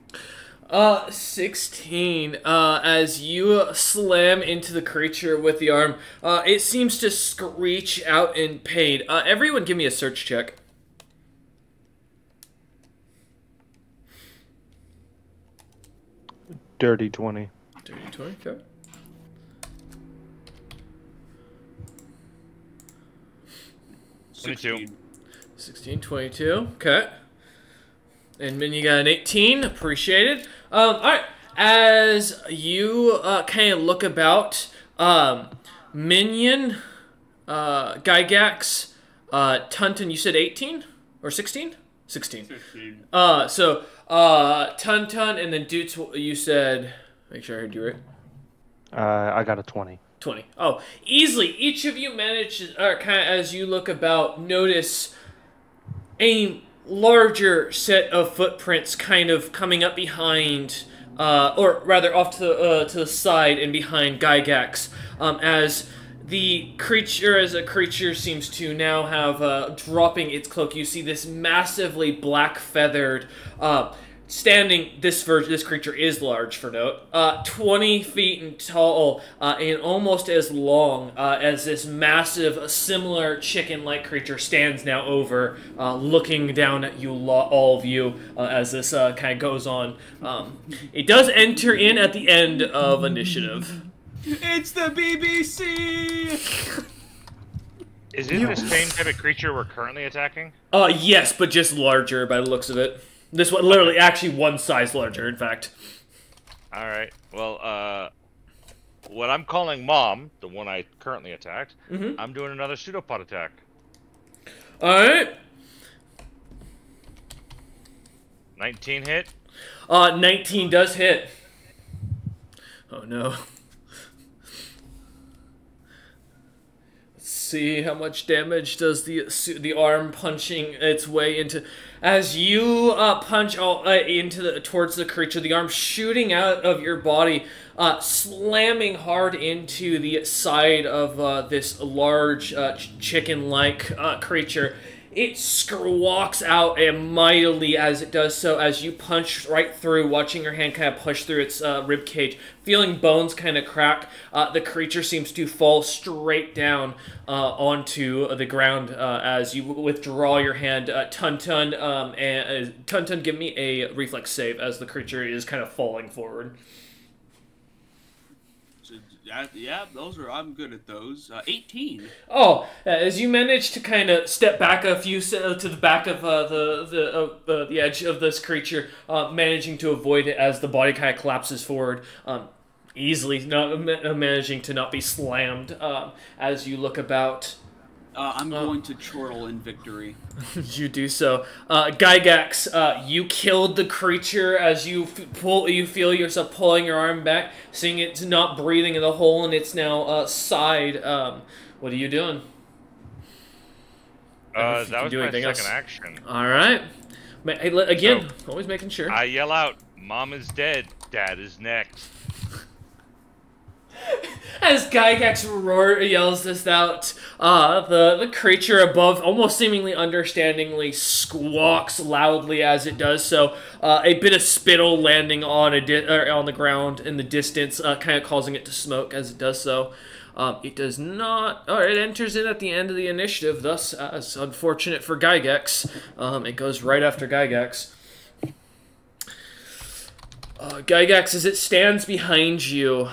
16. As you slam into the creature with the arm, it seems to screech out in pain. Everyone give me a search check. Dirty 20. Dirty 20, okay. $22. 16, 22, okay. And then you got an 18, appreciated. Alright, as you kind of look about, Minion, Gygax, Tunton, you said 18? Or 16? 16. 15. So, Tunton, and then Dutes, you said, make sure I heard you right. I got a 20. 20. Oh, easily. Each of you manage, kind of as you look about, notice a larger set of footprints kind of coming up behind, or rather off to the side and behind Gygax, as the creature, as a creature seems to now have, dropping its cloak. You see this massively black-feathered, standing, this creature is large, for note, 20 feet and tall, and almost as long, as this massive, similar chicken-like creature stands now over, looking down at you, all of you, as this, kind of goes on. It does enter in at the end of initiative. It's the BBC! Is it the same type of creature we're currently attacking? Yes, but just larger by the looks of it. This one, literally, actually one size larger, in fact. Alright, well, what I'm calling Mom, the one I currently attacked, I'm doing another pseudopod attack. Alright. 19 hit. 19 does hit. Oh no. Let's see how much damage does the arm punching its way into. As you punch towards the creature, the arm shooting out of your body, slamming hard into the side of this large chicken-like creature. It squawks out mightily as it does so, as you punch right through, watching your hand kind of push through its rib cage. Feeling bones kind of crack, the creature seems to fall straight down onto the ground as you withdraw your hand. Tuntun, Tuntun, give me a reflex save as the creature is kind of falling forward. Yeah, I'm good at those. 18. Oh, as you manage to kind of step back a few to the back of the edge of this creature, managing to avoid it as the body kind of collapses forward, easily not managing to not be slammed. As you look about, I'm going to chortle in victory. you do so. Gygax, you killed the creature as you feel yourself pulling your arm back, seeing it's not breathing in the hole in its now side. What are you doing? That was my second action. All right. Again, always making sure. I yell out, Mom is dead, Dad is next. As Gygax yells this out, the creature above, almost seemingly understandingly, squawks loudly as it does so. A bit of spittle landing on the ground in the distance, kind of causing it to smoke as it does so. It does not. It enters in at the end of the initiative. Thus, as unfortunate for Gygax, it goes right after Gygax. Gygax, as it stands behind you,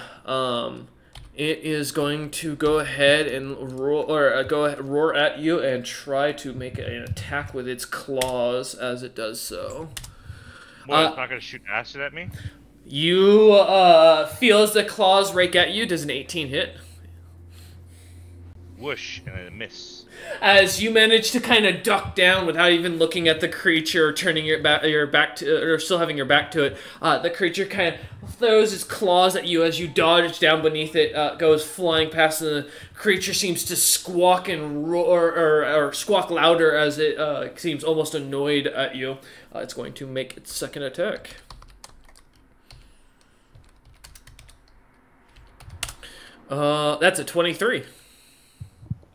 it is going to go ahead and roar at you and try to make an attack with its claws as it does so. Well, it's not going to shoot acid at me? You feel as the claws rake at you. Does an 18 hit? Whoosh, and a miss. As you manage to kind of duck down without even looking at the creature, or turning your back to, or still having your back to it, the creature kind of throws its claws at you as you dodge down beneath it, goes flying past, and the creature seems to squawk and roar, or squawk louder as it seems almost annoyed at you. It's going to make its second attack. That's a 23.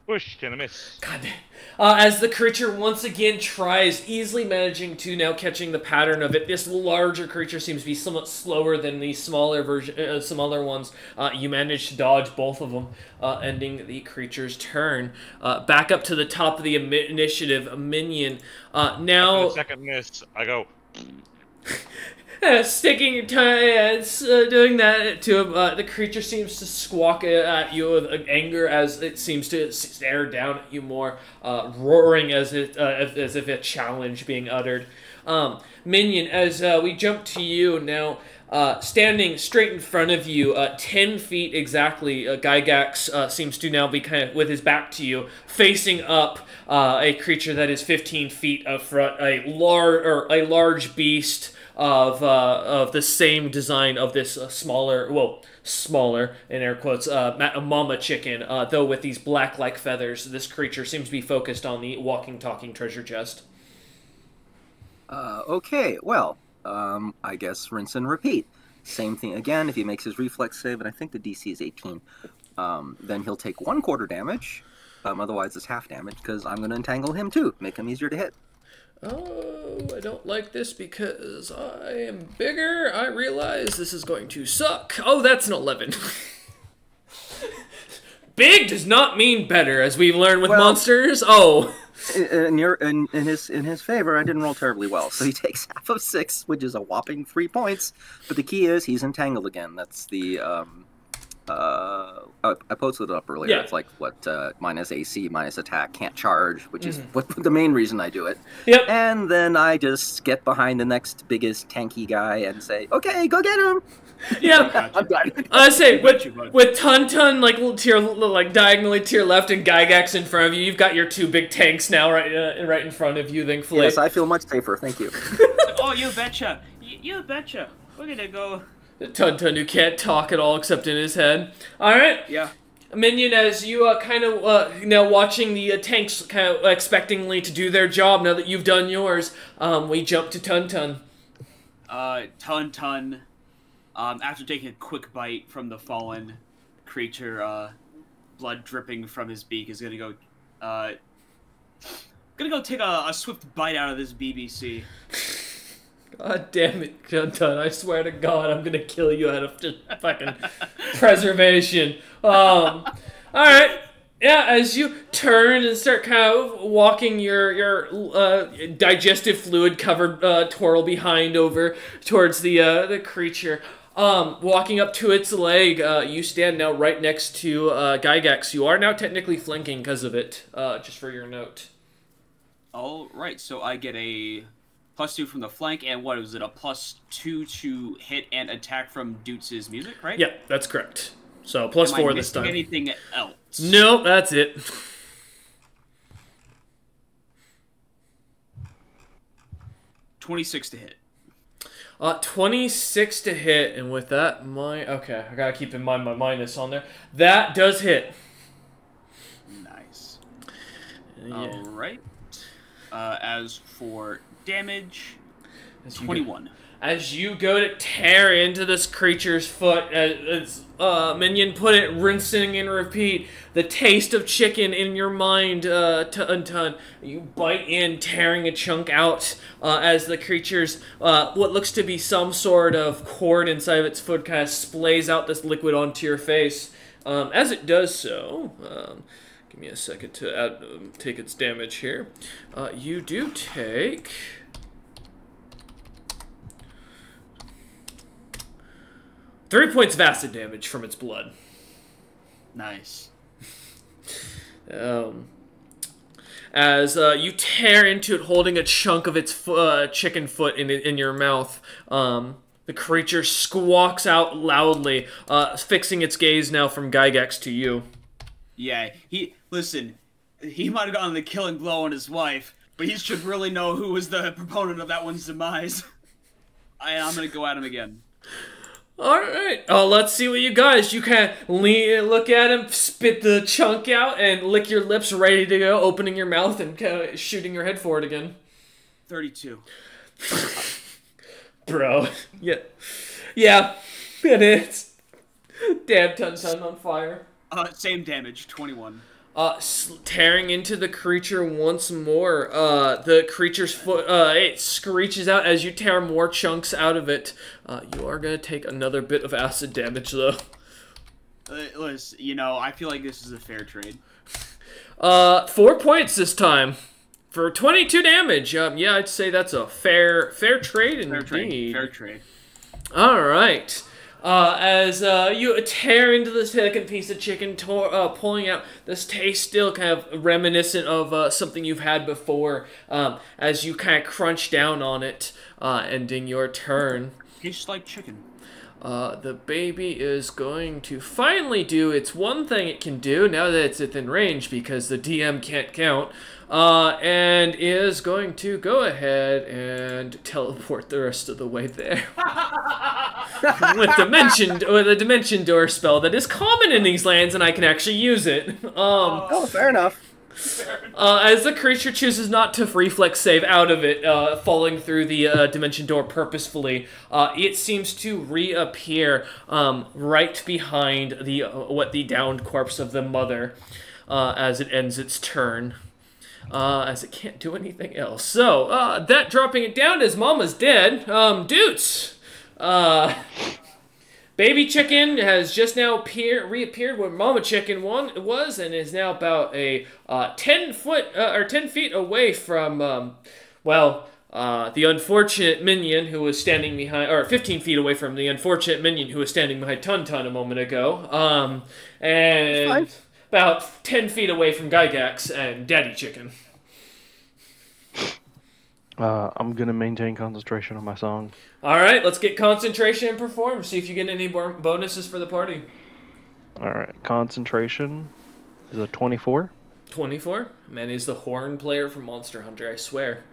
Whoosh, and a miss. God damn. As the creature once again tries, easily managing to now catching the pattern of it. This larger creature seems to be somewhat slower than the smaller version, some other ones. You manage to dodge both of them, ending the creature's turn. Back up to the top of the initiative, Minion. Now, After the second miss, I go. sticking your tongue, doing that to him. The creature seems to squawk at you with anger as it seems to stare down at you more, roaring as if a challenge being uttered. Minion, as we jump to you now, standing straight in front of you, 10 feet exactly, Gygax seems to now be kind of with his back to you, facing up a creature that is 15 feet up front, a large beast of the same design of this smaller in air quotes, mama chicken, though with these black-like feathers. This creature seems to be focused on the walking, talking treasure chest. Okay, well, I guess rinse and repeat. Same thing again. If he makes his reflex save, and I think the DC is 18, then he'll take 1/4 damage. Otherwise, it's half damage because I'm going to entangle him too, make him easier to hit. Oh, I don't like this because I am bigger. I realize this is going to suck. Oh, that's an 11. Big does not mean better, as we've learned with monsters. Oh. In his favor, I didn't roll terribly well, so he takes half of 6, which is a whopping 3 points. But the key is he's entangled again. That's the I posted it up earlier. Yeah. It's like what minus AC, minus attack, can't charge, which is what the main reason I do it. Yep. And then I just get behind the next biggest tanky guy and say, "Okay, go get him." Yeah, I'm done. I say with Tun like diagonally to your left and Gygax in front of you, you've got your two big tanks now right in front of you. Thankfully, Yes, I feel much safer. Thank you. Oh, you betcha. You betcha. We're gonna go. Tun who can't talk at all except in his head. All right. Yeah. Minion, as you kind of now watching the tanks kind of expectingly to do their job now that you've done yours, we jump to Tun. Tun. After taking a quick bite from the fallen creature, blood dripping from his beak, is gonna go take a swift bite out of this BBC. God damn it, Tun! I swear to God, I'm gonna kill you out of just fucking preservation. All right. Yeah, as you turn and start kind of walking your digestive fluid covered twirl behind over towards the creature. Walking up to its leg, you stand now right next to Gygax. You are now technically flanking because of it, just for your note. All right, so I get a +2 from the flank, and what was it? A +2 to hit and attack from Doots' music, right? Yeah, that's correct. So +4 this time. Anything else? Nope, that's it. $26 to hit. 26 to hit, and with that, okay, I gotta keep in mind my minus on there. That does hit. Nice. Yeah. All right. As for damage, 21. As you go to tear into this creature's foot, as Minion put it, rinsing and repeat, the taste of chicken in your mind, Tun. You bite in, tearing a chunk out, as the creature's, what looks to be some sort of cord inside of its foot kind of splays out this liquid onto your face. As it does so, give me a second to take its damage here. You do take 3 points of acid damage from its blood. Nice. As you tear into it, holding a chunk of its chicken foot in your mouth, the creature squawks out loudly, fixing its gaze now from Gygax to you. Yeah, listen, he might have gotten the killing blow on his wife, but he should really know who was the proponent of that one's demise. I'm gonna go at him again. Alright, let's see what you guys. You can look at him, spit the chunk out, and lick your lips ready to go, opening your mouth and shooting your head forward again. 32. Bro. Yeah, it is. Damn, Ton on fire. Same damage, 21. Tearing into the creature once more. The creature's foot, it screeches out as you tear more chunks out of it. You are gonna take another bit of acid damage, though. Listen, you know, I feel like this is a fair trade. 4 points this time. For 22 damage. Yeah, I'd say that's a fair trade indeed. Fair trade. Alright. As you tear into the second piece of chicken, pulling out this taste still kind of reminiscent of something you've had before, as you kind of crunch down on it, ending your turn. Tastes like chicken. The baby is going to finally do its one thing it can do now that it's within range because the DM can't count, and is going to go ahead and teleport the rest of the way there. with a dimension door spell that is common in these lands, and I can actually use it. Oh, fair enough. As the creature chooses not to reflex save out of it, falling through the dimension door purposefully, it seems to reappear right behind the downed corpse of the mother as it ends its turn. As it can't do anything else. So, that dropping it down as Mama's dead. Dudes! Baby Chicken has just now reappeared where Mama Chicken was and is now about a 10 feet away from, the unfortunate minion who was standing behind, or 15 feet away from the unfortunate minion who was standing behind Ton a moment ago. And about 10 feet away from Gygax and Daddy Chicken. I'm gonna maintain concentration on my song. Alright, let's get concentration and perform. See if you get any more bonuses for the party. Alright, concentration is a 24. 24? Man, he's the horn player from Monster Hunter, I swear.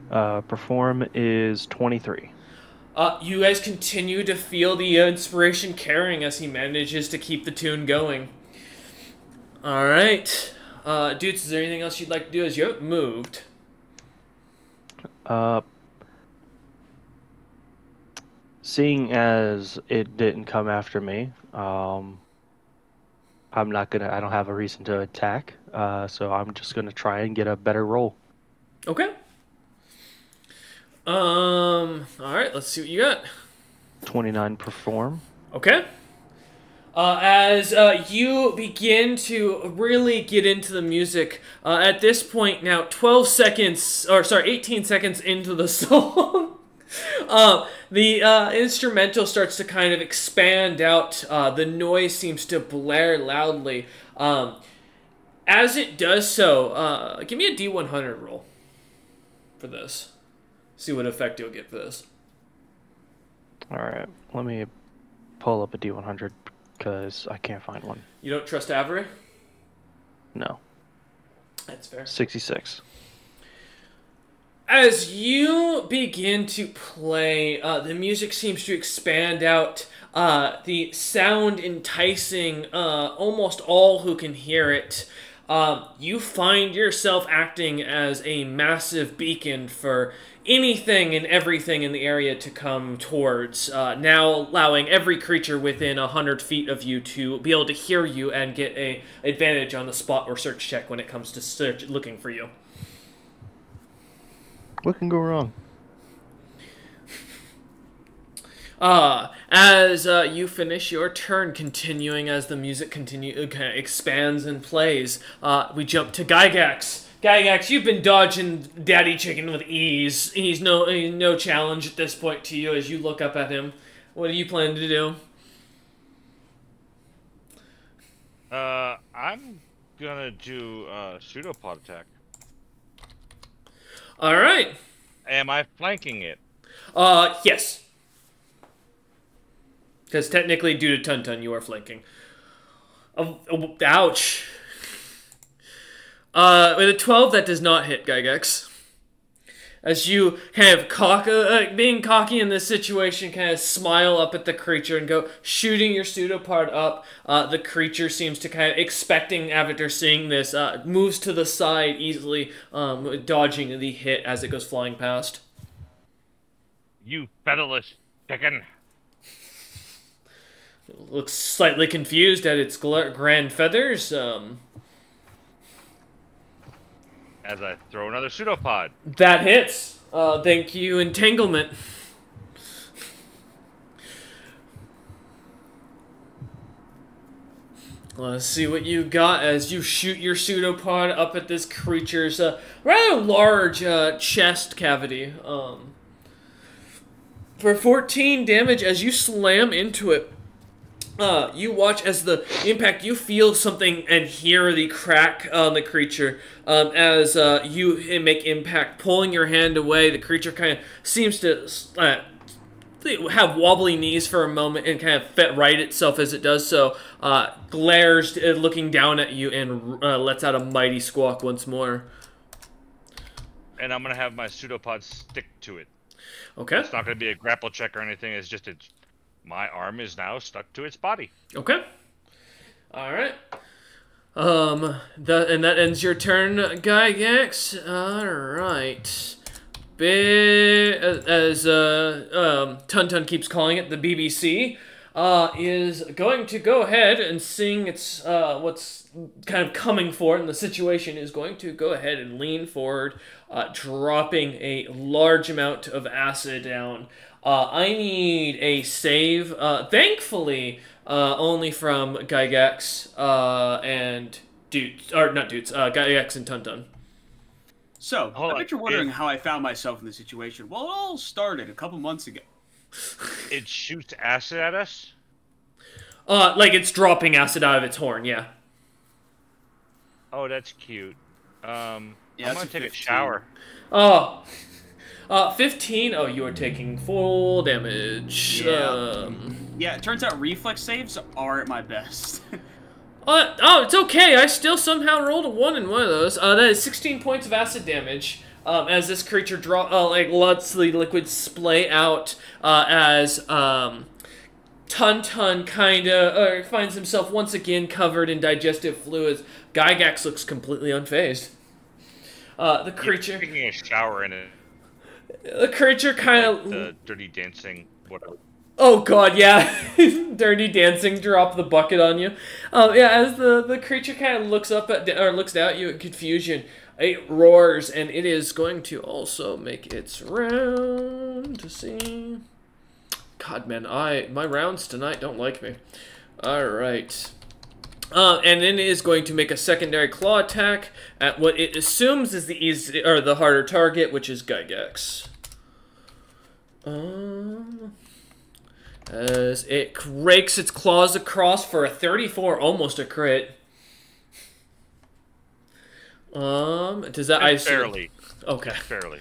Perform is 23. You guys continue to feel the inspiration carrying as he manages to keep the tune going. Alright. Dudes, is there anything else you'd like to do as you haven't moved? Seeing as it didn't come after me, I don't have a reason to attack, so I'm just gonna try and get a better roll. Okay. Alright, let's see what you got. 29 perform. Okay. As you begin to really get into the music, at this point now, 18 seconds into the song, the instrumental starts to kind of expand out. The noise seems to blare loudly. As it does so, give me a D100 roll for this. See what effect you'll get for this. Alright, let me pull up a D100 because I can't find one. You don't trust Avery? No. That's fair. 66. As you begin to play, the music seems to expand out, the sound enticing almost all who can hear it. You find yourself acting as a massive beacon for anything and everything in the area to come towards, now allowing every creature within 100 feet of you to be able to hear you and get an advantage on the spot or search check when it comes to looking for you. What can go wrong? As you finish your turn, continuing as the music expands and plays, we jump to Gygax. Gygax, you've been dodging Daddy Chicken with ease. He's no challenge at this point to you as you look up at him. What do you plan to do? I'm gonna do a pseudopod attack. All right. Am I flanking it? Yes. Because technically, due to Tun, you are flanking. Oh, ouch. With a 12, that does not hit, Gygax. As you kind of being cocky in this situation, kind of smile up at the creature and go shooting your pseudopod up. The creature seems to kind of expecting after seeing this, moves to the side easily, dodging the hit as it goes flying past. You featherless chicken. It looks slightly confused at its grand feathers. As I throw another pseudopod. That hits. Thank you, Entanglement. Let's see what you got as you shoot your pseudopod up at this creature's rather large chest cavity. For 14 damage as you slam into it. You watch as the impact, you feel something and hear the crack on the creature as you make impact, pulling your hand away. The creature kind of seems to have wobbly knees for a moment and kind of right itself as it does so, glares looking down at you and lets out a mighty squawk once more. And I'm going to have my pseudopod stick to it. Okay. It's not going to be a grapple check or anything, it's just my arm is now stuck to its body. Okay. Alright. And that ends your turn, Gygax. Alright. As Tun keeps calling it, the BBC, is going to go ahead and seeing its, what's kind of coming for it in the situation, is going to go ahead and lean forward, dropping a large amount of acid down. I need a save, thankfully, only from Gygax, and Gygax and Tun. So, I bet you're wondering how I found myself in this situation. Well, it all started a couple months ago. It shoots acid at us? Like it's dropping acid out of its horn, yeah. Oh, that's cute. Yeah, I'm gonna take 15. a shower. 15. Oh, you are taking full damage. Yeah. Yeah, it turns out reflex saves aren't my best. Oh, it's okay. I still somehow rolled a 1 in one of those. That is 16 points of acid damage. As this creature lets the liquid splay out, as Tun kinda finds himself once again covered in digestive fluids. Gygax looks completely unfazed. The creature taking a shower in it. The creature kind of the Dirty Dancing whatever. Oh god, yeah. Dirty Dancing, drop the bucket on you. Yeah, as the creature kind of looks up at looks down at you in confusion, it roars, and it is going to also make its round to see. God, man, my rounds tonight don't like me. All right. And then it is going to make a secondary claw attack at what it assumes is the easy or the harder target, which is Gygax. As it rakes its claws across for a 34, almost a crit. Does that I barely? Okay, just barely.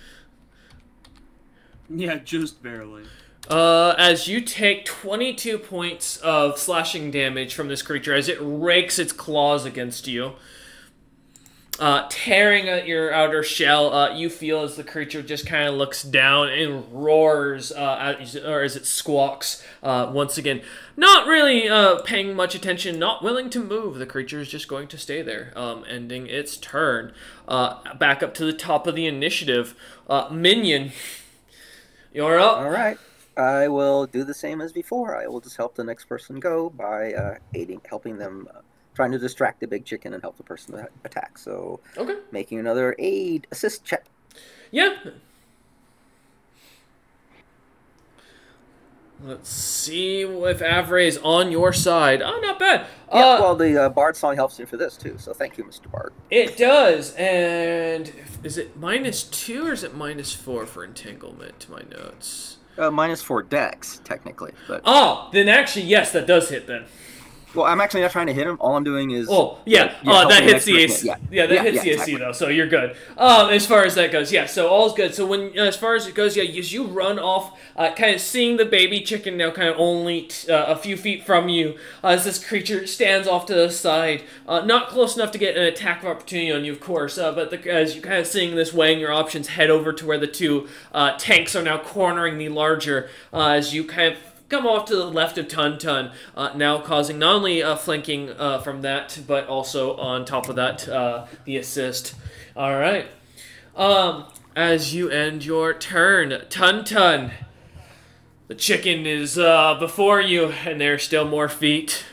Yeah, just barely. As you take 22 points of slashing damage from this creature as it rakes its claws against you. Tearing at your outer shell, you feel as the creature just kind of looks down and roars, or as it squawks once again. Not really paying much attention, not willing to move. The creature is just going to stay there, ending its turn. Back up to the top of the initiative. Minion, you're up. All right. I will do the same as before. I will just help the next person go by helping them, trying to distract the big chicken and help the person attack. So, okay, making another assist check. Yeah. Let's see if Avray is on your side. Oh, not bad. Yeah, well, the Bard song helps me for this, too, so thank you, Mr. Bard. It does, and is it -2 or is it -4 for entanglement, my notes? -4 dex, technically. But oh, then actually, yes, that does hit then. Well, I'm actually not trying to hit him. All I'm doing is. Oh, yeah. helping That hits next the person AC. hit. Yeah, that hits the AC, exactly. though, so you're good. As far as that goes, yeah, so all's good. So as far as it goes, yeah, as you run off, kind of seeing the baby chicken now kind of only a few feet from you, as this creature stands off to the side, not close enough to get an attack of opportunity on you, of course, but as you're kind of seeing this, weighing your options, head over to where the two tanks are now cornering the larger, as you kind of come off to the left of Tun, now causing not only flanking from that, but also on top of that, the assist. All right. As you end your turn, Tun, the chicken is before you, and there are still more feet.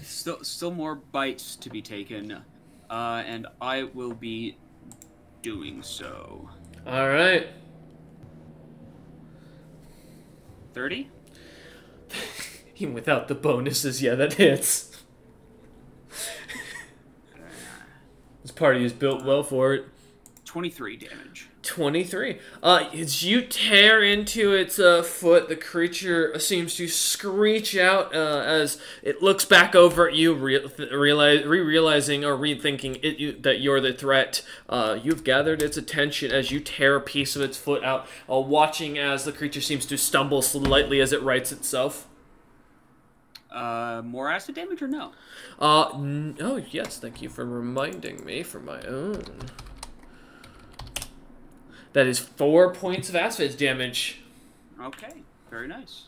Still more bites to be taken, and I will be doing so. All right. 30? Even without the bonuses, yeah, that hits. This party is built well for it. 23 damage. 23. As you tear into its foot, the creature seems to screech out as it looks back over at you, realizing or rethinking that you're the threat. You've gathered its attention as you tear a piece of its foot out, watching as the creature seems to stumble slightly as it rights itself. More acid damage or no? Oh, yes, thank you for reminding me for my own. That is 4 points of acid damage. Okay, very nice.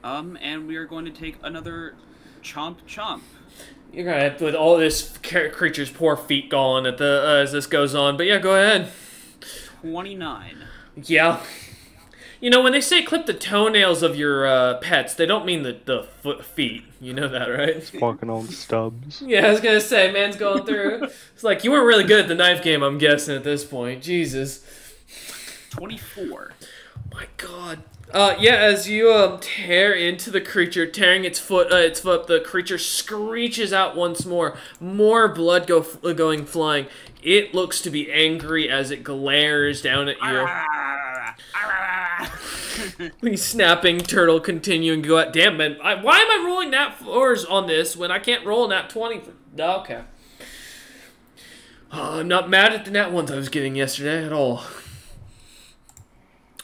And we are going to take another chomp. You're gonna have with all this creature's poor feet gone at the as this goes on, but yeah, go ahead. 29. Yeah. You know, when they say clip the toenails of your pets, they don't mean the feet. You know that, right? Walking on stubs. Yeah, I was gonna say, man's going through. It's like, you weren't really good at the knife game, I'm guessing, at this point. Jesus. 24. My God. Yeah, as you tear into the creature, tearing its foot, the creature screeches out once more. More blood going flying. It looks to be angry as it glares down at you. The snapping turtle continuing to go out. Damn, man. Why am I rolling nat 4s on this when I can't roll nat 20? Okay. I'm not mad at the nat 1s I was getting yesterday at all.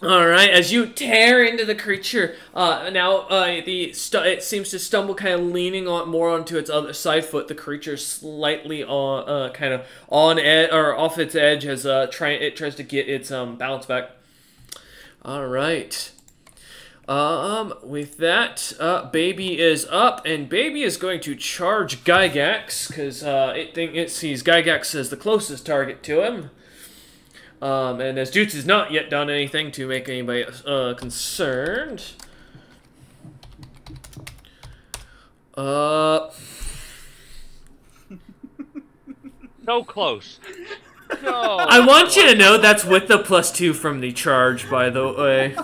Alright, as you tear into the creature, now it seems to stumble, kind of leaning more onto its other side foot. The creature slightly kind of on edge, or off its edge as it tries to get its balance back. Alright. With that, Baby is up, and Baby is going to charge Gygax, because it sees Gygax as the closest target to him. And as Jutes has not yet done anything to make anybody concerned. So close. No. I want you to know that's with the +2 from the charge, by the way.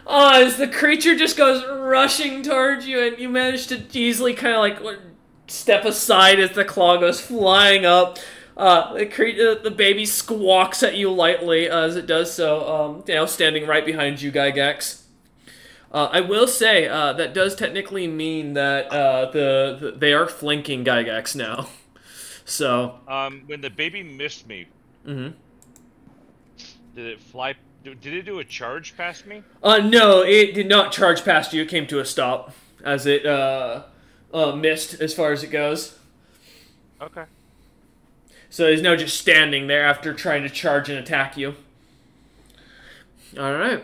As the creature just goes rushing towards you, and you manage to easily kind of like step aside as the claw goes flying up. The baby squawks at you lightly as it does so, now standing right behind you, Gygax. I will say, that does technically mean that they are flanking Gygax now. So... when the baby missed me, Mm-hmm. did it fly... Did it do a charge past me? No, it did not charge past you. It came to a stop as it, missed as far as it goes. Okay. So he's now just standing there after trying to charge and attack you. Alright.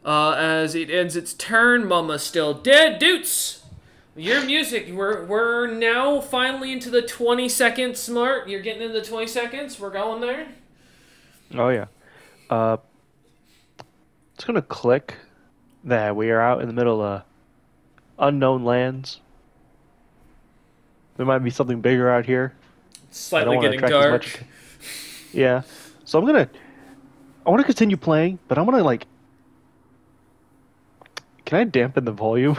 As it ends its turn, Mama's still dead. Dutes! Your music, we're now finally into the 20 seconds mark. You're getting into the 20 seconds. We're going there. Oh, yeah. It's going to click that we are out in the middle of unknown lands. There might be something bigger out here. It's slightly getting dark. Yeah. So I want to continue playing, but I'm going to, like... Can I dampen the volume?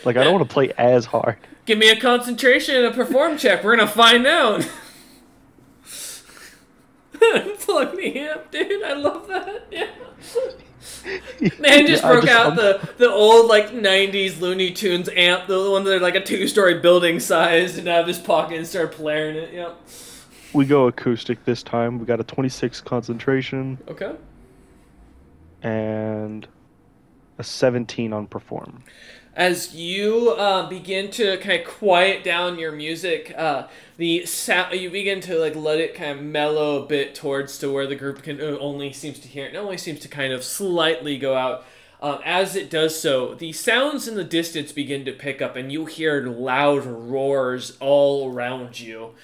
Like, I don't want to play as hard. Give me a concentration and a perform check. We're going to find out. Plug me up, dude. I love that. Yeah. Man just I broke just out the old like 90s Looney Tunes amp, the one that are like a 2-story building size, and out of his pocket and started playing it. Yep. We go acoustic this time. We got a 26 concentration Okay. and a 17 on perform. As you begin to kind of quiet down your music, the sound you begin to like let it kind of mellow a bit towards to where the group can only seems to hear it. It only seems to kind of slightly go out. As it does so, the sounds in the distance begin to pick up, and you hear loud roars all around you.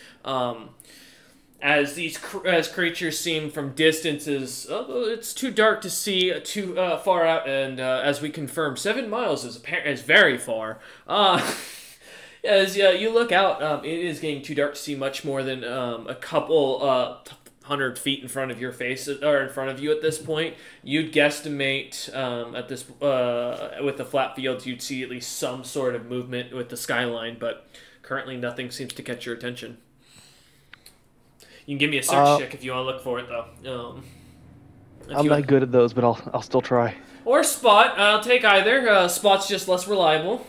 As these as creatures seem from distances, it's too dark to see too far out, and as we confirmed, 7 miles is very far. As you look out, it is getting too dark to see much more than a couple 100 feet in front of your face, or in front of you at this point. You'd guesstimate at this with the flat fields, you'd see at least some sort of movement with the skyline, but currently nothing seems to catch your attention. You can give me a search check if you want to look for it, though. I'm not good at those, but I'll still try. Or spot. I'll take either. Spot's just less reliable.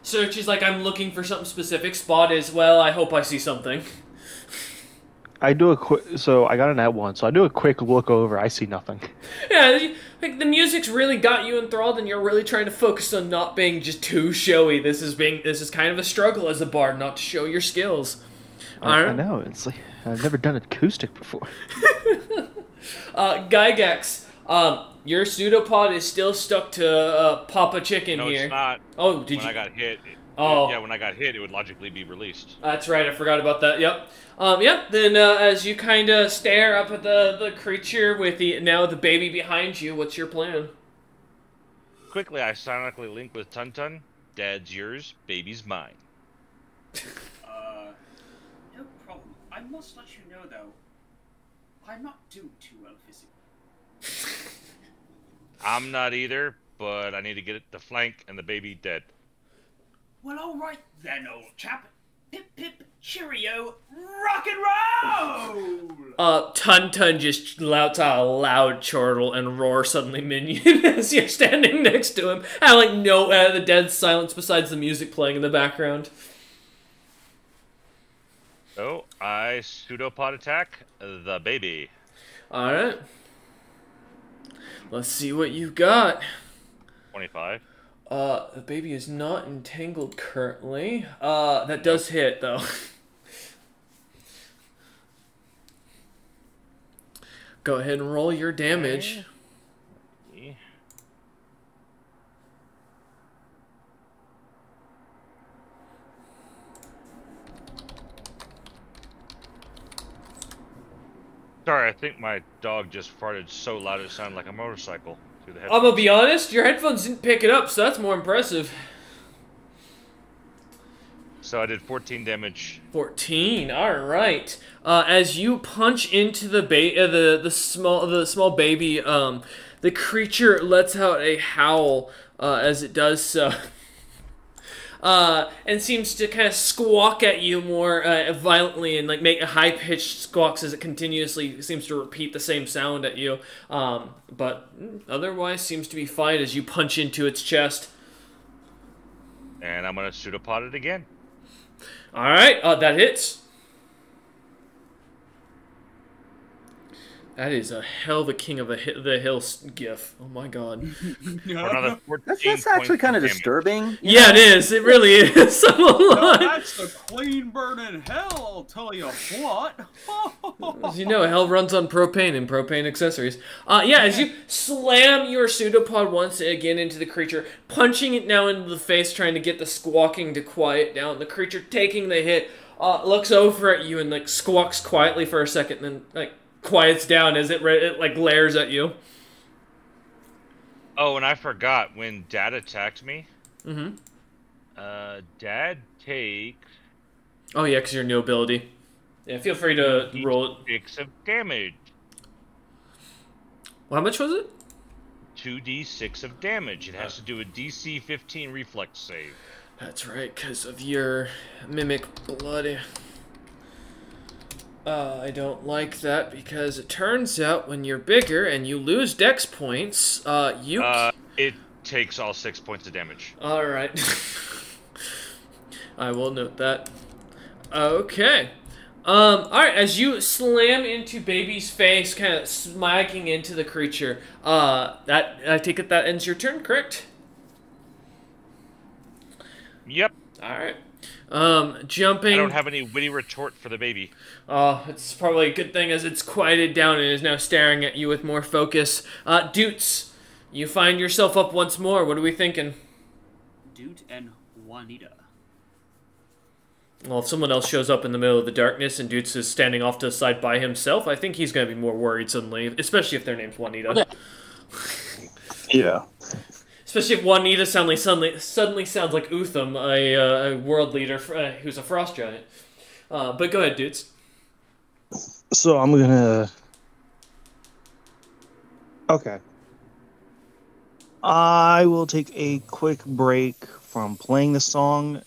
Search is like I'm looking for something specific. Spot is, well, I hope I see something. I do a quick. So I got an at one. So I do a quick look over. I see nothing. Yeah, like the music's really got you enthralled, and you're really trying to focus on not being just too showy. This is kind of a struggle as a bard, not to show your skills. I know. It's like I've never done acoustic before. Gygax, your pseudopod is still stuck to Papa Chicken here. No, it's not. Oh, did when you? I got hit. Oh. Yeah, when I got hit, it would logically be released. That's right, I forgot about that, yep. Yep, then as you kind of stare up at the creature with the baby behind you, what's your plan? Quickly, I sonically link with Tun. Dad's yours, baby's mine. No problem. I must let you know, though, I'm not doing too well physically. I'm not either, but I need to get it the flank and the baby dead. Well, all right then, old chap. Pip pip cheerio, rock and roll! Tun just lets out a loud chortle and roar suddenly minion as you're standing next to him. And like the dead silence besides the music playing in the background. So, I pseudopod attack the baby. Alright. Let's see what you got. 25. The baby is not entangled currently. That does hit, though. Go ahead and roll your damage. Okay. Sorry, I think my dog just farted so loud it sounded like a motorcycle through the headphones. I'm gonna be honest, your headphones didn't pick it up, so that's more impressive. So I did 14 damage. 14. All right. As you punch into the small baby, the creature lets out a howl as it does so. And seems to kind of squawk at you more violently and like make a high-pitched squawks as it continuously seems to repeat the same sound at you. But otherwise seems to be fine as you punch into its chest. And I'm gonna pseudopod it again. All right, that hits. That is a hell of a king of the hill gif. Oh my god. For another 14 That's actually kind of damage. disturbing. Yeah, it is. It really is. I'm No, alive. that's the clean burning hell, I'll tell you what. As you know, hell runs on propane and propane accessories. Yeah, as you slam your pseudopod once again into the creature, punching it now into the face, trying to get the squawking to quiet down. The creature taking the hit, looks over at you and like squawks quietly for a second, then like quiets down as it like glares at you. Oh, and I forgot, when Dad attacked me, Mm-hmm. Dad takes Oh yeah, because you're a new ability. Yeah, feel free to roll it. 6 of damage. How much was it? 2d6 of damage. It has to do a DC 15 reflex save. That's right, because of your mimic blood. I don't like that because it turns out when you're bigger and you lose dex points, It takes all 6 points of damage. Alright. I will note that. Okay. Alright, as you slam into Baby's face, kind of smacking into the creature, I take it that ends your turn, correct? Yep. Alright. Jumping. I don't have any witty retort for the baby. It's probably a good thing as it's quieted down and is now staring at you with more focus. Doots, you find yourself up once more. What are we thinking? Dude and Juanita. Well, if someone else shows up in the middle of the darkness and Doots is standing off to the side by himself, I think he's going to be more worried suddenly, especially if their name's Juanita. Yeah. Especially if Juanita suddenly sounds like Utham, a world leader who's a frost giant. But go ahead, Doots. So I'm gonna... Okay. I will take a quick break from playing the song,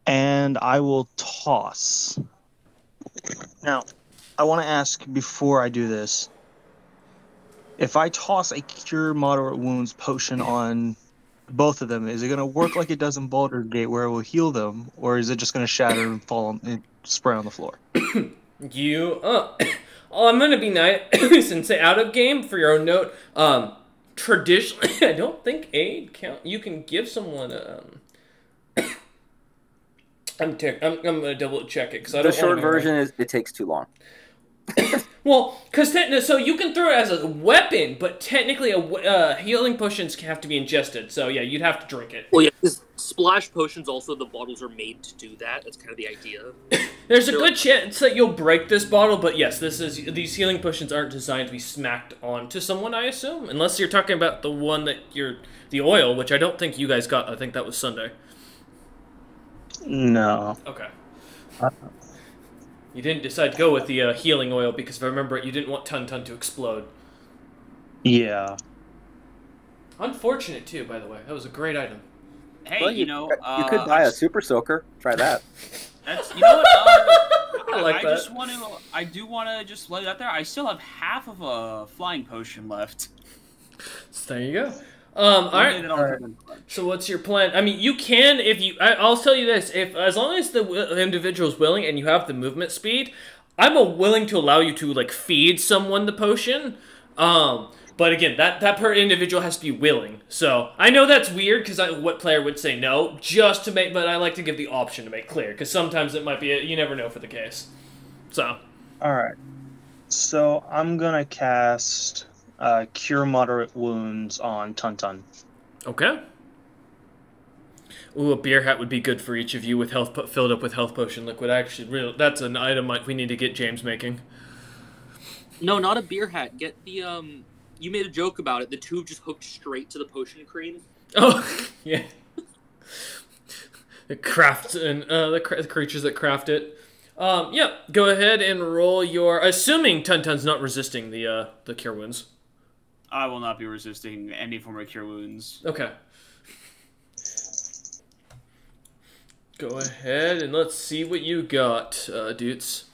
and I will toss. Now, I want to ask before I do this, if I toss a Cure Moderate Wounds potion on both of them, is it going to work like it does in Baldur's Gate where it will heal them, or is it just going to shatter and fall and spread on the floor? I'm going to be nice and say out of game for your own note. Traditionally, I don't think aid count. You can give someone I'm going to double check it because I don't. The short version is it takes too long. Well, because so you can throw it as a weapon, but technically healing potions have to be ingested. So yeah, you'd have to drink it. Well, yeah, because splash potions also the bottles are made to do that. That's kind of the idea. There's a good chance that you'll break this bottle, but yes, these healing potions aren't designed to be smacked onto someone, I assume, unless you're talking about the one that the oil, which I don't think you guys got. I think that was Sunday. No. Okay. You didn't decide to go with the healing oil because if I remember it, you didn't want Tun to explode. Yeah. Unfortunate too, by the way. That was a great item. Hey, Well, you know, you could buy a super soaker. Try that. That's, you know what? I like that. I do want to just let it out there. I still have half of a flying potion left. So there you go. All right. So what's your plan? I mean, you can I'll tell you this: as long as the individual's willing and you have the movement speed, I'm willing to allow you to feed someone the potion. But again, that per individual has to be willing. So I know that's weird because what player would say no just to make, but I like to give the option to make clear because sometimes it might be you never know for the case. So. All right. So I'm gonna cast Cure Moderate Wounds on Tun. Okay. Ooh, a beer hat would be good for each of you with health filled up with health potion liquid. Actually, that's an item we need to get James making. No, not a beer hat. Get the You made a joke about it. The tube just hooked straight to the potion cream. Oh, yeah. The crafts and the creatures that craft it. Yeah. Go ahead and roll your. Assuming Tun's not resisting the cure wounds. I will not be resisting any form of cure wounds. Okay. Go ahead and let's see what you got, dudes.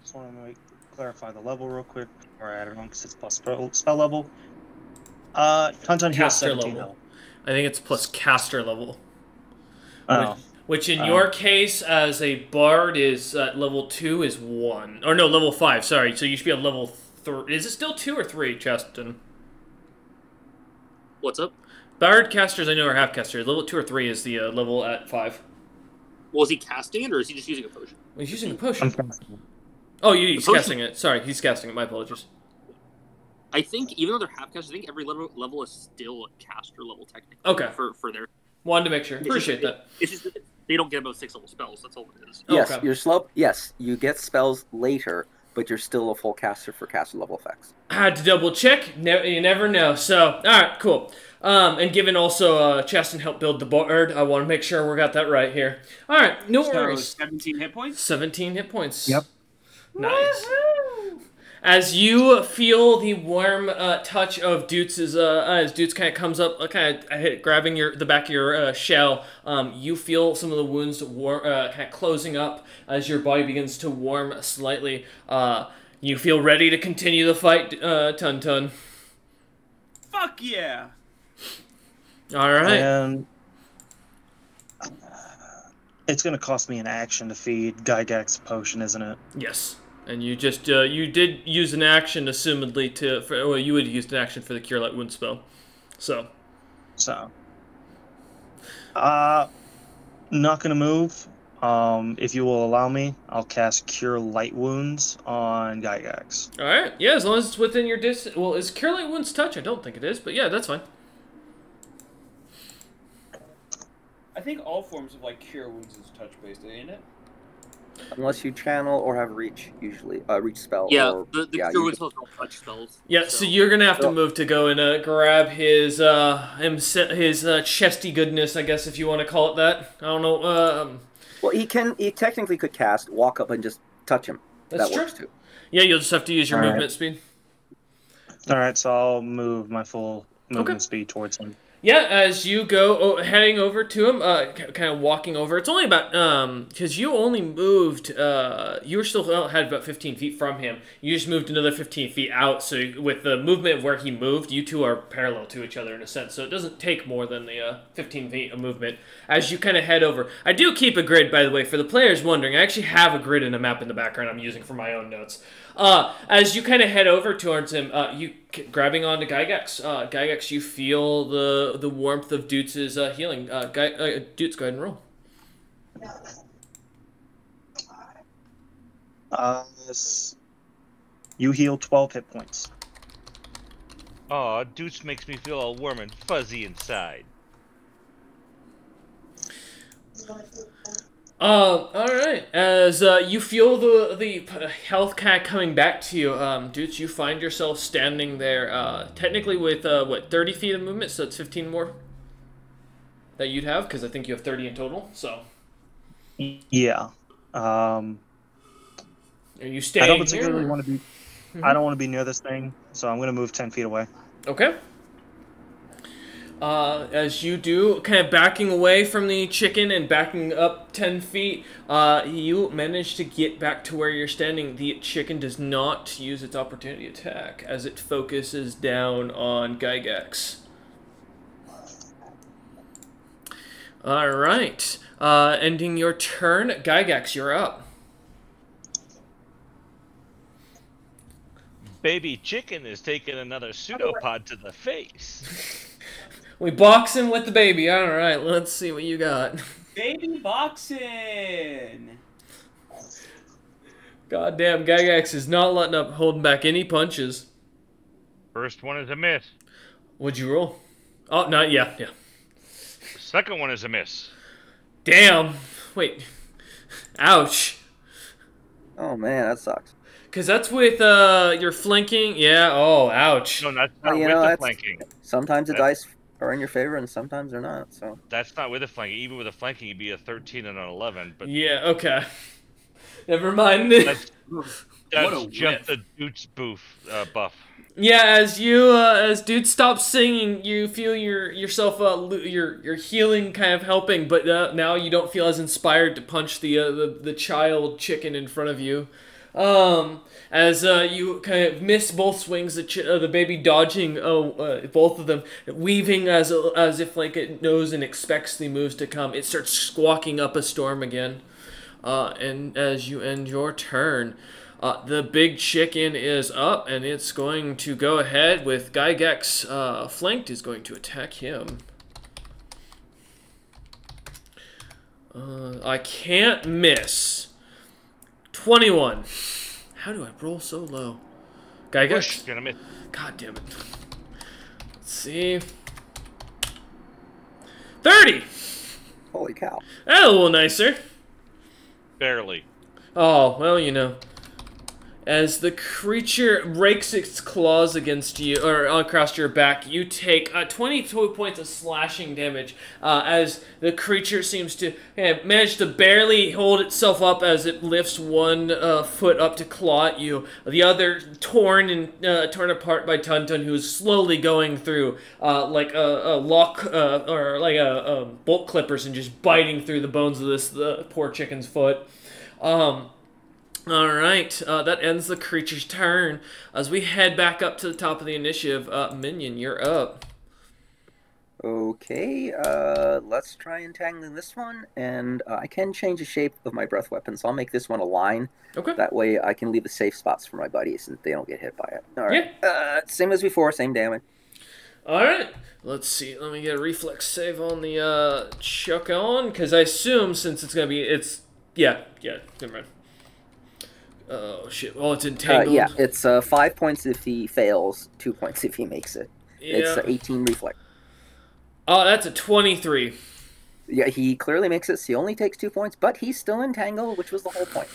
Just want to clarify the level real quick, or I don't know because it's plus spell level. Tun has 17 health. I think it's plus caster level. Oh. Which in your case, as a bard, is level 2 is 1. Or no, level 5, sorry. So you should be at level 3. Is it still 2 or 3, Cheston? What's up? Bard casters I know are half casters. Level 2 or 3 is the level at 5. Well, is he casting it or is he just using a potion? Well, he's using a potion. Oh, he's casting it. Sorry, he's casting it. My apologies. I think even though they're half casters, I think every level is still a caster level technically. Okay. For their. Wanted to make sure. Appreciate that. It's just they don't get about 6 level spells. That's all it is. Yes, okay. you're slow. Yes, you get spells later, but you're still a full caster for caster level effects. I had to double check. You never know. So, all right, cool. And given also Cheston helped build the bard, I want to make sure we got that right here. All right, no worries. 17 hit points? 17 hit points. Yep. Nice. As you feel the warm touch of Dutes's, as Dutes kind of comes up, grabbing the back of your shell, you feel some of the wounds kind of closing up as your body begins to warm slightly. You feel ready to continue the fight, Tun Tun. Fuck yeah! All right. And it's going to cost me an action to feed Gygax's potion, isn't it? Yes. And you just, you did use an action, assumedly, well, you would use an action for the Cure Light Wound spell. So. Not going to move. If you will allow me, I'll cast Cure Light Wounds on Gygax. Alright, yeah, as long as it's within your distance. Well, is Cure Light Wounds touch? I don't think it is, but yeah, that's fine. I think all forms of like cure wounds is touch based, ain't it? Unless you channel or have reach, usually reach spell. Yeah, or, the cure wounds don't touch spells. Yeah, so you're gonna have to move to go and grab his chesty goodness, I guess, if you want to call it that. I don't know. Well, he technically could cast, walk up and just touch him. That's that true. Works too. Yeah, you'll just have to use your All right. movement speed. Alright, so I'll move my full movement speed towards him. Yeah, as you go heading over to him, kind of walking over. It's only about because you only moved. You were still had about 15 feet from him. You just moved another 15 feet out. So with the movement of where he moved, you two are parallel to each other in a sense. So it doesn't take more than the 15 feet of movement as you kind of head over. I do keep a grid, by the way, for the players wondering. I actually have a grid and a map in the background I'm using for my own notes. As you kind of head over towards him, you grabbing onto Gygax. Gygax, you feel the warmth of Dutes's healing. Dutes, go ahead and roll. You heal 12 hit points. Aw, Deuce makes me feel all warm and fuzzy inside. Alright. As you feel the health kind of coming back to you, Dutes, you find yourself standing there, technically with, 30 feet of movement, so it's 15 more that you'd have, because I think you have 30 in total, so. Yeah. Are you staying I don't particularly here? want to be... I don't want to be near this thing, so I'm going to move 10 feet away. Okay. As you do, kind of backing away from the chicken and backing up 10 feet, you manage to get back to where you're standing. The chicken does not use its opportunity attack as it focuses down on Gygax. Alright. Ending your turn. Gygax, you're up. Baby chicken is taking another pseudopod to the face. We box him with the baby. Alright, let's see what you got. Baby boxing! Goddamn, Gygax is not letting up, holding back any punches. First one is a miss. What'd you roll? Oh, no, yeah. The second one is a miss. Damn. Wait. Ouch. Oh man, that sucks. Because that's with your flanking. Yeah, oh, ouch. No, that's not You with know, the flanking. Sometimes the dice are in your favor and sometimes they're not. So That's not with the flanking. Even with the flanking, you'd be a 13 and an 11. But Yeah, okay. Never mind. that's What a just whiff. the Dutes buff. Yeah, as dude stops singing, you feel yourself your healing kind of helping, but now you don't feel as inspired to punch the child chicken in front of you. As you kind of miss both swings, the baby dodging both of them, weaving as if like it knows and expects the moves to come. It starts squawking up a storm again, and as you end your turn. The big chicken is up, and it's going to go ahead with Gygax flanked, is going to attack him. I can't miss. 21. How do I roll so low? Push, Gygax? gonna miss. God damn it. Let's see. 30! holy cow. That's a little nicer. Barely. Oh, well, you know. As the creature rakes its claws against you, or across your back, you take 22 points of slashing damage as the creature seems to manage to barely hold itself up as it lifts one foot up to claw at you. The other torn apart by Tuntun, who is slowly going through like a lock or like a bolt clippers and just biting through the bones of this poor chicken's foot. Alright, that ends the creature's turn. As we head back up to the top of the initiative, Minion, you're up. Okay, let's try entangling this one, and I can change the shape of my breath weapon, so I'll make this one a line. Okay. That way I can leave the safe spots for my buddies and they don't get hit by it. Alright, same as before, same damage. Alright, let's see, let me get a reflex save on the chuck on, because I assume since it's going to be, yeah, never mind. Oh, shit. Oh, it's entangled. Yeah, it's 5 points if he fails, 2 points if he makes it. Yeah. It's 18 reflex. Oh, that's a 23. Yeah, he clearly makes it, so he only takes 2 points, but he's still entangled, which was the whole point.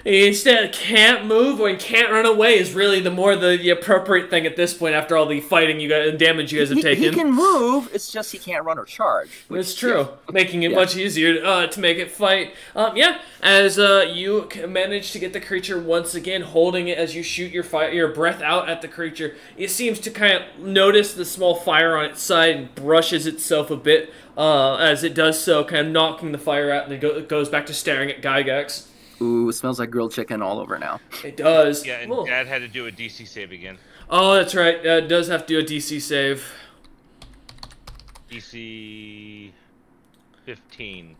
He instead can't move or can't run away is really the appropriate thing at this point after all the fighting you guys and damage you guys have taken. He can move, it's just he can't run or charge. It's true, making it much easier to make it fight. As you manage to get the creature once again, holding it as you shoot your breath out at the creature, it seems to kind of notice the small fire on its side and brushes itself a bit as it does so, kind of knocking the fire out, and then goes back to staring at Gygax. Ooh, it smells like grilled chicken all over now. It does. Yeah, and Dad had to do a DC save again. Oh, that's right. It does have to do a DC save. DC 15.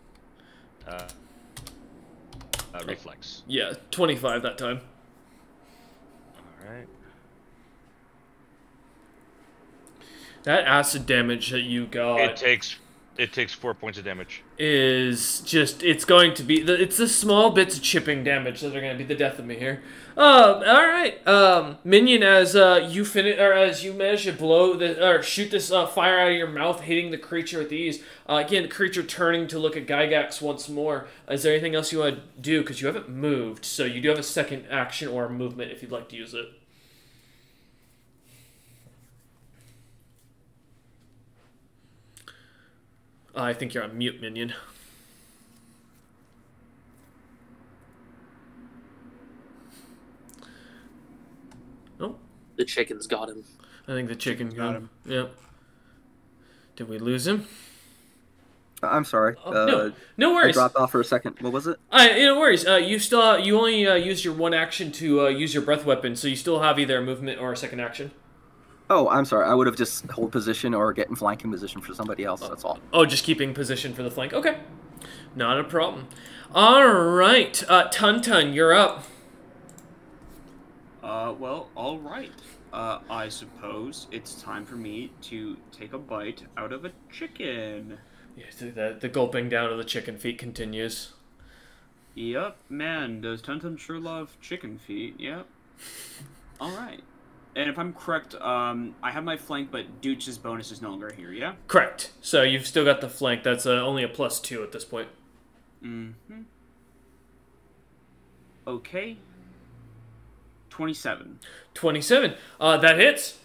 Reflex. Yeah, 25 that time. Alright. That acid damage that you got... It takes 4 points of damage. Is just, it's going to be, it's the small bits of chipping damage that are going to be the death of me here. Alright, Minion, as you manage to shoot this fire out of your mouth, hitting the creature with ease, again, the creature turning to look at Gygax once more. Is there anything else you want to do? Because you haven't moved, so you do have a second action or movement if you'd like to use it. I think you're on mute, Minion. Oh. The chicken's got him. I think the chicken got him. Yep. Did we lose him? I'm sorry. No worries. I dropped off for a second. What was it? No worries. You only used your one action to use your breath weapon, so you still have either a movement or a second action. Oh, I'm sorry. I would have just hold position or get in flanking position for somebody else. That's all. Oh, just keeping position for the flank. Okay. Not a problem. All right. Tuntun, you're up. Well, all right. I suppose it's time for me to take a bite out of a chicken. Yeah, the gulping down of the chicken feet continues. Yep, man, does Tuntun sure love chicken feet, yep. Alright. And if I'm correct, I have my flank, but Dooch's bonus is no longer here, yeah? Correct. So you've still got the flank. That's only a +2 at this point. Mm-hmm. Okay. 27. 27. That hits.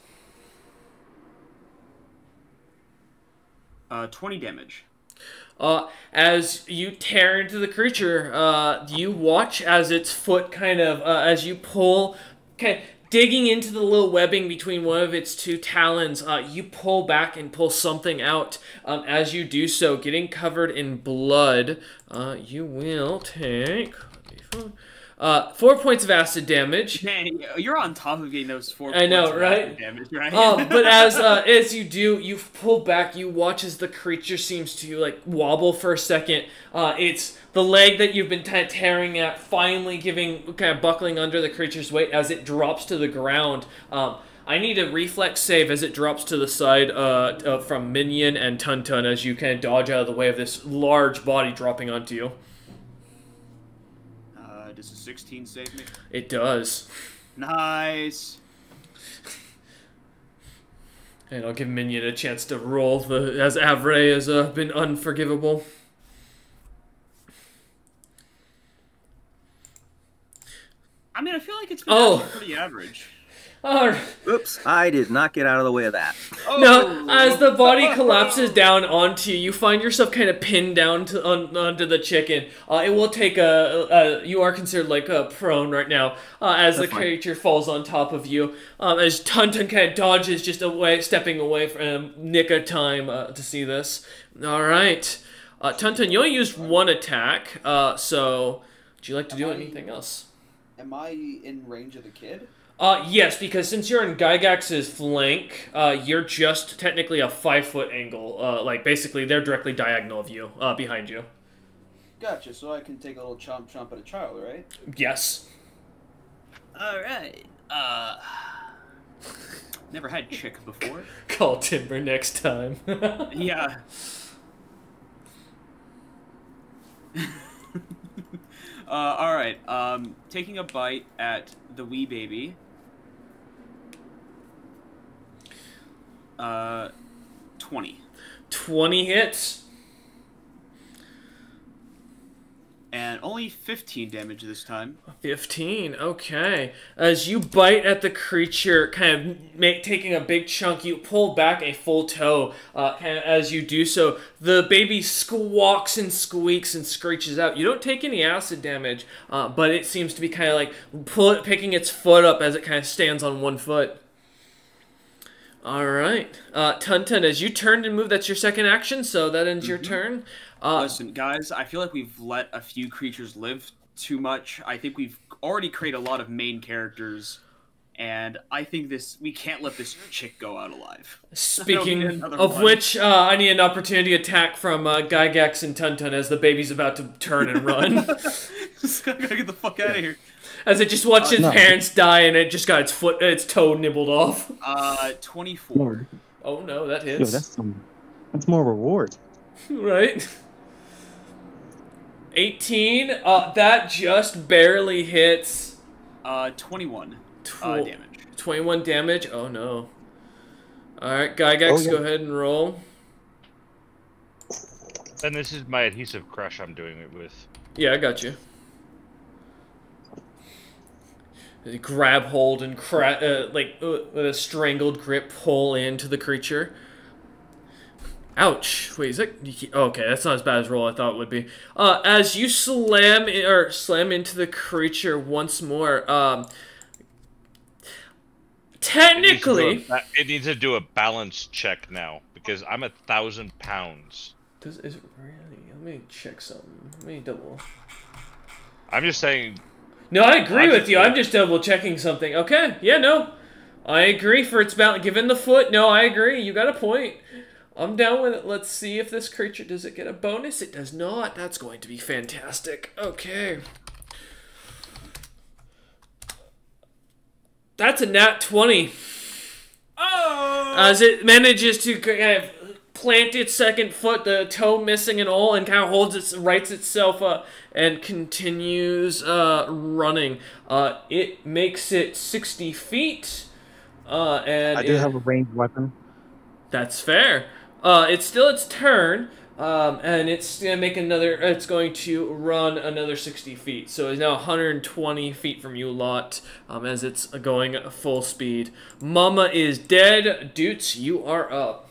20 damage. As you tear into the creature, you watch as its foot kind of, as you pull, digging into the little webbing between one of its two talons, you pull back and pull something out. As you do so, getting covered in blood, you will take 4 points of acid damage. Man, you're on top of getting those 4 I know, points of right? acid damage, right? But as you do, you pull back. You watch as the creature seems to wobble for a second. It's the leg that you've been tearing at, finally buckling under the creature's weight as it drops to the ground. I need a reflex save as it drops to the side from Minion and Tuntun as you kind of dodge out of the way of this large body dropping onto you. Does a 16 save me? It does. Nice. And I'll give Minion a chance to roll as Avray has been unforgivable. I mean, I feel Oh. That's pretty average. Oops, I did not get out of the way of that. No, as the body collapses down onto you, you find yourself kind of pinned down onto the chicken. It will take you are considered like prone right now, as the creature falls on top of you. As Tuntun kind of dodges just away, stepping away from nick of time to see this. All right, Tuntun, you only used one attack, so would you like to do anything else? Am I in range of the kid? Yes, because since you're in Gygax's flank, you're just technically a 5-foot angle. Like, basically, they're directly diagonal of you, behind you. Gotcha, so I can take a little chomp at a child, right? Yes. Alright. Never had chick before. Call Timber next time. Yeah. Alright, taking a bite at the wee baby. 20. 20 hits. And only 15 damage this time. 15, okay. As you bite at the creature, kind of taking a big chunk, you pull back a full toe. Kind of as you do so, the baby squawks and squeaks and screeches out. You don't take any acid damage, but it seems to be kind of like picking its foot up as it kind of stands on one foot. Alright. Tuntun, as you turned and moved, that's your second action, so that ends your turn. Listen, guys, I feel like we've let a few creatures live too much. I think we've already created a lot of main characters, and I think we can't let this chick go out alive. Speaking of which, I need an opportunity attack from Gygax and Tuntun as the baby's about to turn and run. Just gotta get the fuck out of here. As it just watched its parents die and it just got its toe nibbled off. 24. Oh no, that hits. Yo, that's more reward. Right? 18. That just barely hits. 21 damage. 21 damage. Oh no. All right, Gygax, go ahead and roll. And this is my adhesive crush I'm doing it with. Yeah, I got you. Grab hold and with a strangled grip, pull into the creature. Ouch! Wait, is that okay? That's not as bad as roll I thought it would be. As you slam into the creature once more, technically, it needs to do a balance check now because I'm 1,000 pounds. Is it really? Let me check something. Let me double. I'm just saying. No, I agree with you. I'm just double checking something. Okay, yeah, no, I agree for its balance. Given the foot, no, I agree. You got a point. I'm down with it. Let's see if this creature, does it get a bonus? It does not. That's going to be fantastic. Okay. That's a nat 20. Oh! As it manages to kind of plant its second foot, the toe missing and all, and kind of rights itself up and continues running. It makes it 60 feet. And I do have a ranged weapon. That's fair. It's still its turn, and it's gonna make another. It's going to run another 60 feet. So it's now 120 feet from you lot, as it's going full speed. Mama is dead. Doots, you are up.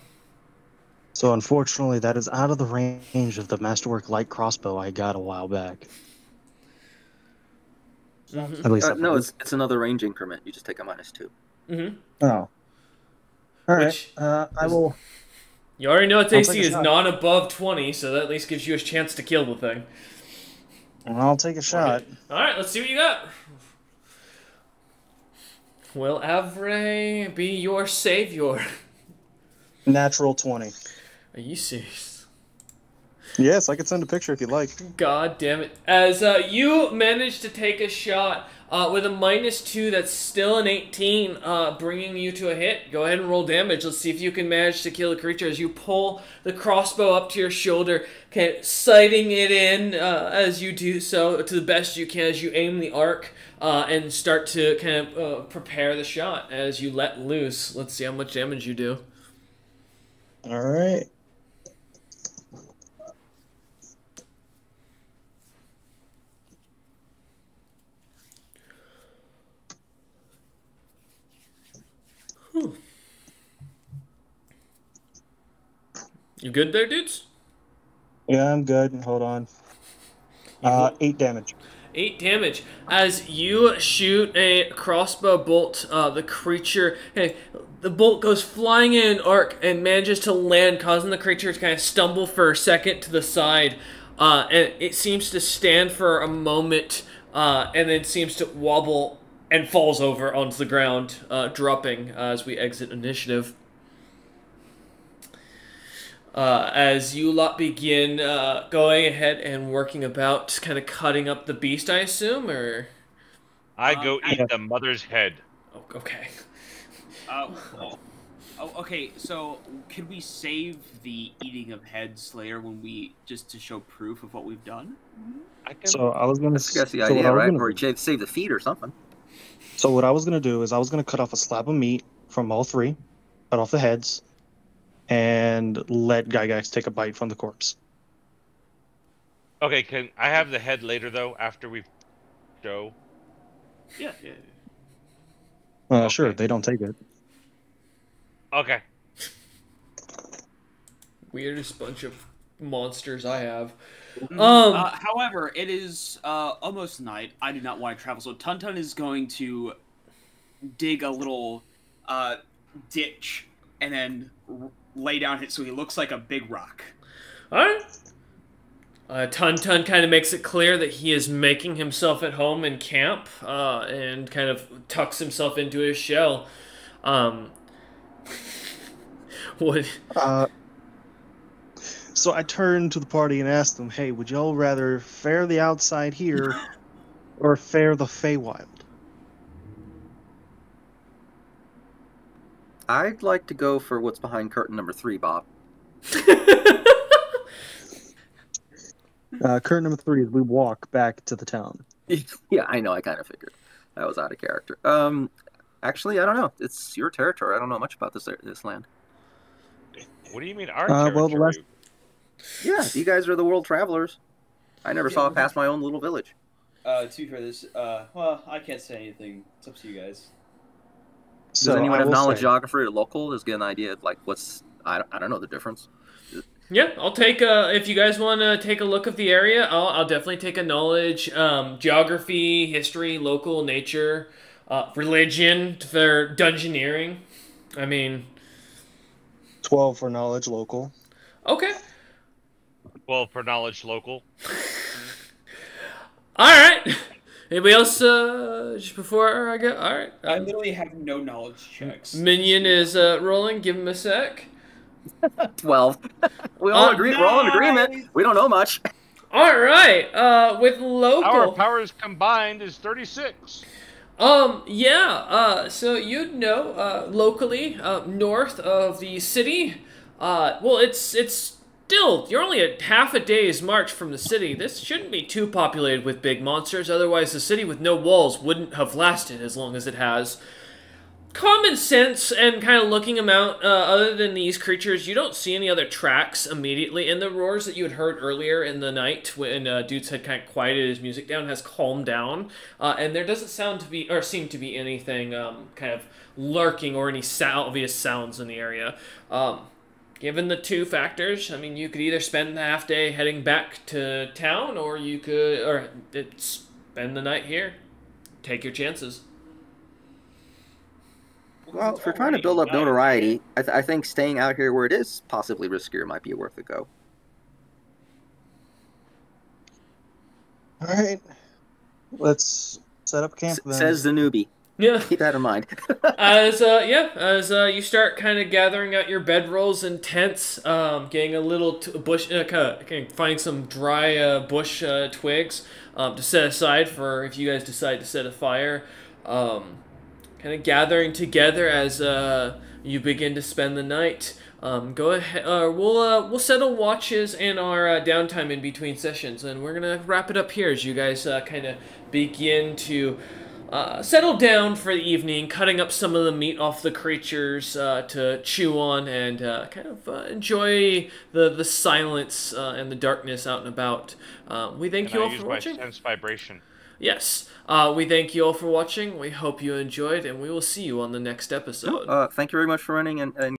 So unfortunately, that is out of the range of the Masterwork light crossbow I got a while back. Mm-hmm. At least No, it's another range increment. You just take a -2. Mm-hmm. Oh. All right. I will. You already know its I'll AC take a is shot. not above 20, so that at least gives you a chance to kill the thing. I'll take a shot. Alright, let's see what you got. Will Avray be your savior? Natural 20. Are you serious? Yes, I could send a picture if you'd like. God damn it. As you manage to take a shot with a -2, that's still an 18, bringing you to a hit. Go ahead and roll damage. Let's see if you can manage to kill the creature as you pull the crossbow up to your shoulder, kind of sighting it in as you do so to the best you can as you aim the arc and start to kind of prepare the shot as you let loose. Let's see how much damage you do. All right. You good there, dudes? Yeah, I'm good. Hold on. 8 damage. 8 damage. As you shoot a crossbow bolt, the creature, the bolt goes flying in an arc and manages to land, causing the creature to kind of stumble for a second to the side. And it seems to stand for a moment, and then seems to wobble and falls over onto the ground, dropping as we exit initiative. As you lot begin going ahead and working about, kind of cutting up the beast, I assume, or? I go eat the mother's head. Oh, okay. Okay, so could we save the eating of heads later when we, just to show proof of what we've done? So I was gonna. That's the idea, right? Or save the feet or something. So what I was gonna do is I was gonna cut off a slab of meat from all 3, cut off the heads, and let Gygax take a bite from the corpse. Okay, can I have the head later though? After we show. Yeah. Okay. Sure. They don't take it. Okay. Weirdest bunch of monsters I have. However, it is almost night. I do not want to travel, so Tuntun is going to dig a little ditch and then lay down it so he looks like a big rock. Alright. Tuntun kind of makes it clear that he is making himself at home in camp, and kind of tucks himself into his shell. What? So I turned to the party and asked them, hey, would y'all rather fare the outside here or fare the Feywild? I'd like to go for what's behind curtain number 3, Bob. Curtain number 3 is we walk back to the town. Yeah, I know. I kind of figured that was out of character. Actually, I don't know. It's your territory. I don't know much about this land. What do you mean our territory? Well, the last... Yeah, you guys are the world travelers. I never saw it past my own little village. To be fair, this, well, I can't say anything. It's up to you guys. Does anyone have knowledge geography or local? Just get an idea of, like, what's... I don't know the difference. Yeah, I'll take if you guys want to take a look at the area, I'll definitely take a knowledge, geography, history, local, nature, religion for dungeoneering. I mean... 12 for knowledge, local. Okay. 12 for knowledge, local. Alright. Anybody else, just before I go? Alright. I literally have no knowledge checks. Minion is rolling. Give him a sec. 12. We all agree. We're all in agreement. We don't know much. Alright. With local... Our powers combined is 36. Yeah, so you'd know, locally, north of the city, well, it's still, you're only a half a day's march from the city. This shouldn't be too populated with big monsters, otherwise the city with no walls wouldn't have lasted as long as it has. Common sense and kind of looking them out, other than these creatures, you don't see any other tracks immediately, and the roars that you had heard earlier in the night when Dudes had kind of quieted his music down has calmed down, and there doesn't seem to be anything kind of lurking or any obvious sounds in the area. Given the two factors, I mean, you could either spend the half day heading back to town, or you could spend the night here. Take your chances. Well, if we're trying to build up notoriety, I think staying out here where it is possibly riskier might be worth a go. All right. Let's set up camp then. Says the newbie. Yeah. Keep that in mind. as you start kind of gathering out your bedrolls and tents, getting a little bush, finding some dry bush twigs to set aside for if you guys decide to set a fire. Kind of gathering together as you begin to spend the night. Go ahead. We'll settle watches and our downtime in between sessions, and we're gonna wrap it up here as you guys kind of begin to settle down for the evening, cutting up some of the meat off the creatures to chew on, and kind of enjoy the silence and the darkness out and about. We thank you all for watching. Can I use my sense vibration? Yes. We thank you all for watching. We hope you enjoyed, and we will see you on the next episode. Thank you very much for running and